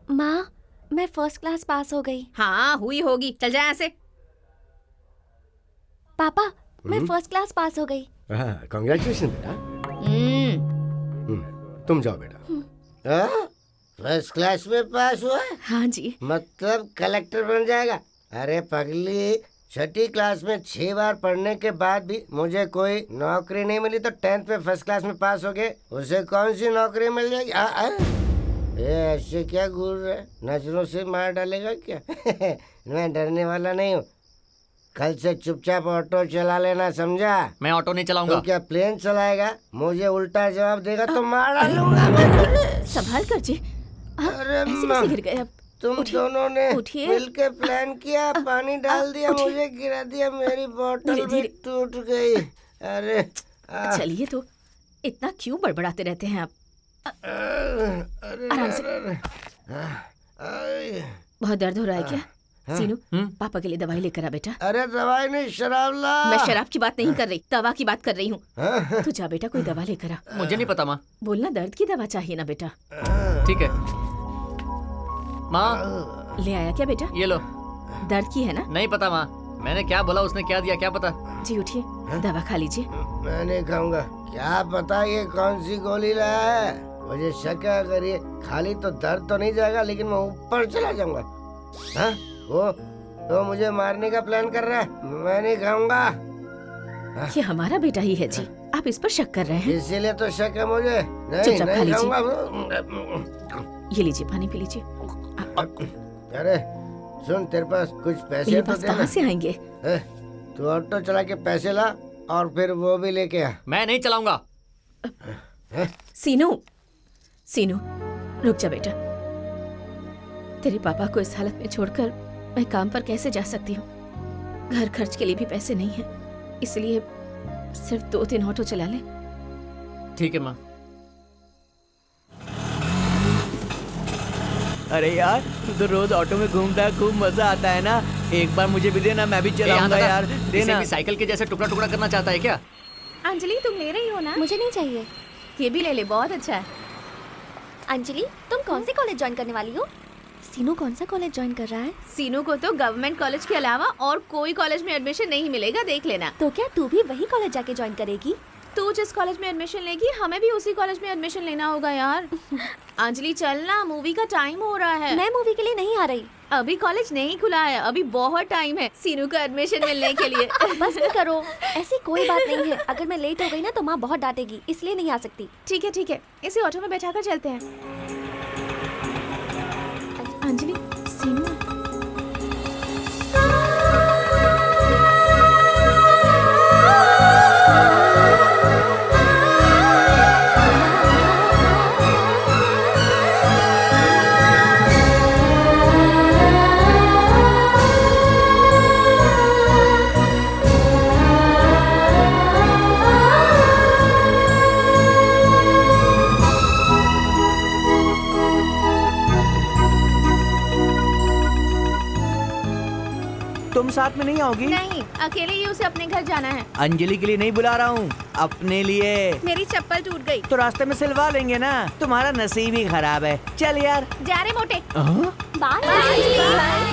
S1: माँ, मैं 1st क्लास पास हो गई।
S5: हाँ, हुई होगी। चल जा यहाँ से।
S1: पापा, मैं 1st क्लास पास हो गई।
S9: कांग्रेचुलेशन बेटा। तुम जाओ बेटा। 1st क्लास में पास हुआ है?
S5: हाँ जी।
S9: मतलब कलेक्टर बन जाएगा? अरे पगली, 6ठी क्लास में 6 बार पढ़ने के बाद भी मुझे कोई नौकरी नहीं मिली तो 10th में 1st क्लास में पास हो गए, उसे कौन सी नौकरी मिल जाएगी? ये ऐसे क्या घूर रहे, नजरों से मार डालेगा क्या? मैं डरने वाला नहीं हूँ। कल से चुपचाप ऑटो चला लेना, समझा?
S3: मैं ऑटो नहीं चलाऊंगा।
S9: तो क्या प्लेन चलाएगा? मुझे उल्टा जवाब देगा तो मार डालूंगा मैं तुझे।
S5: संभाल कर जी।
S9: अरे
S5: ऐसे
S9: माँ,
S5: कैसे गिर गए अब?
S9: तुम
S5: उठिए,
S9: दोनों ने
S5: उठिए।
S9: मिलके प्लान किया, पानी डाल दिया,
S5: उठिए।
S9: मुझे गिरा दिया, मेरी बोतल
S5: धीरे,
S9: भी
S5: धीरे।
S9: टूट गई। अरे
S5: चलिए, तो इतना क्यों बड़बड़ाते रहते हैं आप?
S9: अरे
S5: आराम से।
S9: अरे,
S5: बहुत दर्द हो रहा है क्या? सीनू पापा के लिए दवाई लेकर आ बेटा।
S9: अरे दवाई नहीं, शराब ला।
S5: मैं शराब की बात नहीं कर रही, दवा की बात कर रही हूँ।
S9: हाँ?
S5: तू जा बेटा, कोई दवा लेकर आ।
S3: मुझे नहीं पता माँ।
S5: बोलना दर्द की दवा चाहिए ना बेटा।
S3: ठीक है माँ।
S5: ले आया क्या बेटा?
S3: ये लो।
S5: दर्द की है ना?
S3: नहीं पता माँ, मैंने क्या बोला उसने क्या दिया क्या पता।
S5: जी उठिए, दवा खा लीजिए।
S9: मैं नहीं खाऊंगा। क्या पता ये कौन सी गोली लाया है। मुझे शक है अगर ये खाली तो दर्द तो नहीं जाएगा, लेकिन मैं ऊपर चला जाऊंगा। हाँ? वो तो मुझे मारने का प्लान कर रहा है। मैं नहीं खाऊंगा।
S5: ये हमारा बेटा ही है जी, आप इस पर शक कर रहे हैं?
S9: इसीलिए तो शक है मुझे। नहीं
S5: चुपचाप खा
S9: नहीं
S5: लीजिए।
S9: खाऊंगा।
S5: ये लीजिए, पानी पी लीजिए।
S9: अरे सुन, तेरे पास कुछ पैसे
S5: मेरे
S9: तो
S5: पास
S9: देना।
S5: कहाँ से आएंगे?
S9: तू ऑटो चला के पैसे ला और फिर वो भी लेके आ।
S3: मैं नहीं चलाऊंगा।
S5: सीनू, सीनू रुक जा बेटा। तेरे पापा को इस हालत में छोड़कर मैं काम पर कैसे जा सकती हूँ? घर खर्च के लिए भी पैसे नहीं है, इसलिए सिर्फ 2-3 ऑटो चला ले।
S3: ठीक है माँ।
S8: अरे यार, तू तो रोज ऑटो में घूमता है, खूब मजा आता है ना। एक बार मुझे भी देना, मैं भी चलाऊंगा यार।
S3: इसे
S8: देना।
S3: भी साइकिल के जैसे टुकड़ा टुकड़ा करना चाहता है क्या?
S5: अंजलि तुम ले रही हो ना?
S4: मुझे नहीं चाहिए।
S5: ये भी ले ले, बहुत अच्छा है।
S4: अंजलि, तुम कौन से कॉलेज ज्वाइन करने वाली हो? सीनू कौन सा कॉलेज ज्वाइन कर रहा है?
S5: सीनू को तो गवर्नमेंट कॉलेज के अलावा और कोई कॉलेज में एडमिशन नहीं मिलेगा, देख लेना।
S4: तो क्या तू भी वही कॉलेज जाके ज्वाइन करेगी?
S5: तू जिस कॉलेज में एडमिशन लेगी, हमें भी उसी कॉलेज में एडमिशन लेना होगा यार। अंजलि चलना, मूवी का टाइम हो रहा है।
S4: मैं मूवी के लिए नहीं आ रही।
S5: अभी कॉलेज नहीं खुला है, अभी बहुत टाइम है सीनू का एडमिशन मिलने के लिए।
S4: बस भी करो, ऐसी कोई बात नहीं है। अगर मैं लेट हो गई ना तो माँ बहुत डांटेगी, इसलिए नहीं आ सकती।
S5: ठीक है ठीक है, इसे ऑटो में बैठाकर चलते हैं। अंजलि, सीनू
S8: तुम साथ में नहीं आओगी?
S5: नहीं, अकेले ही उसे अपने घर जाना है।
S8: अंजलि के लिए नहीं बुला रहा हूँ, अपने लिए।
S5: मेरी चप्पल टूट गई।
S8: तो रास्ते में सिलवा लेंगे ना। तुम्हारा नसीब ही खराब है। चल यार।
S5: जा रहे मोटे।
S4: Bye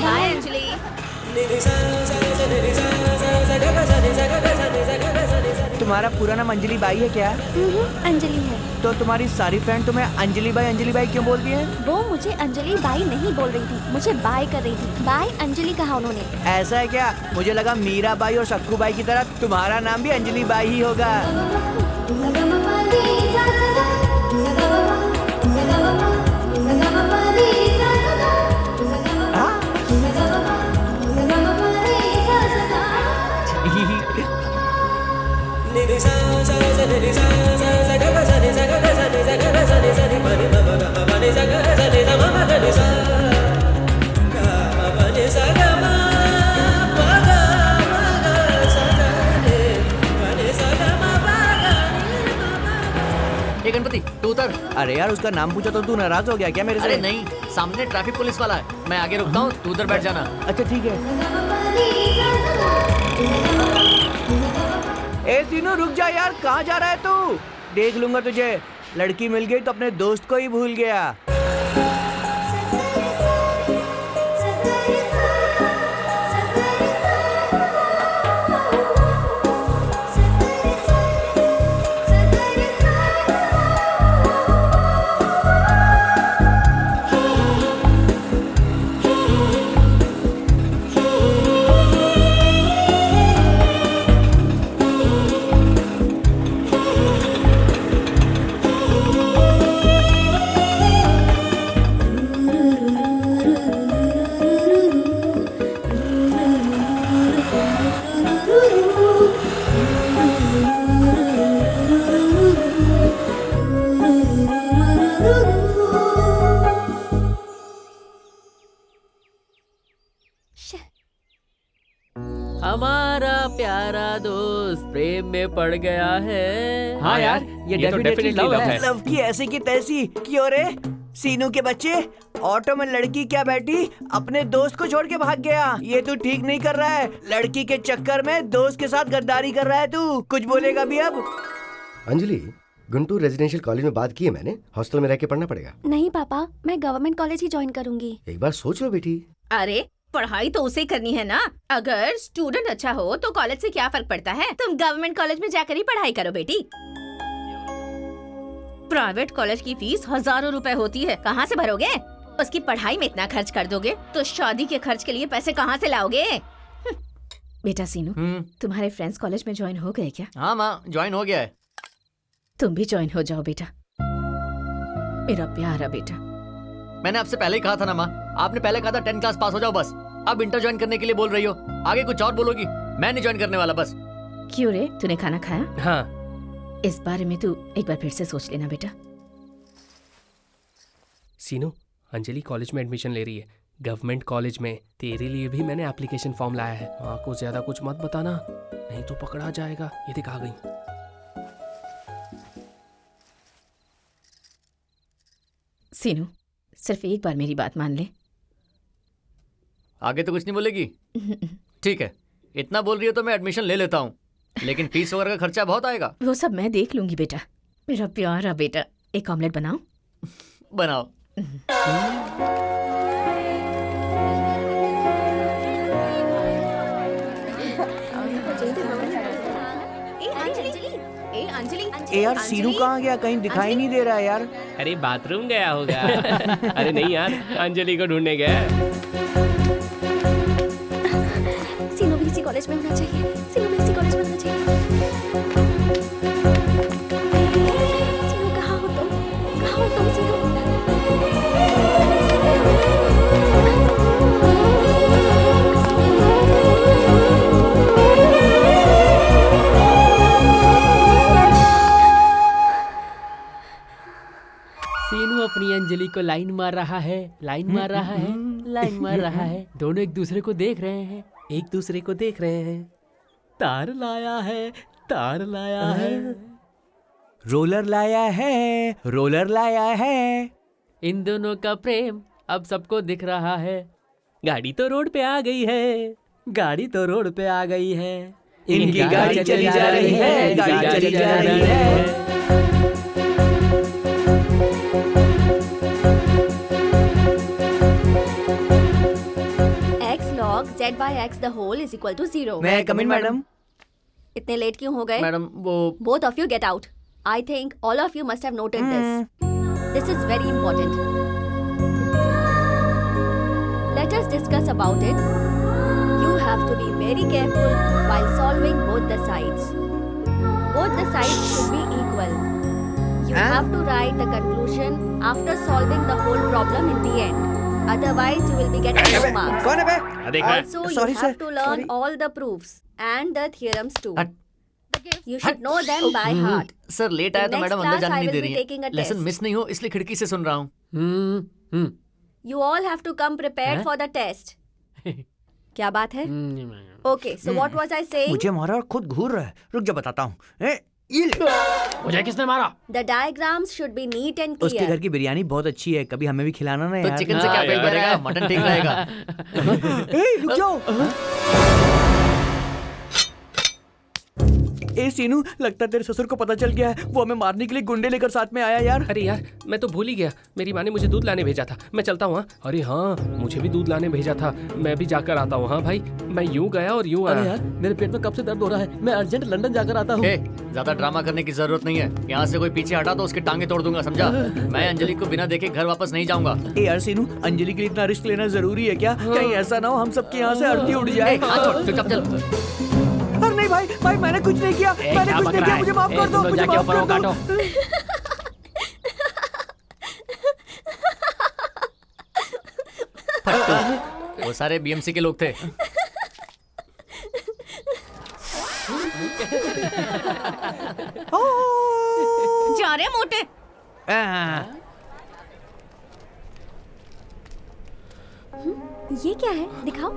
S5: bye Anjali.
S8: तुम्हारा पूरा नाम अंजलि बाई है क्या?
S4: अंजलि है।
S8: तो तुम्हारी सारी फ्रेंड तुम्हें अंजलि बाई क्यों बोलती है?
S4: वो मुझे अंजलि बाई नहीं बोल रही थी, मुझे बाय कर रही थी। बाय अंजलि कहा उन्होंने।
S8: ऐसा है क्या? मुझे लगा मीरा बाई और सक्कू बाई की तरह तुम्हारा नाम भी अंजलि बाई ही होगा।
S3: ये गणपति तू उतर।
S8: अरे यार, उसका नाम पूछा तो तू नाराज हो गया क्या मेरे से?
S3: अरे नहीं, सामने ट्रैफिक पुलिस वाला है, मैं आगे रुकता हूँ, तू उधर बैठ जाना।
S8: अच्छा ठीक है। ए तीनों रुक जा यार, कहाँ जा रहा है तू? देख लूंगा तुझे। लड़की मिल गई तो अपने दोस्त को ही भूल गया।
S6: हमारा प्यारा दोस्त प्रेम में पड़ गया है।
S7: हाँ यार, ये तो
S8: definitely
S7: डेफिनेटली लव है।
S8: लव की ऐसी की तैसी क्यों रे? सीनू के बच्चे, ऑटो में लड़की क्या बैठी अपने दोस्त को छोड़ के भाग गया। ये तू ठीक नहीं कर रहा है। लड़की के चक्कर में दोस्त के साथ गद्दारी कर रहा है तू। कुछ बोलेगा भी अब?
S9: अंजलि, गुंटूर रेजिडेंशियल कॉलेज में बात की है मैंने। हॉस्टल में रह के पढ़ना पड़ेगा।
S1: नहीं पापा, मैं गवर्नमेंट कॉलेज ही ज्वाइन करूंगी।
S9: एक बार सोच लो बेटी।
S5: अरे पढ़ाई तो उसे करनी है ना। अगर स्टूडेंट अच्छा हो तो कॉलेज से क्या फर्क पड़ता है। तुम गवर्नमेंट कॉलेज में जाकर ही पढ़ाई करो बेटी। प्राइवेट कॉलेज की फीस हजारों रुपए होती है, कहाँ से भरोगे? उसकी पढ़ाई में इतना खर्च कर दोगे तो शादी के खर्च के लिए पैसे कहाँ से लाओगे? बेटा सीनू, तुम्हारे फ्रेंड्स कॉलेज में ज्वाइन हो गए क्या?
S3: हाँ माँ, ज्वाइन हो गया है।
S5: तुम भी ज्वाइन हो जाओ बेटा, मेरा प्यारा बेटा।
S3: मैंने आपसे पहले ही कहा था ना माँ, आपने पहले कहा था 10 क्लास पास हो जाओ बस। अब इंटर ज्वाइन करने के लिए बोल रही हो, आगे कुछ और बोलोगी। मैं नहीं ज्वाइन करने वाला बस।
S5: क्यों रे, तूने खाना खाया?
S7: हाँ।
S5: इस बारे में तू एक बार फिर से सोच लेना बेटा।
S7: सीनू, अंजलि कॉलेज में एडमिशन ले रही है, गवर्नमेंट कॉलेज में। तेरे लिए भी मैंने एप्लीकेशन फॉर्म लाया है। माँ को ज्यादा कुछ मत बताना, नहीं तो पकड़ा जाएगा। ये देख आ गई।
S5: सीनू, सिर्फ एक बार मेरी बात मान ले।
S3: आगे तो कुछ नहीं बोलेगी? ठीक है, इतना बोल रही हो तो मैं एडमिशन ले लेता हूँ, लेकिन फीस वगैरह का खर्चा बहुत आएगा।
S5: वो सब मैं देख लूंगी बेटा, मेरा प्यारा बेटा। एक ऑमलेट बनाओ।
S3: बनाओ।
S8: ए यार, सीनू कहाँ गया? कहीं दिखाई नहीं दे रहा है यार।
S7: अरे बाथरूम गया होगा। अरे नहीं यार, अंजलि को ढूंढने गया।
S1: सीनू भी इसी कॉलेज में होना चाहिए। सीनू भी इसी कॉलेज में होना चाहिए। सीनू कहाँ हो तुम? कहाँ हो तुम सीनू?
S6: सीनू अपनी अंजलि को लाइन मार रहा है, लाइन मार रहा है, लाइन मार रहा है। दोनों एक दूसरे को देख रहे हैं,
S7: एक दूसरे को देख रहे हैं।
S6: तार लाया है, तार लाया है।
S8: रोलर लाया है, रोलर लाया है।
S6: इन दोनों का प्रेम अब सबको दिख रहा है।
S7: गाड़ी तो रोड पे आ गई है,
S6: गाड़ी तो रोड पे आ गई है।
S8: इनकी गाड़ी चली जा रही है, गाड़ी चली जा रही है।
S1: x log z by x the whole is equal to 0.
S8: मैं कम इन मैडम।
S1: इतने लेट क्यों हो गए?
S3: मैडम वो
S1: Both of you get out. I think all of you must have noted this. This is very important. Let us discuss about it. You have to be very careful while solving both the sides. Both the sides should be equal. You have to write the conclusion after solving the whole problem in the end. Otherwise, you will be getting no marks.
S8: कौन है बे?
S7: देखा है?
S1: Also,
S8: Sorry,
S1: you have
S8: sir.
S1: to learn
S8: Sorry.
S1: all the proofs and the theorems too.
S3: हट।
S1: You should know them by heart.
S3: Sir late आया तो
S1: In next
S3: मैडम अंदर
S1: class,
S3: जाने
S1: I
S3: नहीं
S1: will
S3: दे
S1: be
S3: रही है।
S1: taking a
S3: lesson
S1: test.
S3: Miss नहीं हो इसलिए खिड़की से सुन रहा हूँ।
S1: You all have to come prepared
S6: Huh?
S1: for the test. क्या बात है? Okay, so what was I saying?
S8: मुझे मारा और खुद घूर रहा है। रुक जा बताता हूँ। ये ले।
S6: मुझे किसने मारा?
S1: The diagrams should be neat and
S8: उसके घर
S1: clear.
S8: की बिरयानी बहुत अच्छी है, कभी हमें भी खिलाना ना
S3: तो
S8: यार।
S3: चिकन से क्या
S7: हाँ,
S3: पेट
S7: यार।
S3: भरेगा? मटन ठीक रहेगा।
S8: ए, रुक जाओ। ए सीनू, लगता है तेरे ससुर को पता चल गया है। वो हमें मारने के लिए गुंडे लेकर साथ में आया यार।
S7: अरे यार, मैं तो भूल ही गया। मेरी माँ ने मुझे दूध लाने भेजा था। मैं चलता हूँ। हाँ? अरे हाँ, मुझे भी दूध लाने भेजा था। मैं भी जाकर आता हूँ। हाँ भाई, मैं यूं गया और यूं
S6: अरे
S7: आया।
S6: यार, मेरे पेट में कब से दर्द हो रहा है। मैं अर्जेंट लंदन जाकर आता हूँ।
S3: ए, ज्यादा ड्रामा करने की जरूरत नहीं है। यहाँ से कोई पीछे हटा तो उसकी टांगे तोड़ दूंगा, समझा? मैं अंजलि को बिना देखे घर वापस नहीं जाऊंगा।
S8: ए यार सीनू, अंजलि के लिए इतना रिस्क लेना जरूरी है क्या? कहीं ऐसा ना हो हम सबके यहाँ से अर्थी उड़ जाए।
S3: चुपचाप चल।
S8: अरे नहीं भाई, भाई मैंने कुछ नहीं किया। मैंने कुछ नहीं किया, मुझे माफ कर दो। मुझे माफ कर दो।
S3: वो सारे बीएमसी के लोग थे।
S5: जा रहे मोटे।
S1: ये क्या है? दिखाओ।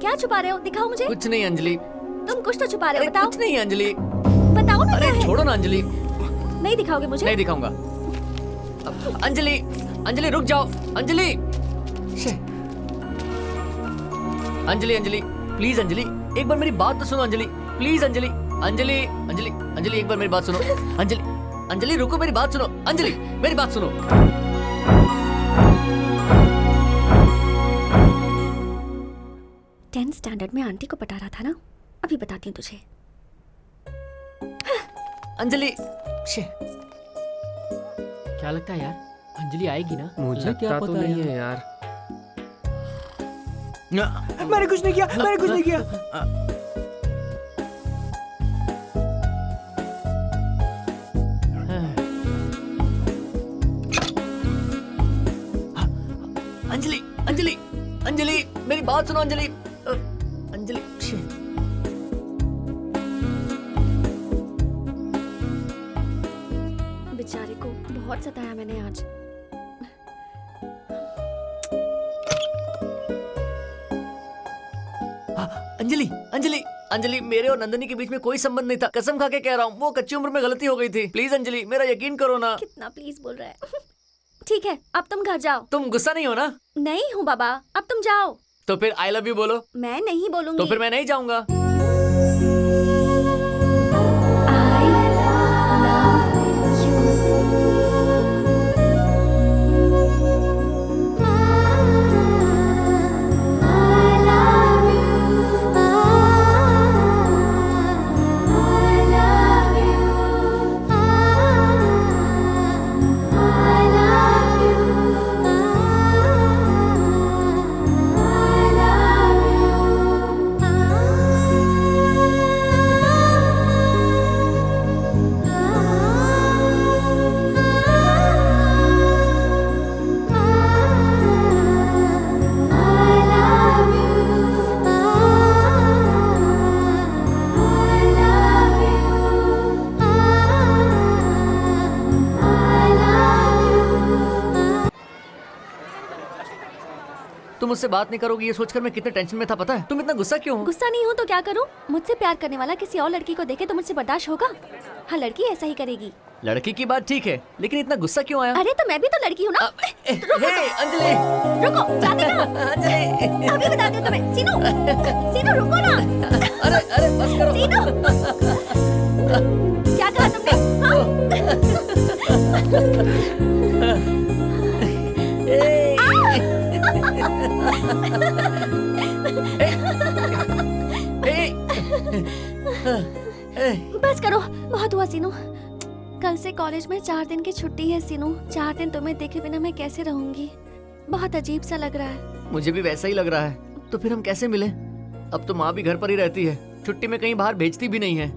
S1: क्या छुपा रहे हो? दिखाओ मुझे।
S3: कुछ नहीं अंजलि।
S1: तुम कुछ तो छुपा रहे हो, बताओ।
S3: कुछ नहीं अंजलि।
S1: बताओ ना क्या
S3: अरे
S1: है?
S3: छोड़ो ना अंजलि।
S1: नहीं दिखाओगे मुझे?
S3: नहीं दिखाऊंगा। अंजलि, अंजलि रुक जाओ, अंजलि। अंजलि, अंजलि प्लीज, अंजलि एक बार मेरी बात तो सुनो, अंजलि प्लीज, अंजलि, अंजलि, अंजलि, अंजलि एक बार मेरी बात सुनो, अंजलि, अंजलि रुको, मेरी बात सुनो, अंजलि मेरी बात सुनो।
S1: 10th स्टैंडर्ड में आंटी को पटा रहा था ना, अभी बताती हूँ तुझे।
S3: अंजलि,
S10: क्या लगता है यार, अंजलि आएगी ना?
S7: मुझे क्या पता नहीं है यार।
S8: मैंने कुछ नहीं किया, मैंने कुछ नहीं किया।
S3: अंजलि, अंजलि, अंजलि मेरी बात सुनो, अंजलि, अंजलि।
S1: बेचारे को बहुत सताया मैंने आज।
S3: अंजलि, अंजलि, अंजलि मेरे और नंदनी के बीच में कोई संबंध नहीं था, कसम खा के कह रहा हूँ, वो कच्ची उम्र में गलती हो गई थी। प्लीज अंजलि, मेरा यकीन करो ना।
S1: कितना प्लीज बोल रहा है। ठीक है, अब तुम घर जाओ।
S3: तुम गुस्सा नहीं हो ना?
S1: नहीं हूँ बाबा, अब तुम जाओ।
S3: तो फिर आई लव यू बोलो।
S1: मैं नहीं बोलूंगी।
S3: तो फिर मैं नहीं जाऊंगा। तुम मुझसे बात नहीं करोगी ये सोचकर मैं कितने टेंशन में था, पता है? तुम इतना गुस्सा क्यों हो?
S1: गुस्सा नहीं हूँ तो क्या करूँ? मुझसे प्यार करने वाला किसी और लड़की को देखे तो मुझसे बर्दाश्त होगा? हाँ, लड़की ऐसा ही करेगी।
S3: लड़की की बात ठीक है, लेकिन इतना गुस्सा क्यों आया?
S1: अरे तो मैं भी तो लड़की हूँ ना।
S3: हे अंजलि,
S1: रुको, जाते ना।
S3: अंजलि,
S1: अभी बताती हूँ तुम्हें। सीनू, सीनू रुको ना।
S3: अरे अरे बस करो।
S1: सीनू, क्या कहा तुमने? बस करो, बहुत हुआ सीनू। कल से कॉलेज में 4 दिन की छुट्टी है सीनू। 4 दिन तुम्हें देखे बिना मैं कैसे रहूंगी? बहुत अजीब सा लग रहा है।
S3: मुझे भी वैसा ही लग रहा है। तो फिर हम कैसे मिले? अब तो माँ भी घर पर ही रहती है, छुट्टी में कहीं बाहर भेजती भी नहीं है।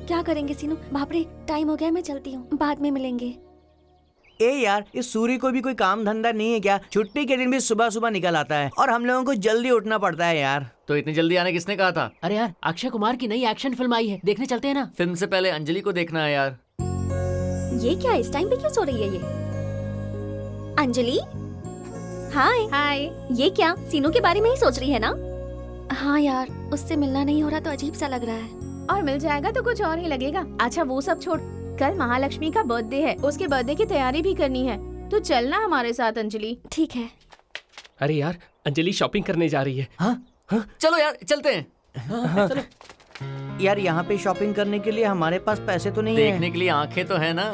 S1: क्या करेंगे सीनू? बाप रे, टाइम हो गया, मैं चलती हूँ, बाद में मिलेंगे।
S8: ए यार, इस सूर्य को भी कोई काम धंधा नहीं है क्या? छुट्टी के दिन भी सुबह सुबह निकल आता है और हम लोगों को जल्दी उठना पड़ता है यार।
S3: तो इतनी जल्दी आने किसने कहा था?
S10: अरे यार, अक्षय कुमार की नई एक्शन फिल्म आई है, देखने चलते हैं ना?
S3: फिल्म से पहले अंजलि को देखना है यार।
S1: ये क्या, इस टाइम पे क्यों सो रही है ये? अंजलि, हाय।
S5: हाय।
S1: ये क्या, सीनू के बारे में ही सोच रही है ना? हाँ यार, उससे मिलना नहीं हो रहा तो अजीब सा लग रहा है।
S5: और मिल जाएगा तो कुछ और ही लगेगा। अच्छा वो सब छोड़, कल महालक्ष्मी का बर्थडे है, उसके बर्थडे की तैयारी भी करनी है। तो चलना हमारे साथ अंजलि।
S1: ठीक है।
S7: अरे यार, अंजलि शॉपिंग करने जा रही है।
S3: हाँ? चलो यार चलते हैं।
S8: चलो। यार यहाँ पे शॉपिंग करने के लिए हमारे पास पैसे तो नहीं है।
S3: देखने के लिए आंखें तो है ना।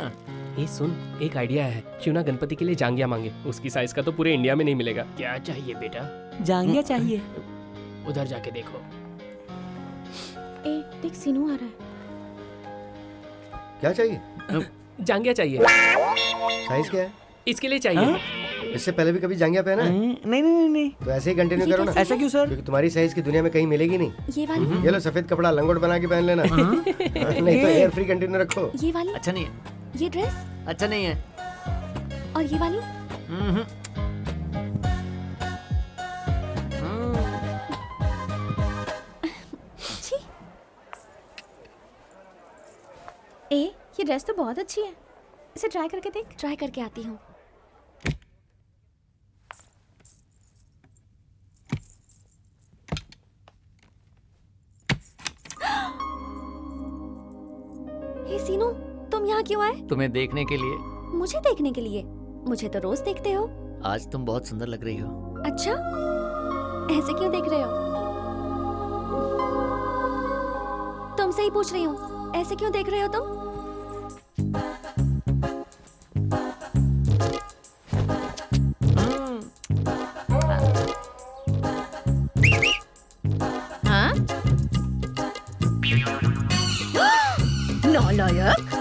S7: ये सुन, एक आइडिया है, क्यों ना गणपति के लिए जांघिया मांगे? उसकी साइज का तो पूरे इंडिया में नहीं मिलेगा।
S10: क्या चाहिए बेटा?
S8: जांघिया चाहिए।
S10: उधर जाके देखो।
S5: ए, देख सीनू आ रहा है।
S9: क्या चाहिए?
S7: जांघिया चाहिए।
S9: साइज क्या है?
S7: इसके लिए चाहिए।
S9: इससे पहले भी कभी जांघिया पहना है?
S8: नहीं नहीं नहीं।
S9: तो ऐसे ही कंटिन्यू करो ना।
S8: ऐसा क्यों सर?
S9: क्योंकि तुम्हारी साइज की दुनिया में कहीं मिलेगी नहीं।
S1: ये वाली,
S9: ये लो सफेद कपड़ा लंगोट बना के पहन लेना। नहीं तो एयर फ्री कंटिन्यू रखो।
S1: ये वाली,
S3: अच्छा नहीं है,
S1: ये ड्रेस
S3: अच्छा नहीं है।
S1: और ये वाली। छी,
S5: ए, ये ड्रेस तो बहुत अच्छी है, इसे ट्राई करके देख।
S1: ट्राई करके आती हूँ। हे सीनू, तुम यहाँ क्यों आए?
S3: तुम्हें देखने के लिए।
S1: मुझे देखने के लिए? मुझे तो रोज देखते हो।
S3: आज तुम बहुत सुंदर लग रही हो।
S1: अच्छा, ऐसे क्यों देख रहे हो? तुमसे ही पूछ रही हूँ, ऐसे क्यों देख रहे हो तुम?
S5: हाँ? नालायक।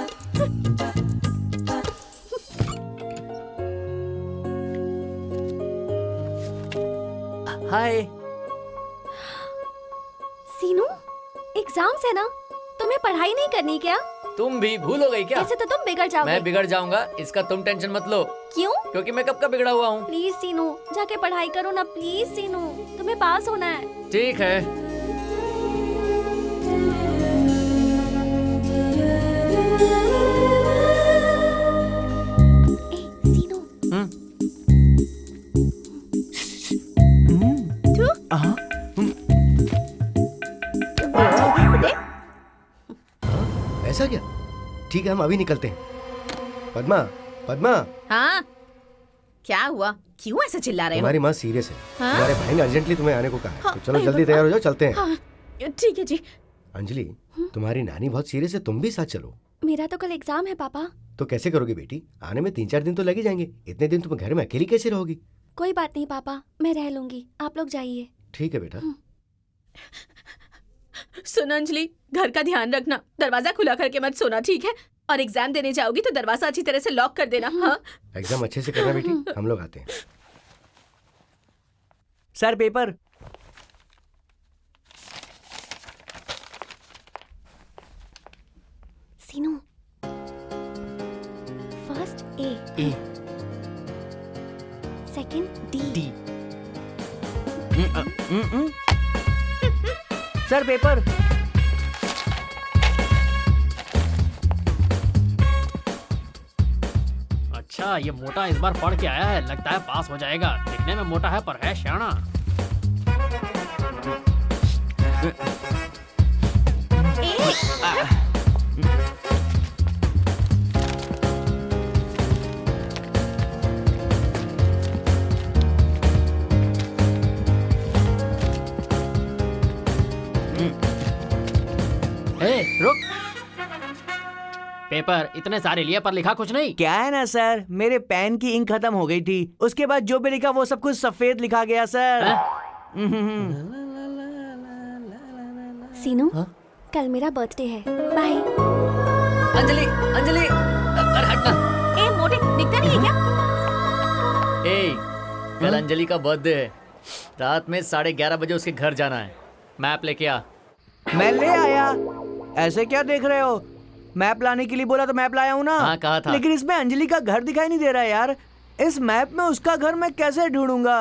S3: हाय।
S1: सीनू, एग्जाम्स है ना, तुम्हें पढ़ाई नहीं करनी क्या?
S3: तुम भी भूल हो गई क्या?
S1: ऐसे तो तुम बिगड़ जाओगे।
S3: मैं बिगड़ जाऊंगा, इसका तुम टेंशन मत लो।
S1: क्यों?
S3: क्योंकि मैं कब का बिगड़ा हुआ हूँ।
S1: प्लीज सीनू, जाके पढ़ाई करो ना प्लीज सीनू, तुम्हें पास होना है।
S3: ठीक है।
S1: ए, सीनू।
S9: ऐसा क्या? ठीक है, हम अभी निकलते हैं। पद्मा, पद्मा,
S5: हाँ, क्या हुआ? क्यों ऐसे चिल्ला रहे हो?
S9: तुम्हारी माँ सीरियस है।
S5: हाँ?
S9: तुम्हारे भाई ने अर्जेंटली तुम्हें आने को कहा है।
S5: हाँ,
S9: तो चलो
S5: अरे
S9: जल्दी
S5: बाबा।
S9: तैयार हो जाओ, चलते हैं।
S5: हाँ, ठीक है जी।
S9: अंजलि, तुम्हारी नानी बहुत सीरियस है, तुम भी साथ चलो।
S1: मेरा तो कल एग्जाम है पापा।
S9: तो कैसे करोगे बेटी? आने में 3-4 दिन तो लगे जाएंगे। इतने दिन तुम घर में अकेली कैसे रहोगी?
S1: कोई बात नहीं पापा, मैं रह लूंगी, आप लोग जाइए।
S9: ठीक है बेटा।
S5: सुन अंजलि, घर का ध्यान रखना, दरवाजा खुला करके मत सोना, ठीक है? और एग्जाम देने जाओगी तो दरवाजा अच्छी तरह से लॉक कर देना। हाँ?
S9: एग्जाम अच्छे से करना बेटी, हम लोग आते हैं।
S8: Sir paper.
S1: Seenu, first A, second D.
S8: Sir paper.
S10: अच्छा, ये मोटा इस बार पढ़ के आया है, लगता है पास हो जाएगा। दिखने में मोटा है पर है शाना। ए, रुक। पेपर इतने सारे लिए पर लिखा कुछ नहीं।
S8: क्या है ना सर, मेरे पेन की इंक खत्म हो गई थी, उसके बाद जो भी लिखा वो सब कुछ सफेद लिखा गया सर।
S1: सीनू, कल मेरा बर्थडे है, बाय।
S3: अंजलि, अंजलि, अरे हटना।
S5: ए मोटे, दिखता नहीं है क्या?
S3: ए, कल अंजलि का बर्थडे है। रात में 11:30 बजे उसके घर जाना है। मैप लेके आ।
S8: मैं ले आया। ऐसे क्या देख रहे हो? मैप लाने के लिए बोला तो मैप लाया हूँ ना।
S3: हाँ, कहा था।
S8: लेकिन इसमें अंजलि का घर दिखाई नहीं दे रहा है यार। इस मैप में उसका घर मैं कैसे ढूंढूंगा?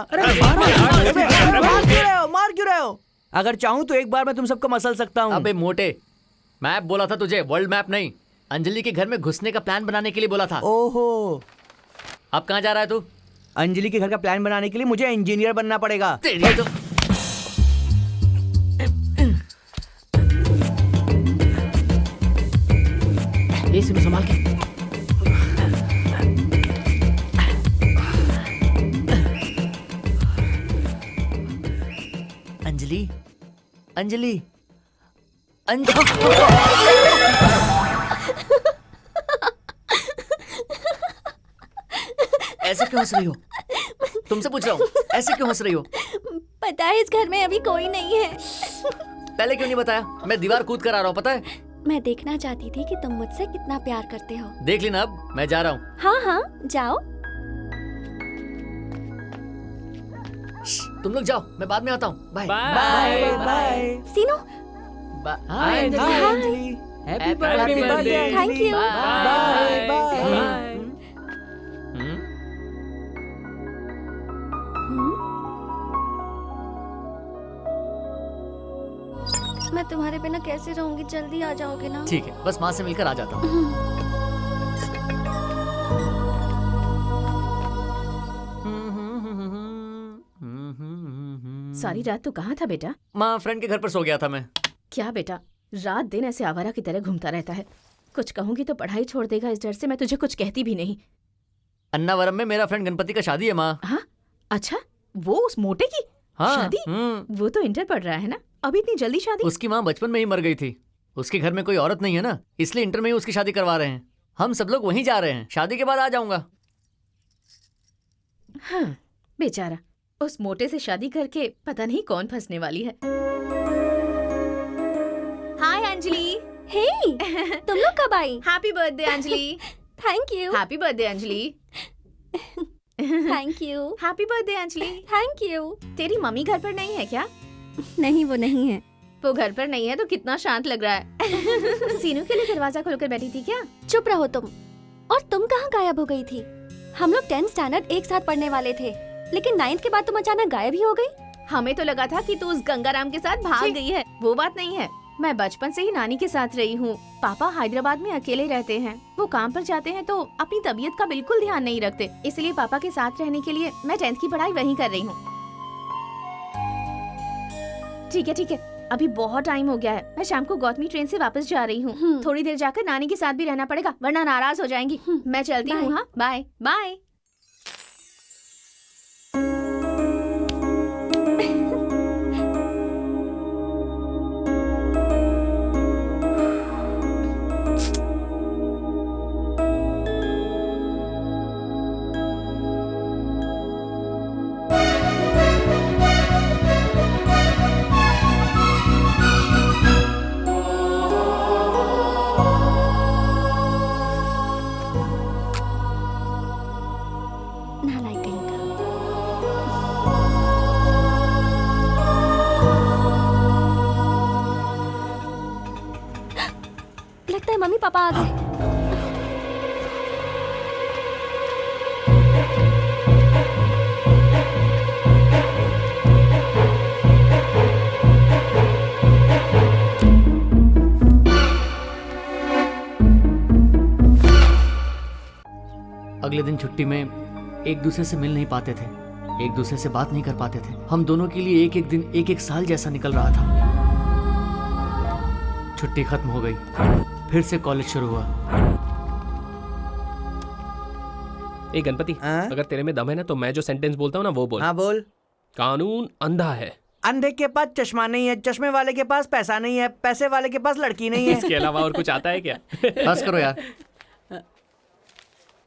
S8: मार क्यों रहे हो? अगर चाहूँ तो एक बार मैं तुम सबको मसल सकता हूँ।
S3: अबे मोटे, मैप बोला था तुझे, वर्ल्ड मैप नहीं। अंजलि के घर में घुसने का प्लान बनाने के लिए बोला था।
S8: ओहो,
S3: अब कहाँ जा रहा है तू?
S8: अंजलि के घर का प्लान बनाने के लिए मुझे इंजीनियर बनना पड़ेगा।
S3: तेरी तो
S10: ये सिर्फ संभाल के।
S3: अंजलि, अंजलि, ऐसे क्यों हंस रही हो? तुमसे पूछ रहा हूँ, ऐसे क्यों हंस रही हो?
S1: पता है इस घर में अभी कोई नहीं है।
S3: पहले क्यों नहीं बताया? मैं दीवार कूद कर आ रहा हूँ, पता है?
S1: मैं देखना चाहती थी कि तुम मुझसे कितना प्यार करते हो।
S3: देख ली ना, अब मैं जा रहा हूँ।
S1: हाँ हाँ, जाओ।
S3: तुम लोग जाओ, मैं बाद में आता हूँ। Bye
S8: bye bye.
S1: Seenu,
S10: hi Anjali. Happy birthday.
S1: Thank you.
S8: Bye bye.
S1: मैं तुम्हारे बिना कैसे रहूंगी, जल्दी आ जाओगे ना?
S3: ठीक है, बस माँ से मिलकर आ जाता हूँ।
S5: सारी रात तू कहाँ था बेटा?
S3: माँ, फ्रेंड के घर पर सो गया था मैं।
S5: क्या बेटा, रात दिन ऐसे आवारा की तरह घूमता रहता है। कुछ कहूंगी तो पढ़ाई छोड़ देगा, इस डर से मैं तुझे कुछ कहती भी नहीं।
S3: अन्नावरम में मेरा फ्रेंड गणपति का शादी है माँ।
S5: हाँ अच्छा, वो उस मोटे की
S3: हाँ।
S5: शादी? वो तो इंटर पढ़ रहा है ना, अभी इतनी जल्दी शादी?
S3: उसकी माँ बचपन में ही मर गई थी। उसके घर में कोई औरत नहीं है ना, इसलिए इंटर में ही उसकी शादी करवा रहे हैं। हम सब लोग वहीं जा रहे हैं, शादी के बाद आ जाऊंगा।
S5: हाँ बेचारा, उस मोटे से शादी करके पता नहीं कौन फंसने वाली है। हाय अंजलि।
S1: हे तुम लोग कब आई?
S5: Happy birthday Anjali.
S1: Thank you.
S5: Happy birthday Anjali.
S1: Thank you.
S5: Happy birthday Anjali.
S1: Thank you.
S5: तेरी मम्मी घर पर नहीं है क्या?
S1: नहीं, वो नहीं है।
S5: वो घर पर नहीं है तो कितना शांत लग रहा है। सीनू के लिए दरवाजा खोलकर बैठी थी क्या?
S1: चुप रहो तुम। और तुम कहाँ गायब हो गई थी? हम लोग 10th स्टैंडर्ड एक साथ पढ़ने वाले थे, लेकिन 9th के बाद तुम अचानक गायब ही हो गई।
S5: हमें तो लगा था कि तू उस गंगाराम के साथ भाग गई है। वो बात नहीं है, मैं बचपन से ही नानी के साथ रही हूँ। पापा हैदराबाद में अकेले रहते हैं, वो काम पर जाते हैं तो अपनी तबीयत का बिल्कुल ध्यान नहीं रखते, इसलिए पापा के साथ रहने के लिए मैं 10th की पढ़ाई वहीं कर रही हूँ। ठीक है, अभी बहुत टाइम हो गया है, मैं शाम को गौतमी ट्रेन से वापस जा रही हूँ। थोड़ी देर जाकर नानी के साथ भी रहना पड़ेगा, वरना नाराज हो जाएंगी। मैं चलती हूँ। हाँ बाय बाय।
S1: लगता है मम्मी पापा आ गए।
S3: अगले दिन छुट्टी में एक दूसरे से मिल नहीं पाते थे, एक दूसरे से बात नहीं कर पाते थे। हम दोनों के लिए एक एक दिन एक एक साल जैसा निकल रहा था। छुट्टी खत्म हो गई, फिर से कॉलेज शुरू हुआ।
S7: ए गणपति,
S8: हाँ?
S7: अगर तेरे में दम है ना तो मैं जो सेंटेंस बोलता हूँ ना वो बोल।
S8: हाँ बोल।
S7: कानून अंधा है।
S8: अंधे के पास चश्मा नहीं है, चश्मे वाले के पास पैसा नहीं है, पैसे वाले के पास लड़की नहीं है।
S7: इसके अलावा और कुछ आता है क्या?
S3: बस करो यार।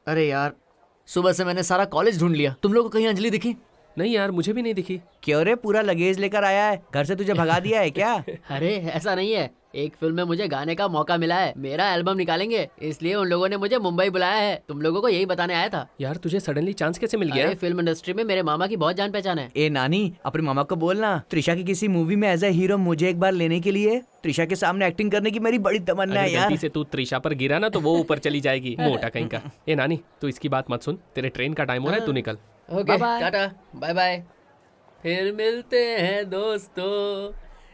S3: अरे यार, सुबह से मैंने सारा कॉलेज ढूंढ लिया, तुम लोगों को कहीं अंजलि दिखी?
S7: नहीं यार, मुझे भी नहीं दिखी।
S8: क्यों रे, पूरा लगेज लेकर आया है? घर से तुझे भगा दिया है क्या?
S10: अरे ऐसा नहीं है, एक फिल्म में मुझे गाने का मौका मिला है, मेरा एल्बम निकालेंगे, इसलिए उन लोगों ने मुझे मुंबई बुलाया है। तुम लोगों को यही बताने आया था।
S7: यार तुझे सडनली चांस कैसे मिल गया?
S10: अरे फिल्म इंडस्ट्री में मेरे मामा की बहुत जान पहचान है।
S8: ए नानी, अपने मामा को बोलना त्रिशा की किसी मूवी में एज ए हीरो मुझे एक बार लेने के लिए। त्रिशा के सामने एक्टिंग करने की मेरी बड़ी तमन्ना है
S7: अगर
S8: यार।
S7: गलती से तू त्रिशा पर गिरा ना तो वो ऊपर चली जाएगी, मोटा कहीं का। ए नानी, तू इसकी बात मत सुन, तेरे ट्रेन का टाइम हो रहा है, तू निकल।
S10: ओके टाटा बाय बाय, फिर मिलते हैं दोस्तों,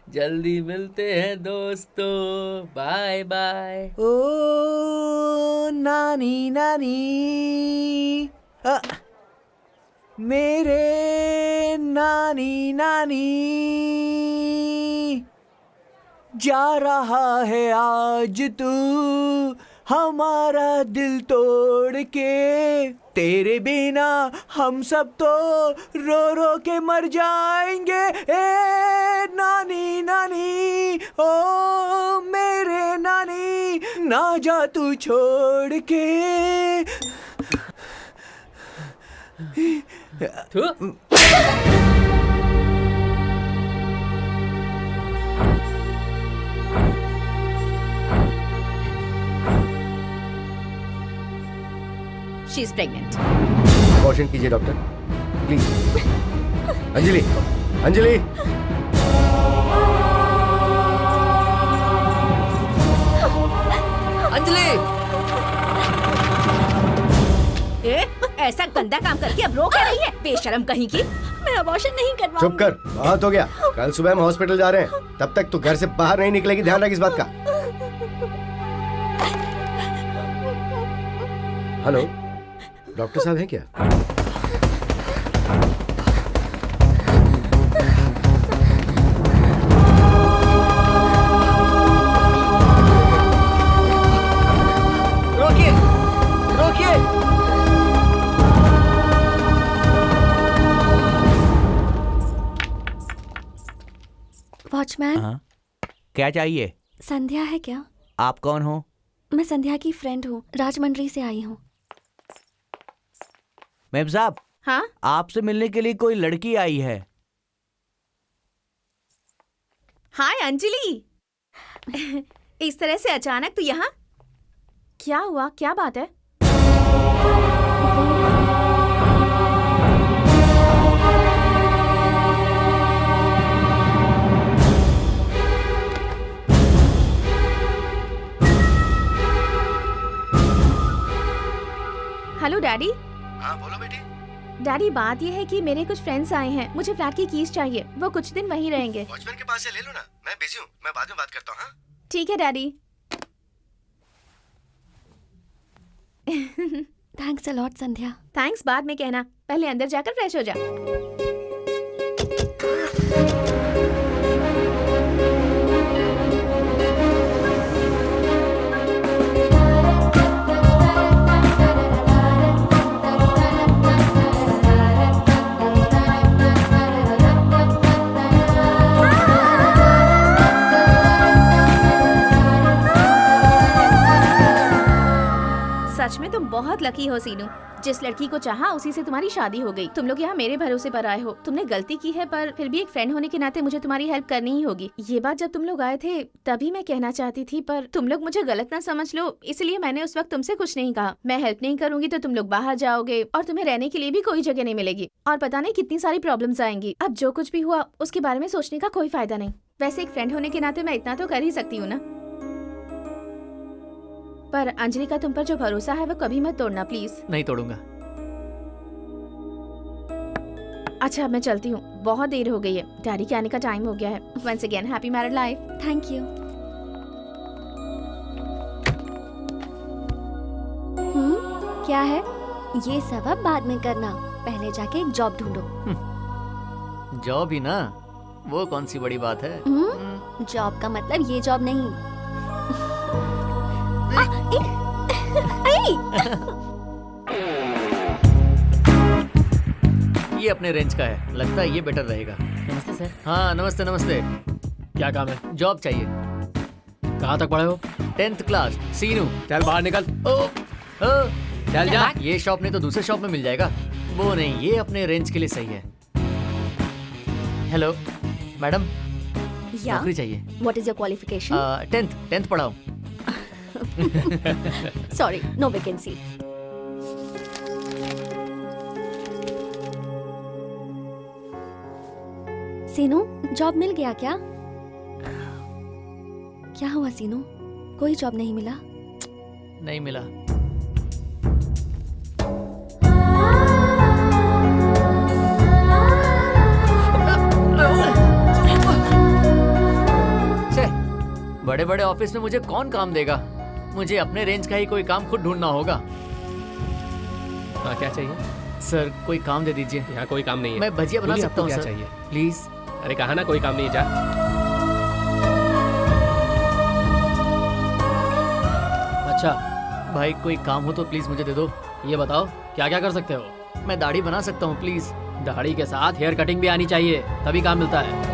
S10: जल्दी मिलते हैं दोस्तों, बाय बाय।
S8: ओ नानी नानी, मेरे नानी नानी, जा रहा है आज तू हमारा दिल तोड़ के। तेरे बिना हम सब तो रो रो के मर जाएंगे। ए नानी नानी, ओ मेरे नानी, ना जा तू छोड़ के।
S5: She is pregnant.
S9: अबॉर्शन कीजिए डॉक्टर प्लीज। अंजलि, अंजलि,
S3: अंजलि!
S5: ए, ऐसा गंदा काम करके अब रो क्या रही है, बेशरम कहीं की।
S1: मैं अबॉर्शन नहीं करवाऊंगी।
S9: चुप कर, बहुत हो गया। कल सुबह हम हॉस्पिटल जा रहे हैं, तब तक तू घर से बाहर नहीं निकलेगी, ध्यान रख इस बात का। हेलो, डॉक्टर साहब हैं क्या?
S3: रोकिए, रोकिए!
S1: वॉचमैन,
S2: हाँ, क्या चाहिए?
S1: संध्या है क्या?
S2: आप कौन हो?
S1: मैं संध्या की फ्रेंड हूँ, राजमंड्री से आई हूँ।
S2: मैम साहब,
S5: हाँ,
S2: आपसे मिलने के लिए कोई लड़की आई है।
S5: हाय अंजलि। इस तरह से अचानक तू यहाँ? क्या हुआ, क्या बात है? Hello daddy.
S9: हाँ बोलो बेटी।
S5: डैडी, बात ये है कि मेरे कुछ फ्रेंड्स आए हैं, मुझे फ्लैट की कीज चाहिए, वो कुछ दिन वहीं रहेंगे।
S9: वॉचमैन के पास से ले लो ना, मैं बिजी हूँ, मैं बाद में बात करता हूँ। हाँ?
S5: ठीक है daddy.
S1: Thanks a lot Sandhya.
S5: Thanks बाद में कहना, पहले अंदर जाकर फ्रेश हो जा। सच में तुम बहुत लकी हो सीनू, जिस लड़की को चाहा उसी से तुम्हारी शादी हो गई। तुम लोग यहाँ मेरे भरोसे पर आए हो। तुमने गलती की है, पर फिर भी एक फ्रेंड होने के नाते मुझे तुम्हारी हेल्प करनी ही होगी। ये बात जब तुम लोग आए थे तभी मैं कहना चाहती थी, पर तुम लोग मुझे गलत ना समझ लो, इसलिए मैंने उस वक्त तुमसे कुछ नहीं कहा। मैं हेल्प नहीं करूंगी तो तुम लोग बाहर जाओगे और तुम्हें रहने के लिए भी कोई जगह नहीं मिलेगी, और पता नहीं कितनी सारी प्रॉब्लम्स आएंगी। अब जो कुछ भी हुआ उसके बारे में सोचने का कोई फायदा नहीं। वैसे एक फ्रेंड होने के नाते मैं इतना तो कर ही सकती हूँ ना। पर अंजलि का तुम पर जो भरोसा है वो कभी मत तोड़ना प्लीज।
S3: नहीं तोड़ूंगा।
S5: अच्छा मैं चलती हूँ, बहुत देर हो गई है, डैडी के आने का टाइम हो गया है। Once again happy married life.
S1: Thank you. क्या है? ये सब अब बाद में करना, पहले जाके एक जॉब ढूंढो।
S3: जॉब ही ना, वो कौन सी बड़ी बात है।
S1: जॉब का मतलब ये जॉब नहीं।
S3: ये अपने रेंज का है, लगता है ये बेटर रहेगा।
S10: नमस्ते सर।
S3: हाँ नमस्ते नमस्ते।
S10: क्या काम है?
S3: जॉब चाहिए।
S10: कहाँ तक पढ़े हो?
S3: 10th class. सीनू
S10: चल बाहर निकल।
S3: चल जा। ये शॉप नहीं तो दूसरे शॉप में मिल जाएगा। वो नहीं, ये अपने रेंज के लिए सही है। हेलो मैडम,
S1: या
S3: नौकरी चाहिए।
S1: What is your qualification?
S3: 10th पढ़ाओ।
S1: Sorry, no vacancy. Seenu, job मिल गया क्या? क्या हुआ सीनू, कोई जॉब नहीं मिला?
S3: नहीं मिला। बड़े बड़े ऑफिस में मुझे कौन काम देगा? मुझे अपने रेंज का ही कोई काम खुद ढूंढना होगा।
S7: हाँ क्या चाहिए?
S3: सर कोई काम दे दीजिए।
S7: यहाँ कोई काम नहीं है।
S3: मैं भजिया बना
S7: बोलिए,
S3: सकता हूँ
S7: आपको
S3: सर।
S7: क्या चाहिए?
S3: प्लीज।
S7: अरे कहा ना कोई काम नहीं है, जा।
S10: अच्छा
S3: भाई कोई काम हो तो प्लीज मुझे दे दो।
S10: ये बताओ क्या क्या कर सकते हो?
S3: मैं दाढ़ी बना सकता हूँ प्लीज।
S10: दाढ़ी के साथ हेयर कटिंग भी आनी चाहिए, तभी काम मिलता है।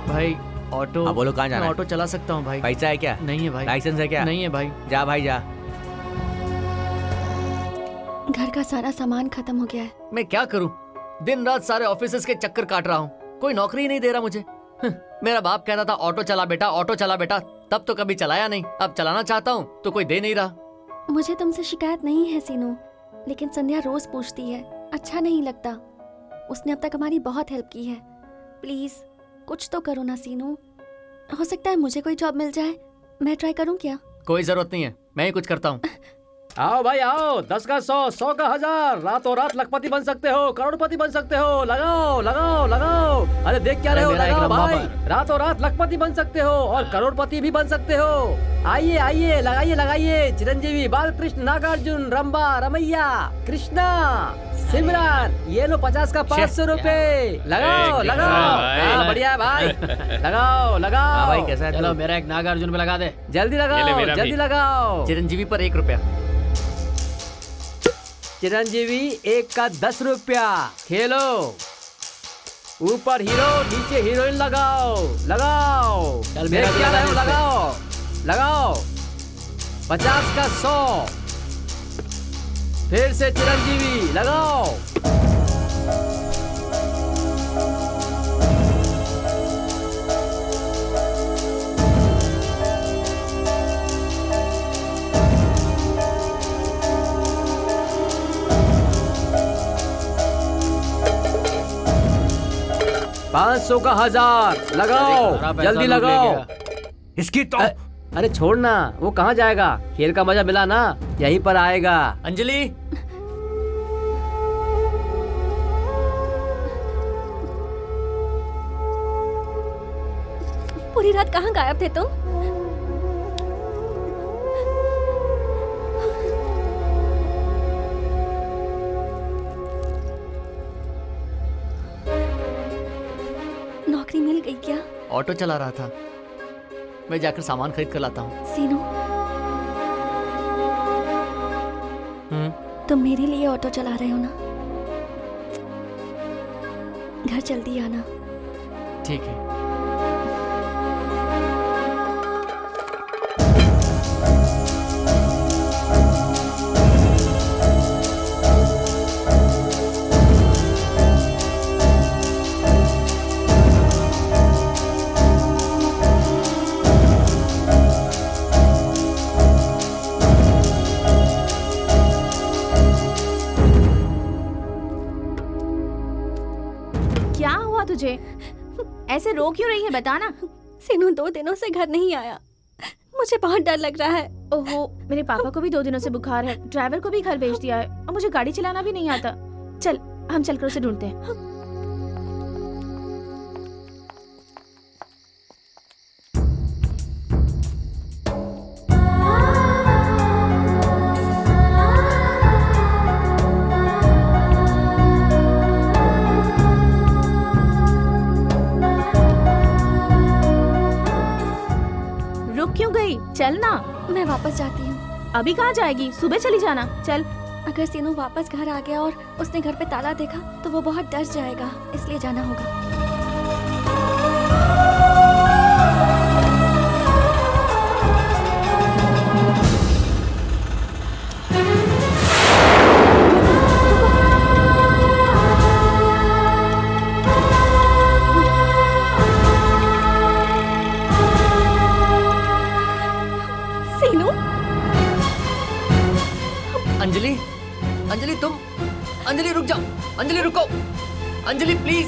S3: भाई ऑटो।
S2: हाँ, बोलो कहाँ जाना
S3: मैं
S2: है?
S3: ऑटो चला सकता हूँ भाई।
S2: पैसा है क्या?
S3: नहीं है भाई।
S2: लाइसेंस है क्या?
S3: नहीं है भाई।
S2: जा भाई जा।
S1: घर का सारा सामान खत्म हो गया है।
S3: मैं क्या करूँ, दिन रात सारे ऑफिसेस के चक्कर काट रहा हूँ, कोई नौकरी ही नहीं दे रहा मुझे। मेरा बाप कहता था ऑटो चला बेटा, ऑटो चला बेटा, तब तो कभी चलाया नहीं। अब चलाना चाहता हूँ तो कोई दे नहीं रहा।
S1: मुझे तुमसे शिकायत नहीं है सीनू, लेकिन संध्या रोज पूछती है, अच्छा नहीं लगता। उसने अब तक हमारी बहुत हेल्प की है। प्लीज कुछ तो करो ना सीनू। हो सकता है मुझे कोई जॉब मिल जाए, मैं ट्राई करूं क्या?
S3: कोई जरूरत नहीं है, मैं ही कुछ करता हूँ।
S10: आओ भाई आओ, 10 का 100, 100 का 1000, रातों रात लखपति बन सकते हो, करोड़पति बन सकते हो। लगाओ लगाओ लगाओ। अरे देख क्या रहे हो,
S3: मेरा एक
S10: लगाओ
S3: लम्बा
S10: भाई। रातों रात लखपति बन सकते हो और करोड़पति भी बन सकते हो। आइए आइए, लगाइए लगाइए। चिरंजीवी, बालकृष्ण, नागार्जुन, रंबा, रमैया, कृष्णा, सिमरन, ये लो 50 का 500 रुपए। लगाओ लगाओ। हाँ, बढ़िया है भाई। लगाओ लगाओ।
S2: हाँ भाई, कैसा है तू?
S10: चलो मेरा एक नागार्जुन पे लगा दे।
S7: ये
S10: जल्दी
S7: ले
S10: लगाओ
S7: मेरा
S10: जल्दी
S7: भी।
S10: लगाओ।
S3: चिरंजीवी पर 1 रुपया।
S10: चिरंजीवी 1 का 10 रुपया। खेलो। ऊपर हीरो नीचे हीरोइन लगाओ लगाओ।
S3: चल
S10: देख
S3: मेरा
S10: क्या
S3: लगा
S10: रहे हो,
S3: दे इस पे।
S10: लगाओ लगाओ। 50 का 100। फिर से चिरंजीवी लगाओ। पाँच 500 का 1000 लगाओ,
S3: सारा पैसा
S10: जल्दी
S3: लूट ले
S10: लगाओ।
S3: गया।
S2: इसकी तो
S10: अरे छोड़ना, वो कहाँ जाएगा? खेल का मजा मिला ना, यहीं पर आएगा।
S3: अंजलि
S1: पूरी रात कहाँ गायब थे तुम? नौकरी मिल गई क्या?
S3: ऑटो चला रहा था, मैं जाकर सामान खरीद कर लाता हूँ।
S1: सीनू, तुम मेरे लिए ऑटो चला रहे हो ना? घर जल्दी आना।
S3: ठीक है।
S5: क्या हुआ तुझे? ऐसे रो क्यों रही है, बताना।
S1: सीनू 2 दिनों से घर नहीं आया, मुझे बहुत डर लग रहा है।
S5: ओहो, मेरे पापा को भी 2 दिनों से बुखार है, ड्राइवर को भी घर भेज दिया है और मुझे गाड़ी चलाना भी नहीं आता। चल हम चलकर उसे ढूंढते हैं। रुक क्यों गई? चल ना।
S1: मैं वापस जाती हूँ।
S5: अभी कहाँ जाएगी? सुबह चली जाना। चल।
S1: अगर सीनू वापस घर आ गया और उसने घर पे ताला देखा तो वो बहुत डर जाएगा, इसलिए जाना होगा। सीनू,
S3: अंजलि, अंजलि तुम, अंजलि रुक जाओ, अंजलि रुको, अंजलि प्लीज,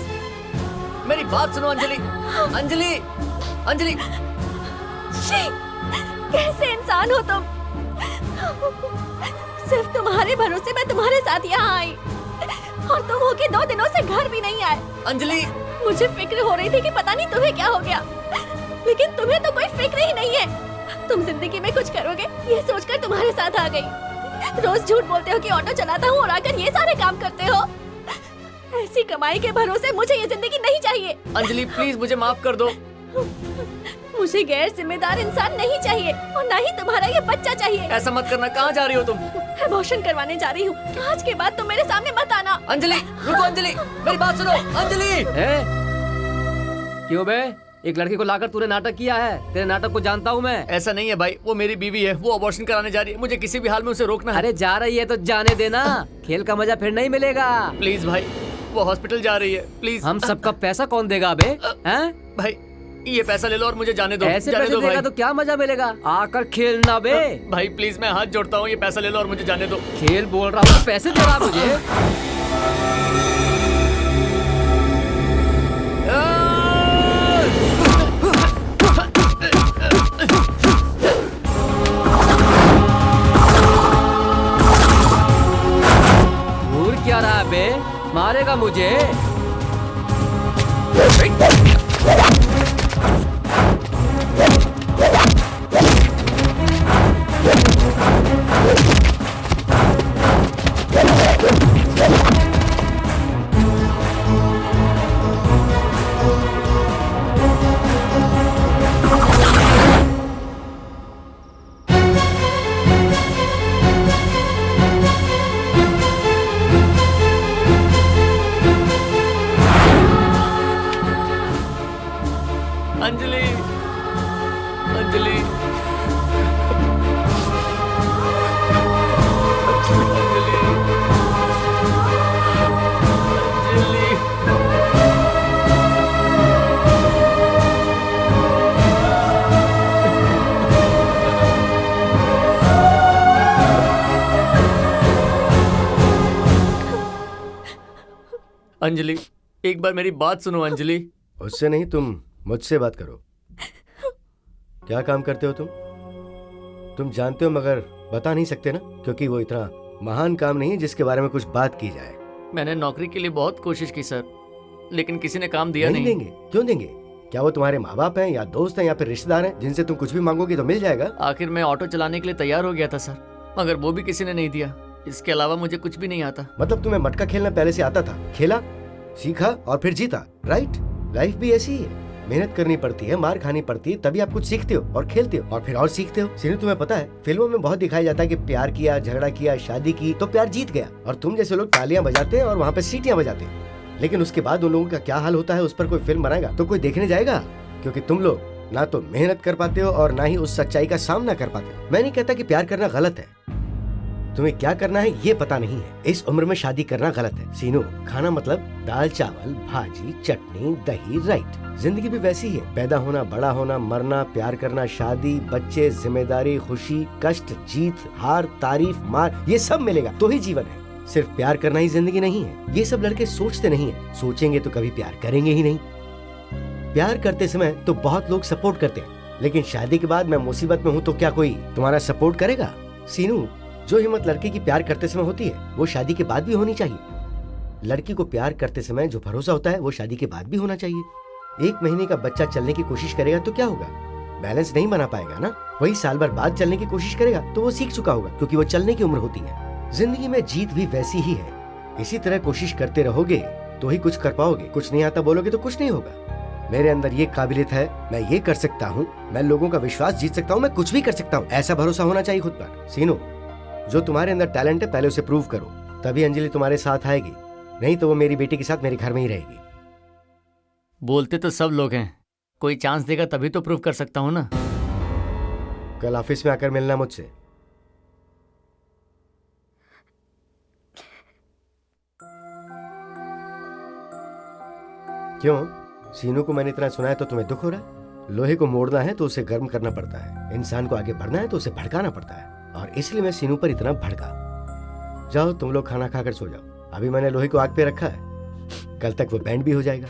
S3: मेरी बात सुनो अंजलि, अंजलि, अंजलि।
S1: शी, कैसे इंसान हो तुम? सिर्फ तुम्हारे भरोसे मैं तुम्हारे साथ यहाँ आई और तुम हो के 2 दिनों से घर भी नहीं आए।
S3: अंजलि,
S1: मुझे फिक्र हो रही थी कि पता नहीं तुम्हें क्या हो गया, लेकिन तुम्हें तो कोई फिक्र ही नहीं है। तुम जिंदगी में कुछ करोगे ये सोचकर तुम्हारे साथ आ गई। रोज झूठ बोलते हो कि ऑटो चलाता हूँ और आकर ये सारे काम करते हो। ऐसी कमाई के भरोसे मुझे ये जिंदगी नहीं चाहिए।
S3: अंजलि प्लीज मुझे माफ कर दो।
S1: मुझे गैर जिम्मेदार इंसान नहीं चाहिए और ना ही तुम्हारा ये बच्चा चाहिए।
S3: ऐसा मत करना, कहाँ जा रही हो तुम?
S1: अबॉर्शन करवाने जा रही हूँ। आज के बाद तुम मेरे सामने मत आना।
S3: अंजलि रुको, अंजलि मेरी बात सुनो, अंजलि।
S10: क्यों बे? एक लड़की को लाकर तूने नाटक किया है, तेरे नाटक को जानता हूँ मैं।
S3: ऐसा नहीं है भाई, वो मेरी बीवी है, वो अबॉर्शन कराने जा रही है, मुझे किसी भी हाल में उसे रोकना है।
S10: अरे जा रही है तो जाने देना, खेल का मजा फिर नहीं मिलेगा।
S3: प्लीज भाई, वो हॉस्पिटल जा रही है, प्लीज।
S10: हम सबका पैसा कौन देगा बे? हैं?
S3: भाई ये पैसा ले लो और मुझे जाने दो।
S10: ऐसे
S3: जाने
S10: पैसे
S3: दो
S10: देगा
S3: भाई।
S10: तो क्या मजा मिलेगा? आकर खेलना बे।
S3: भाई प्लीज मैं हाथ जोड़ता हूँ, ये पैसा ले लो और मुझे जाने दो।
S10: खेल बोल रहा हूँ, पैसे दे रहा मुझे। घूर क्या रहा है बे? मारेगा मुझे?
S3: अंजलि, एक बार मेरी बात सुनो अंजलि।
S9: उससे नहीं, तुम मुझसे बात करो। क्या काम करते हो तुम जानते हो मगर बता नहीं सकते ना, क्योंकि वो इतना महान काम नहीं है जिसके बारे में कुछ बात की जाए।
S3: मैंने नौकरी के लिए बहुत कोशिश की सर, लेकिन किसी ने काम दिया नहीं।
S9: देंगे? क्यों देंगे? क्या वो तुम्हारे माँ बाप हैं या दोस्त हैं या फिर रिश्तेदार हैं जिनसे तुम कुछ भी मांगोगे तो मिल जाएगा?
S3: आखिर मैं ऑटो चलाने के लिए तैयार हो गया था सर, मगर वो भी किसी ने नहीं दिया। इसके अलावा मुझे कुछ भी नहीं आता।
S9: मतलब तुम्हें मटका खेलना पहले से आता था, खेला, सीखा और फिर जीता, राइट? लाइफ भी ऐसी ही है, मेहनत करनी पड़ती है, मार खानी पड़ती है, तभी आप कुछ सीखते हो और खेलते हो और फिर और सीखते हो। सीनू, तुम्हें पता है फिल्मों में बहुत दिखाया जाता है कि प्यार किया, झगड़ा किया, शादी की तो प्यार जीत गया, और तुम जैसे लोग तालियां बजाते हैं और वहाँ पे सीटियां बजाते हैं, लेकिन उसके बाद उन लोगों का क्या हाल होता है उस पर कोई फिल्म बनाएगा तो कोई देखने जाएगा? क्योंकि तुम लोग ना तो मेहनत कर पाते हो और ना ही उस सच्चाई का सामना कर पाते हो। मैं नहीं कहता कि प्यार करना गलत है, तुम्हें क्या करना है ये पता नहीं है। इस उम्र में शादी करना गलत है। सीनू, खाना मतलब दाल चावल भाजी चटनी दही, राइट? जिंदगी भी वैसी है, पैदा होना, बड़ा होना, मरना, प्यार करना, शादी, बच्चे, जिम्मेदारी, खुशी, कष्ट, जीत, हार, तारीफ, मार, ये सब मिलेगा तो ही जीवन है। सिर्फ प्यार करना ही जिंदगी नहीं है। ये सब लड़के सोचते नहीं है, सोचेंगे तो कभी प्यार करेंगे ही नहीं। प्यार करते समय तो बहुत लोग सपोर्ट करते हैं, लेकिन शादी के बाद मैं मुसीबत में हूँ तो क्या कोई तुम्हारा सपोर्ट करेगा? सीनू, जो हिम्मत लड़के की प्यार करते समय होती है वो शादी के बाद भी होनी चाहिए। लड़की को प्यार करते समय जो भरोसा होता है वो शादी के बाद भी होना चाहिए। 1 महीने का बच्चा चलने की कोशिश करेगा तो क्या होगा? बैलेंस नहीं बना पाएगा ना। वही साल भर बाद चलने की कोशिश करेगा तो वो सीख चुका होगा, क्योंकि वो चलने की उम्र होती है। जिंदगी में जीत भी वैसी ही है, इसी तरह कोशिश करते रहोगे तो ही कुछ कर पाओगे। कुछ नहीं आता बोलोगे तो कुछ नहीं होगा। मेरे अंदर ये काबिलियत है, मैं ये कर सकता हूँ, मैं लोगों का विश्वास जीत सकता हूँ, मैं कुछ भी कर सकता हूँ, ऐसा भरोसा होना चाहिए खुद पर। सीनू, जो तुम्हारे अंदर टैलेंट है पहले उसे प्रूव करो, तभी अंजलि तुम्हारे साथ आएगी, नहीं तो वो मेरी बेटी के साथ मेरे घर में ही रहेगी।
S3: बोलते तो सब लोग हैं, कोई चांस देगा तभी तो प्रूव कर सकता हूँ ना।
S9: कल ऑफिस में आकर मिलना मुझसे। क्यों? सीनू को मैंने इतना सुनाया तो तुम्हें दुख हो रहा है? लोहे को मोड़ना है तो उसे गर्म करना पड़ता है, इंसान को आगे बढ़ना है तो उसे भड़काना पड़ता है, और इसलिए मैं सीनू पर इतना भड़का। जाओ तुम लोग खाना खाकर सो जाओ, अभी मैंने लोहे को आग पे रखा है, कल तक वो बैंड भी हो जाएगा।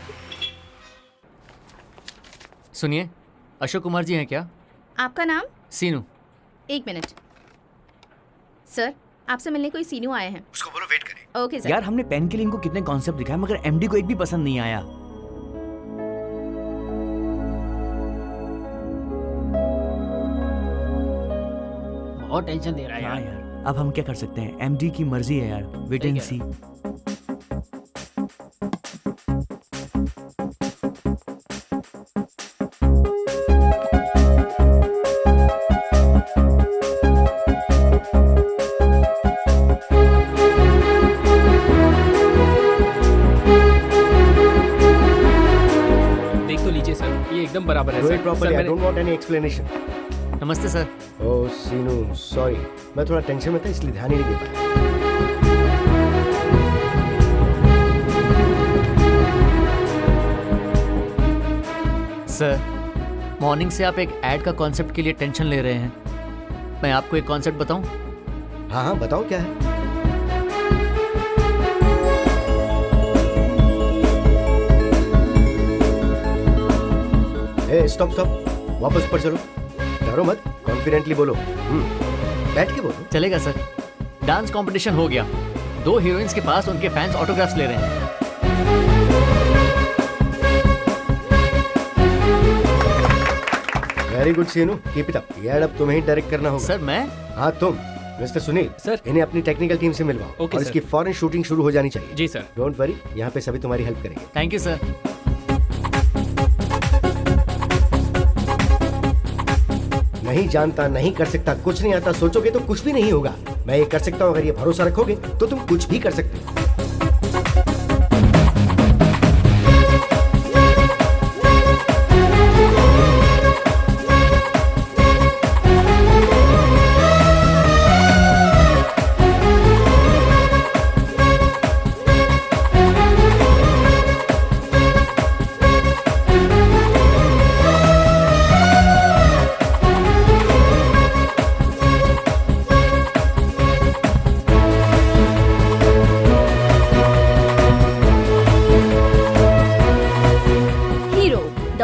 S3: सुनिए, अशोक कुमार जी हैं क्या?
S5: आपका नाम?
S3: सीनू।
S5: 1 मिनट सर, आपसे मिलने कोई सीनू आए हैं।
S9: उसको बोलो वेट करे।
S5: Okay sir.
S2: यार, हमने पेन किलिंग को कितने कॉन्सेप्ट दिखाए मगर एमडी को एक भी पसंद नहीं आया।
S10: बहुत टेंशन दे रहा है
S2: हाँ
S10: यार।
S2: यार, अब हम क्या कर सकते हैं? एमडी की मर्जी है यार, वेट एंड सी।
S7: देख तो लीजिए सर, ये एकदम बराबर है
S9: Do
S7: sir.
S9: it properly,
S7: sir,
S9: I
S7: मैंने-
S9: don't want any explanation.
S3: नमस्ते सर।
S9: ओह सीनू, सॉरी, मैं थोड़ा टेंशन में था इसलिए ध्यान ही नहीं दे पाया।
S3: सर, मॉर्निंग से आप एक ऐड का कॉन्सेप्ट के लिए टेंशन ले रहे हैं। मैं आपको एक कॉन्सेप्ट बताऊं?
S9: हाँ हाँ बताओ क्या है। स्टॉप स्टॉप, वापस ऊपर चलो, डरो मत, कॉन्फिडेंटली बोलो। बैठ के बोलो।
S3: चलेगा सर। डांस कंपटीशन हो गया, 2 हीरोइंस के पास उनके फैंस ऑटोग्राफ्स ले रहे हैं।
S9: Very good Seenu, keep it up. ये ऐड अब तुम्हें ही डायरेक्ट करना होगा।
S3: सर मैं?
S9: हाँ तुम। Mister Sunil
S7: sir.
S9: इन्हें अपनी टेक्निकल टीम से मिलवाओ
S7: ओके,
S9: और
S7: सर।
S9: इसकी फौरन शूटिंग शुरू हो जानी चाहिए।
S7: जी सर।
S9: डोंट वरी, यहाँ पे सभी तुम्हारी हेल्प करेंगे।
S3: Thank you sir.
S9: नहीं जानता, नहीं कर सकता, कुछ नहीं आता सोचोगे तो कुछ भी नहीं होगा। मैं ये कर सकता हूँ, अगर ये भरोसा रखोगे तो तुम कुछ भी कर सकते हो।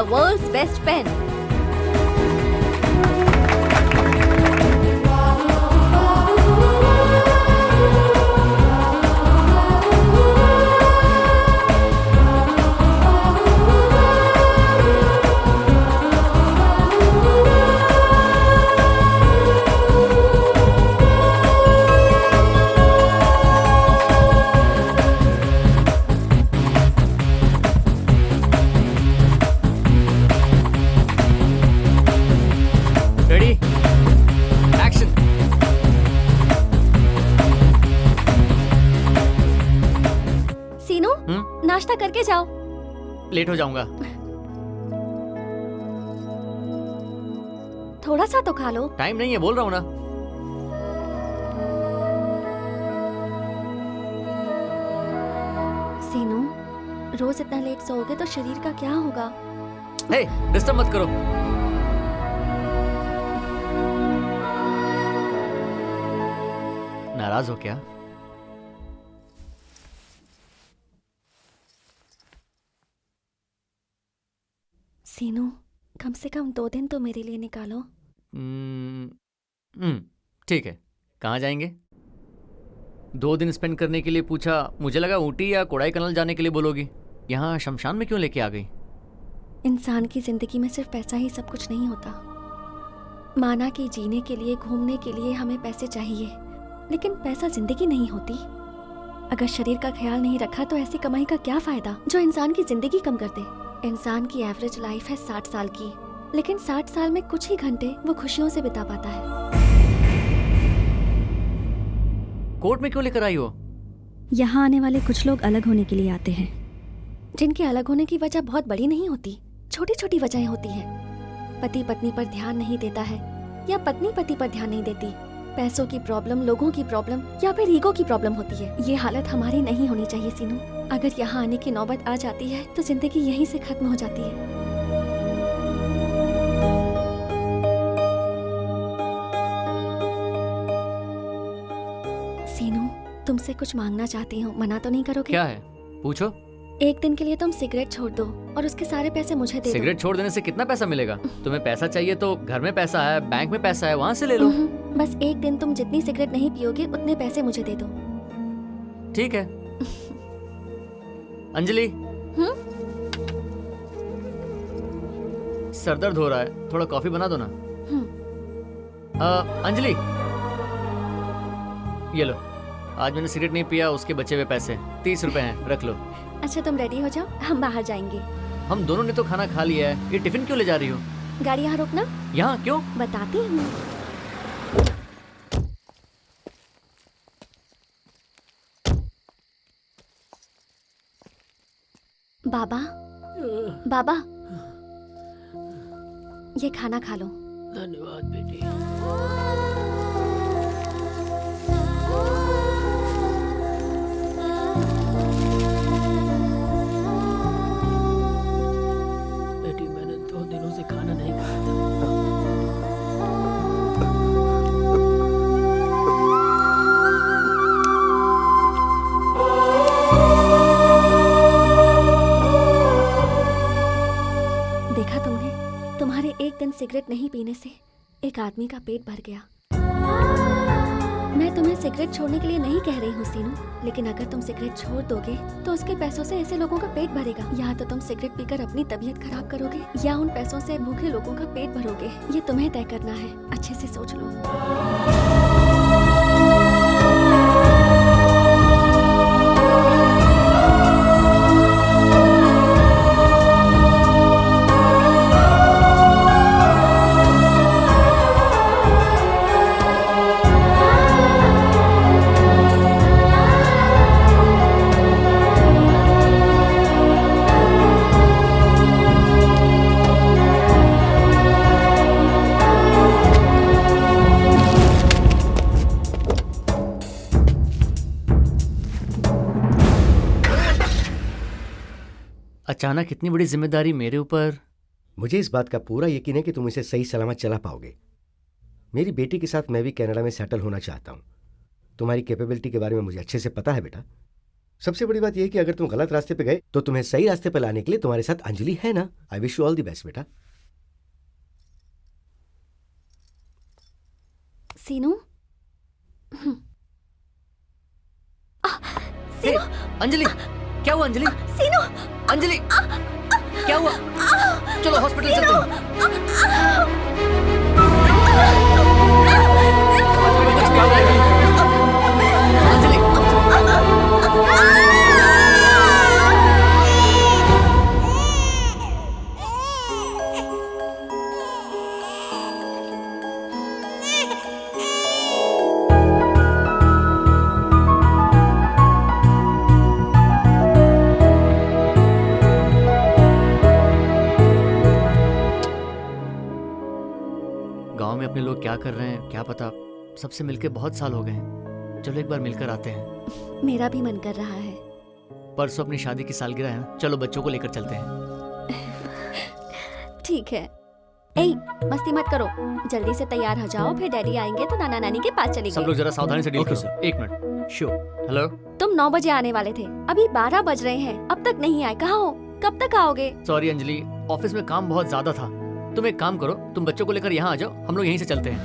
S1: the world's best pen.
S3: Ready, action.
S1: Seenu, नाश्ता करके जाओ।
S3: लेट हो जाऊंगा।
S1: थोड़ा सा तो खा लो।
S3: टाइम नहीं है, बोल रहा हूँ ना।
S1: सीनू, रोज इतना लेट सोओगे तो शरीर का क्या होगा?
S3: हे, डिस्टर्ब मत करो। नाराज हो क्या?
S1: सीनू, कम से कम 2 दिन तो मेरे लिए निकालो।
S3: ठीक है, कहाँ जाएंगे? 2 दिन स्पेंड करने के लिए पूछा, मुझे लगा ऊटी या कोडाईकनाल जाने के लिए बोलोगी। यहाँ शमशान में क्यों लेके आ गई?
S1: इंसान की जिंदगी में सिर्फ पैसा ही सब कुछ नहीं होता। माना कि जीने के लिए, घूमने के लिए हमें पैसे चाहिए, लेकिन पैसा जिंदगी नहीं होती। अगर शरीर का ख्याल नहीं रखा तो ऐसी कमाई का क्या फायदा जो इंसान की जिंदगी कम कर दे। इंसान की एवरेज लाइफ है 60 साल की, लेकिन 60 साल में कुछ ही घंटे वो खुशियों से बिता पाता है।
S3: कोर्ट में क्यों लेकर आई हो?
S1: यहाँ आने वाले कुछ लोग अलग होने के लिए आते हैं, जिनके अलग होने की वजह बहुत बड़ी नहीं होती, छोटी छोटी वजहें होती हैं। पति पत्नी पर ध्यान नहीं देता है, या पत्नी पति पर ध्यान नहीं देती। पैसों की प्रॉब्लम, लोगों की प्रॉब्लम, या फिर ईगो की प्रॉब्लम होती है। ये हालत हमारी नहीं होनी चाहिए सीनू। अगर यहाँ आने की नौबत आ जाती है तो जिंदगी यहीं से खत्म हो जाती है। सीनू, तुमसे कुछ मांगना चाहती हूँ, मना तो नहीं करोगे?
S3: क्या है? पूछो।
S1: एक दिन के लिए तुम सिगरेट छोड़ दो और उसके सारे पैसे मुझे दे दो।
S3: सिगरेट छोड़ देने से कितना पैसा मिलेगा? तुम्हें पैसा चाहिए तो घर में पैसा है, बैंक में पैसा है, वहाँ से ले लो।
S1: बस एक दिन तुम जितनी सिगरेट नहीं पियोगे उतने पैसे मुझे दे दो।
S3: ठीक है। अंजलि, सर दर्द हो रहा है, थोड़ा कॉफी बना दो ना। अंजलि, ये लो, आज मैंने सिगरेट नहीं पिया, उसके बचे हुए पैसे 30 रुपए हैं, रख लो।
S1: अच्छा, तुम रेडी हो जाओ, हम बाहर जाएंगे।
S3: हम दोनों ने तो खाना खा लिया है, ये टिफिन क्यों ले जा रही हो?
S1: गाड़ी यहाँ रोकना।
S3: यहाँ क्यों?
S1: बताती हूँ। बाबा, बाबा, ये खाना खा लो।
S7: धन्यवाद बेटी। बेटी, मैंने 2 दिनों से खाना नहीं खाया था।
S1: देखा तुमने, तुम्हारे एक दिन सिगरेट नहीं पीने से एक आदमी का पेट भर गया। मैं तुम्हें सिगरेट छोड़ने के लिए नहीं कह रही हूँ सीनू, लेकिन अगर तुम सिगरेट छोड़ दोगे तो उसके पैसों से ऐसे लोगों का पेट भरेगा। या तो तुम सिगरेट पीकर अपनी तबीयत खराब करोगे या उन पैसों से भूखे लोगों का पेट भरोगे। ये तुम्हें तय करना है, अच्छे से सोच लो।
S3: अचानक इतनी बड़ी जिम्मेदारी मेरे ऊपर।
S9: मुझे इस बात का पूरा यकीन है कि तुम इसे सही सलामत चला पाओगे। मेरी बेटी के साथ मैं भी कनाडा में सेटल होना चाहता हूँ। तुम्हारी कैपेबिलिटी के बारे में मुझे अच्छे से पता है बेटा। सबसे बड़ी बात यह है कि अगर तुम गलत रास्ते पे गए तो तुम्हें सही रास्ते पे लाने के लिए तुम्हारे साथ अंजलि है ना। I wish you all the best बेटा।
S1: सीनू
S3: हे, अंजलि, क्या हुआ अंजलि?
S1: सीनू
S3: अंजलि, क्या हुआ? चलो हॉस्पिटल चलते हैं। अंजलि, गांव में अपने लोग क्या कर रहे हैं क्या पता। सबसे मिलके बहुत साल हो गए हैं। चलो एक बार मिलकर आते हैं।
S1: मेरा भी मन कर रहा है।
S3: परसों अपनी शादी की सालगिरह है ना, चलो बच्चों को लेकर चलते हैं।
S1: ठीक है। ए, मस्ती मत करो, जल्दी से तैयार हो जाओ, फिर डैडी आएंगे तो नाना नानी के पास
S3: सब
S1: चलेंगे।
S3: लोग जरा सावधानी से डील
S2: Okay,
S3: करो।
S2: sir.
S3: एक मिनट।
S2: श्योर।
S3: हेलो,
S1: तुम 9 बजे आने वाले थे, अभी 12 बज रहे हैं, अब तक नहीं आए। कहाँ हो? कब तक आओगे?
S3: सॉरी अंजलि, ऑफिस में काम बहुत ज्यादा था। तुम एक काम करो, तुम बच्चों को लेकर यहाँ आ जाओ, हम लोग यहीं से चलते हैं।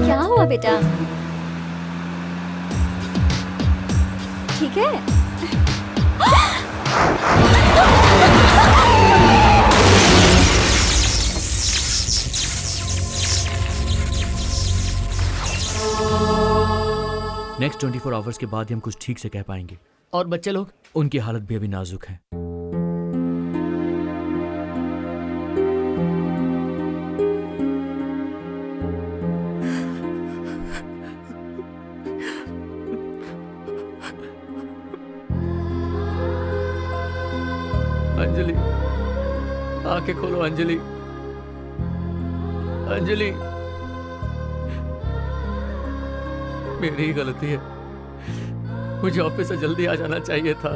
S1: क्या हुआ बेटा? ठीक है।
S2: नेक्स्ट 24 आवर्स के बाद ही हम कुछ ठीक से कह पाएंगे।
S3: और बच्चे लोग?
S2: उनकी हालत भी अभी नाजुक है।
S3: अंजलि, आंखें खोलो अंजलि। अंजलि, मेरी ही गलती है, मुझे ऑफिस से जल्दी आ जाना चाहिए था।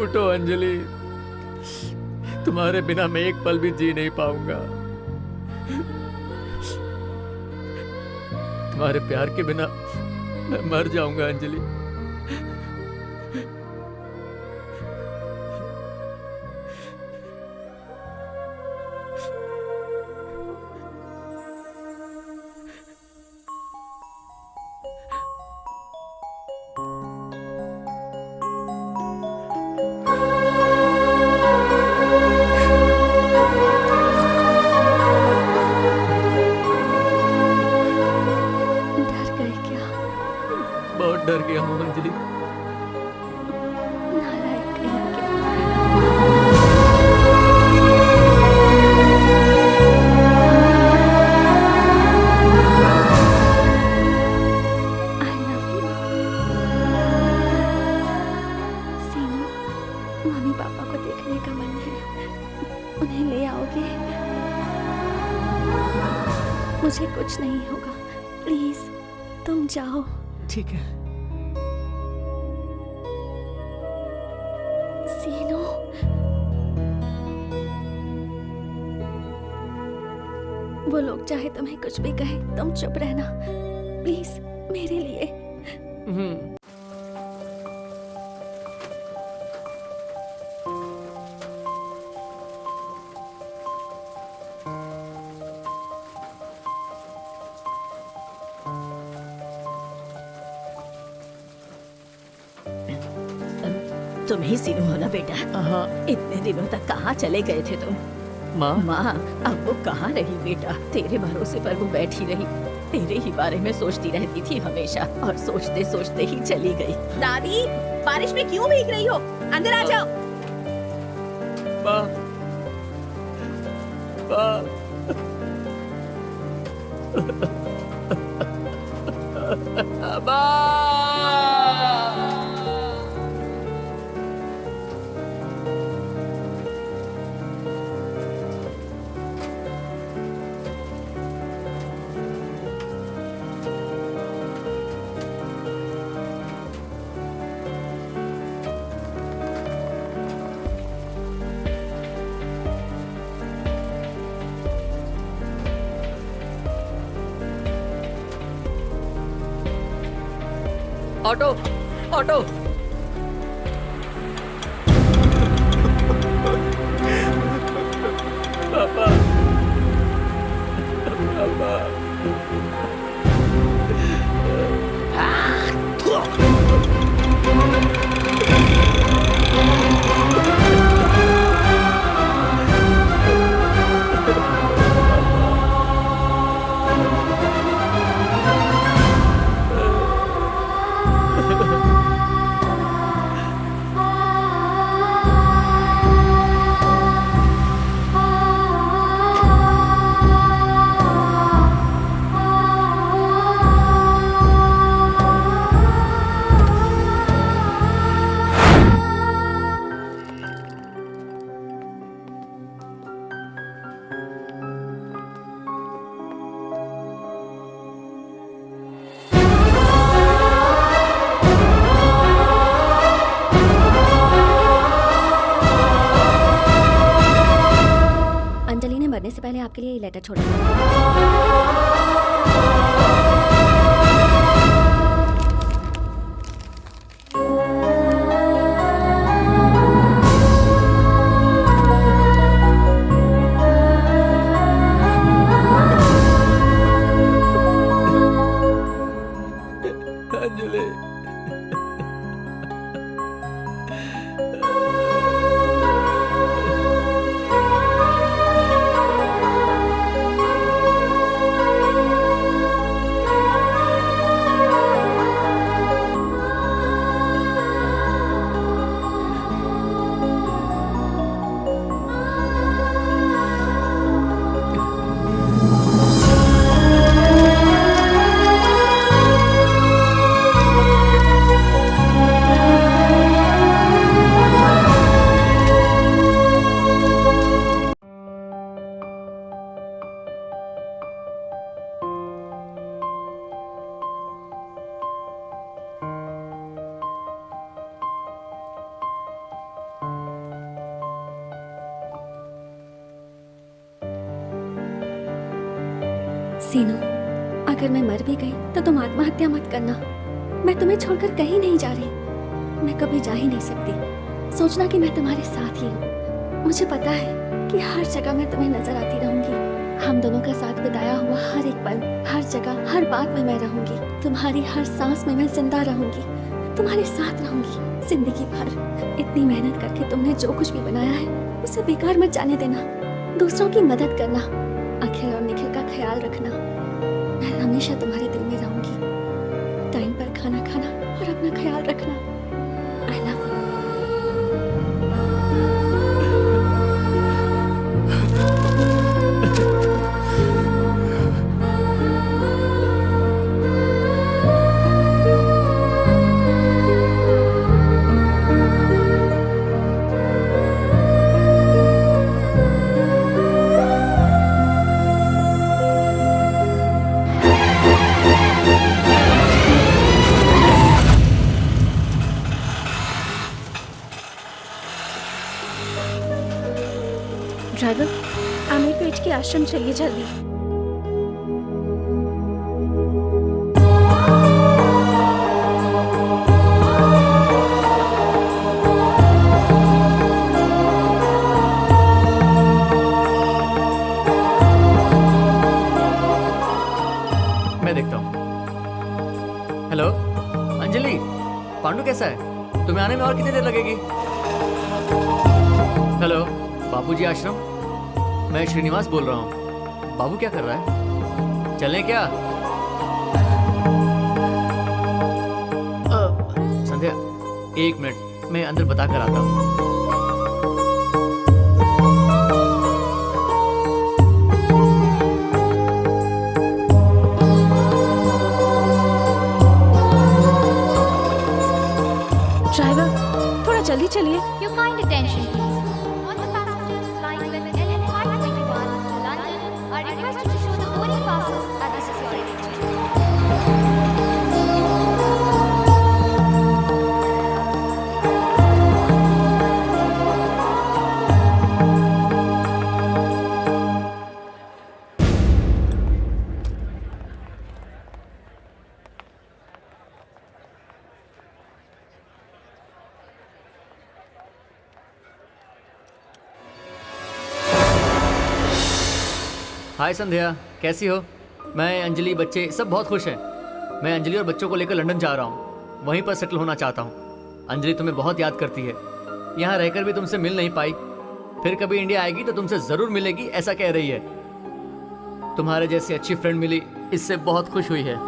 S3: उठो अंजलि, तुम्हारे बिना मैं एक पल भी जी नहीं पाऊंगा। तुम्हारे प्यार के बिना मैं मर जाऊंगा अंजलि।
S1: डर गए क्या?
S3: बहुत डर गया हूँ अंजलि।
S1: नालायक कहीं के। I love you. Seenu, mummy पापा को देखने का मन है, उन्हें ले आओगे? मुझे कुछ नहीं होगा, प्लीज तुम जाओ।
S3: ठीक है।
S1: सीनू, वो लोग चाहे तुम्हें कुछ भी कहे, तुम चुप रहना प्लीज, मेरे लिए।
S11: तुम ही सीनू हो ना बेटा?
S3: हाँ
S11: इतने दिनों तक कहाँ चले गए थे तुम?
S3: माँ,
S11: माँ, अब वो कहाँ रही बेटा? तेरे भरोसे पर वो बैठी रही, तेरे ही बारे में सोचती रहती थी हमेशा, और सोचते सोचते ही चली गई।
S5: दादी, बारिश में क्यों भीग रही हो? अंदर आ जाओ।
S3: माँ, ऑटो ऑटो। पापा पापा।
S1: अंजलि ने मरने से पहले आपके लिए ये लेटर छोड़ा।
S3: अंजलि
S1: सीनू, अगर मैं मर भी गई तो तुम आत्महत्या मत करना। मैं तुम्हें छोड़कर कहीं नहीं जा रही। मैं कभी जा ही नहीं सकती। सोचना कि मैं तुम्हारे साथ ही हूँ। मुझे पता है कि हर जगह मैं तुम्हें नजर आती रहूंगी। हम दोनों का साथ बिताया हुआ हर एक पल, हर जगह, हर बात में मैं रहूंगी। तुम्हारी हर सांस में मैं जिंदा रहूंगी। तुम्हारे साथ रहूंगी जिंदगी भर। इतनी मेहनत करके तुमने जो कुछ भी बनाया है उसे बेकार मत जाने देना। दूसरों की मदद करना, अखिल और निखिल का ख्याल रखना। मैं हमेशा तुम्हारे दिल में रहूंगी। टाइम पर खाना खाना और अपना ख्याल रखना। I love you.
S5: Driver, Ameerpet के आश्रम चलिए जल्दी।
S3: मैं देखता हूँ। हेलो अंजलि, पांडु कैसा है? तुम्हें आने में और कितनी देर लगेगी? हेलो बाबूजी आश्रम, मैं श्रीनिवास बोल रहा हूँ। बाबू क्या कर रहा है? चलें क्या? संध्या, एक मिनट, मैं अंदर बता कर आता हूँ।
S5: ड्राइवर, थोड़ा जल्दी चलिए।
S4: Your kind attention, please. All the passengers flying with LN 521 to London are requested to show the boarding passes at the security check.
S3: हाय संध्या, कैसी हो? मैं, अंजलि, बच्चे सब बहुत खुश हैं। मैं अंजलि और बच्चों को लेकर लंदन जा रहा हूँ, वहीं पर सेटल होना चाहता हूँ। अंजलि तुम्हें बहुत याद करती है, यहाँ रहकर भी तुमसे मिल नहीं पाई, फिर कभी इंडिया आएगी तो तुमसे ज़रूर मिलेगी ऐसा कह रही है। तुम्हारे जैसी अच्छी फ्रेंड मिली, इससे बहुत खुश हुई है।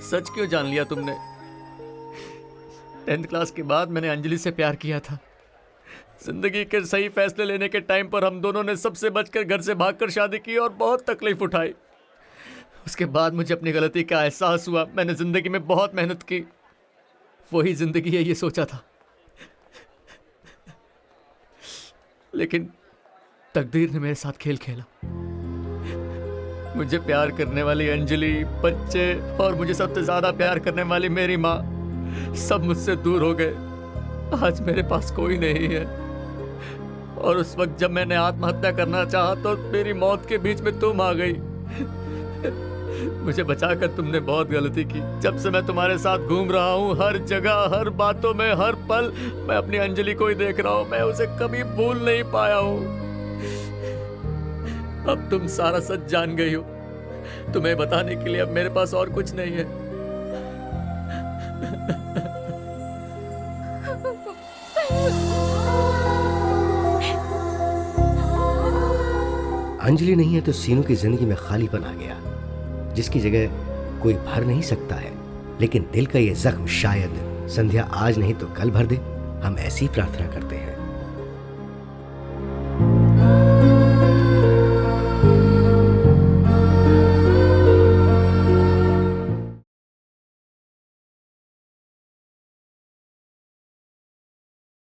S3: सच क्यों जान लिया तुमने? 10th क्लास के बाद मैंने अंजलि से प्यार किया था। जिंदगी के सही फैसले लेने के टाइम पर हम दोनों ने सबसे बचकर घर से भागकर शादी की और बहुत तकलीफ उठाई। उसके बाद मुझे अपनी गलती का एहसास हुआ। मैंने जिंदगी में बहुत मेहनत की, वही जिंदगी है ये सोचा था, लेकिन तकदीर ने मेरे साथ खेल खेला। मुझे प्यार करने वाली अंजलि, बच्चे और मुझे सबसे ज्यादा प्यार करने वाली मेरी माँ सब मुझसे दूर हो गए। आज मेरे पास कोई नहीं है। और उस वक्त जब मैंने आत्महत्या करना चाहा तो मेरी मौत के बीच में तुम आ गई। मुझे बचाकर तुमने बहुत गलती की। जब से मैं तुम्हारे साथ घूम रहा हूँ, हर जगह, हर बातों में, हर पल मैं अपनी अंजलि को ही देख रहा हूँ। मैं उसे कभी भूल नहीं पाया हूँ। अब तुम सारा सच जान गई हो। तुम्हें बताने के लिए अब मेरे पास और कुछ नहीं है।
S9: अंजलि नहीं है तो सीनू की जिंदगी में खालीपन आ गया, जिसकी जगह कोई भर नहीं सकता है। लेकिन दिल का ये जख्म शायद संध्या आज नहीं तो कल भर दे। हम ऐसी प्रार्थना करते हैं।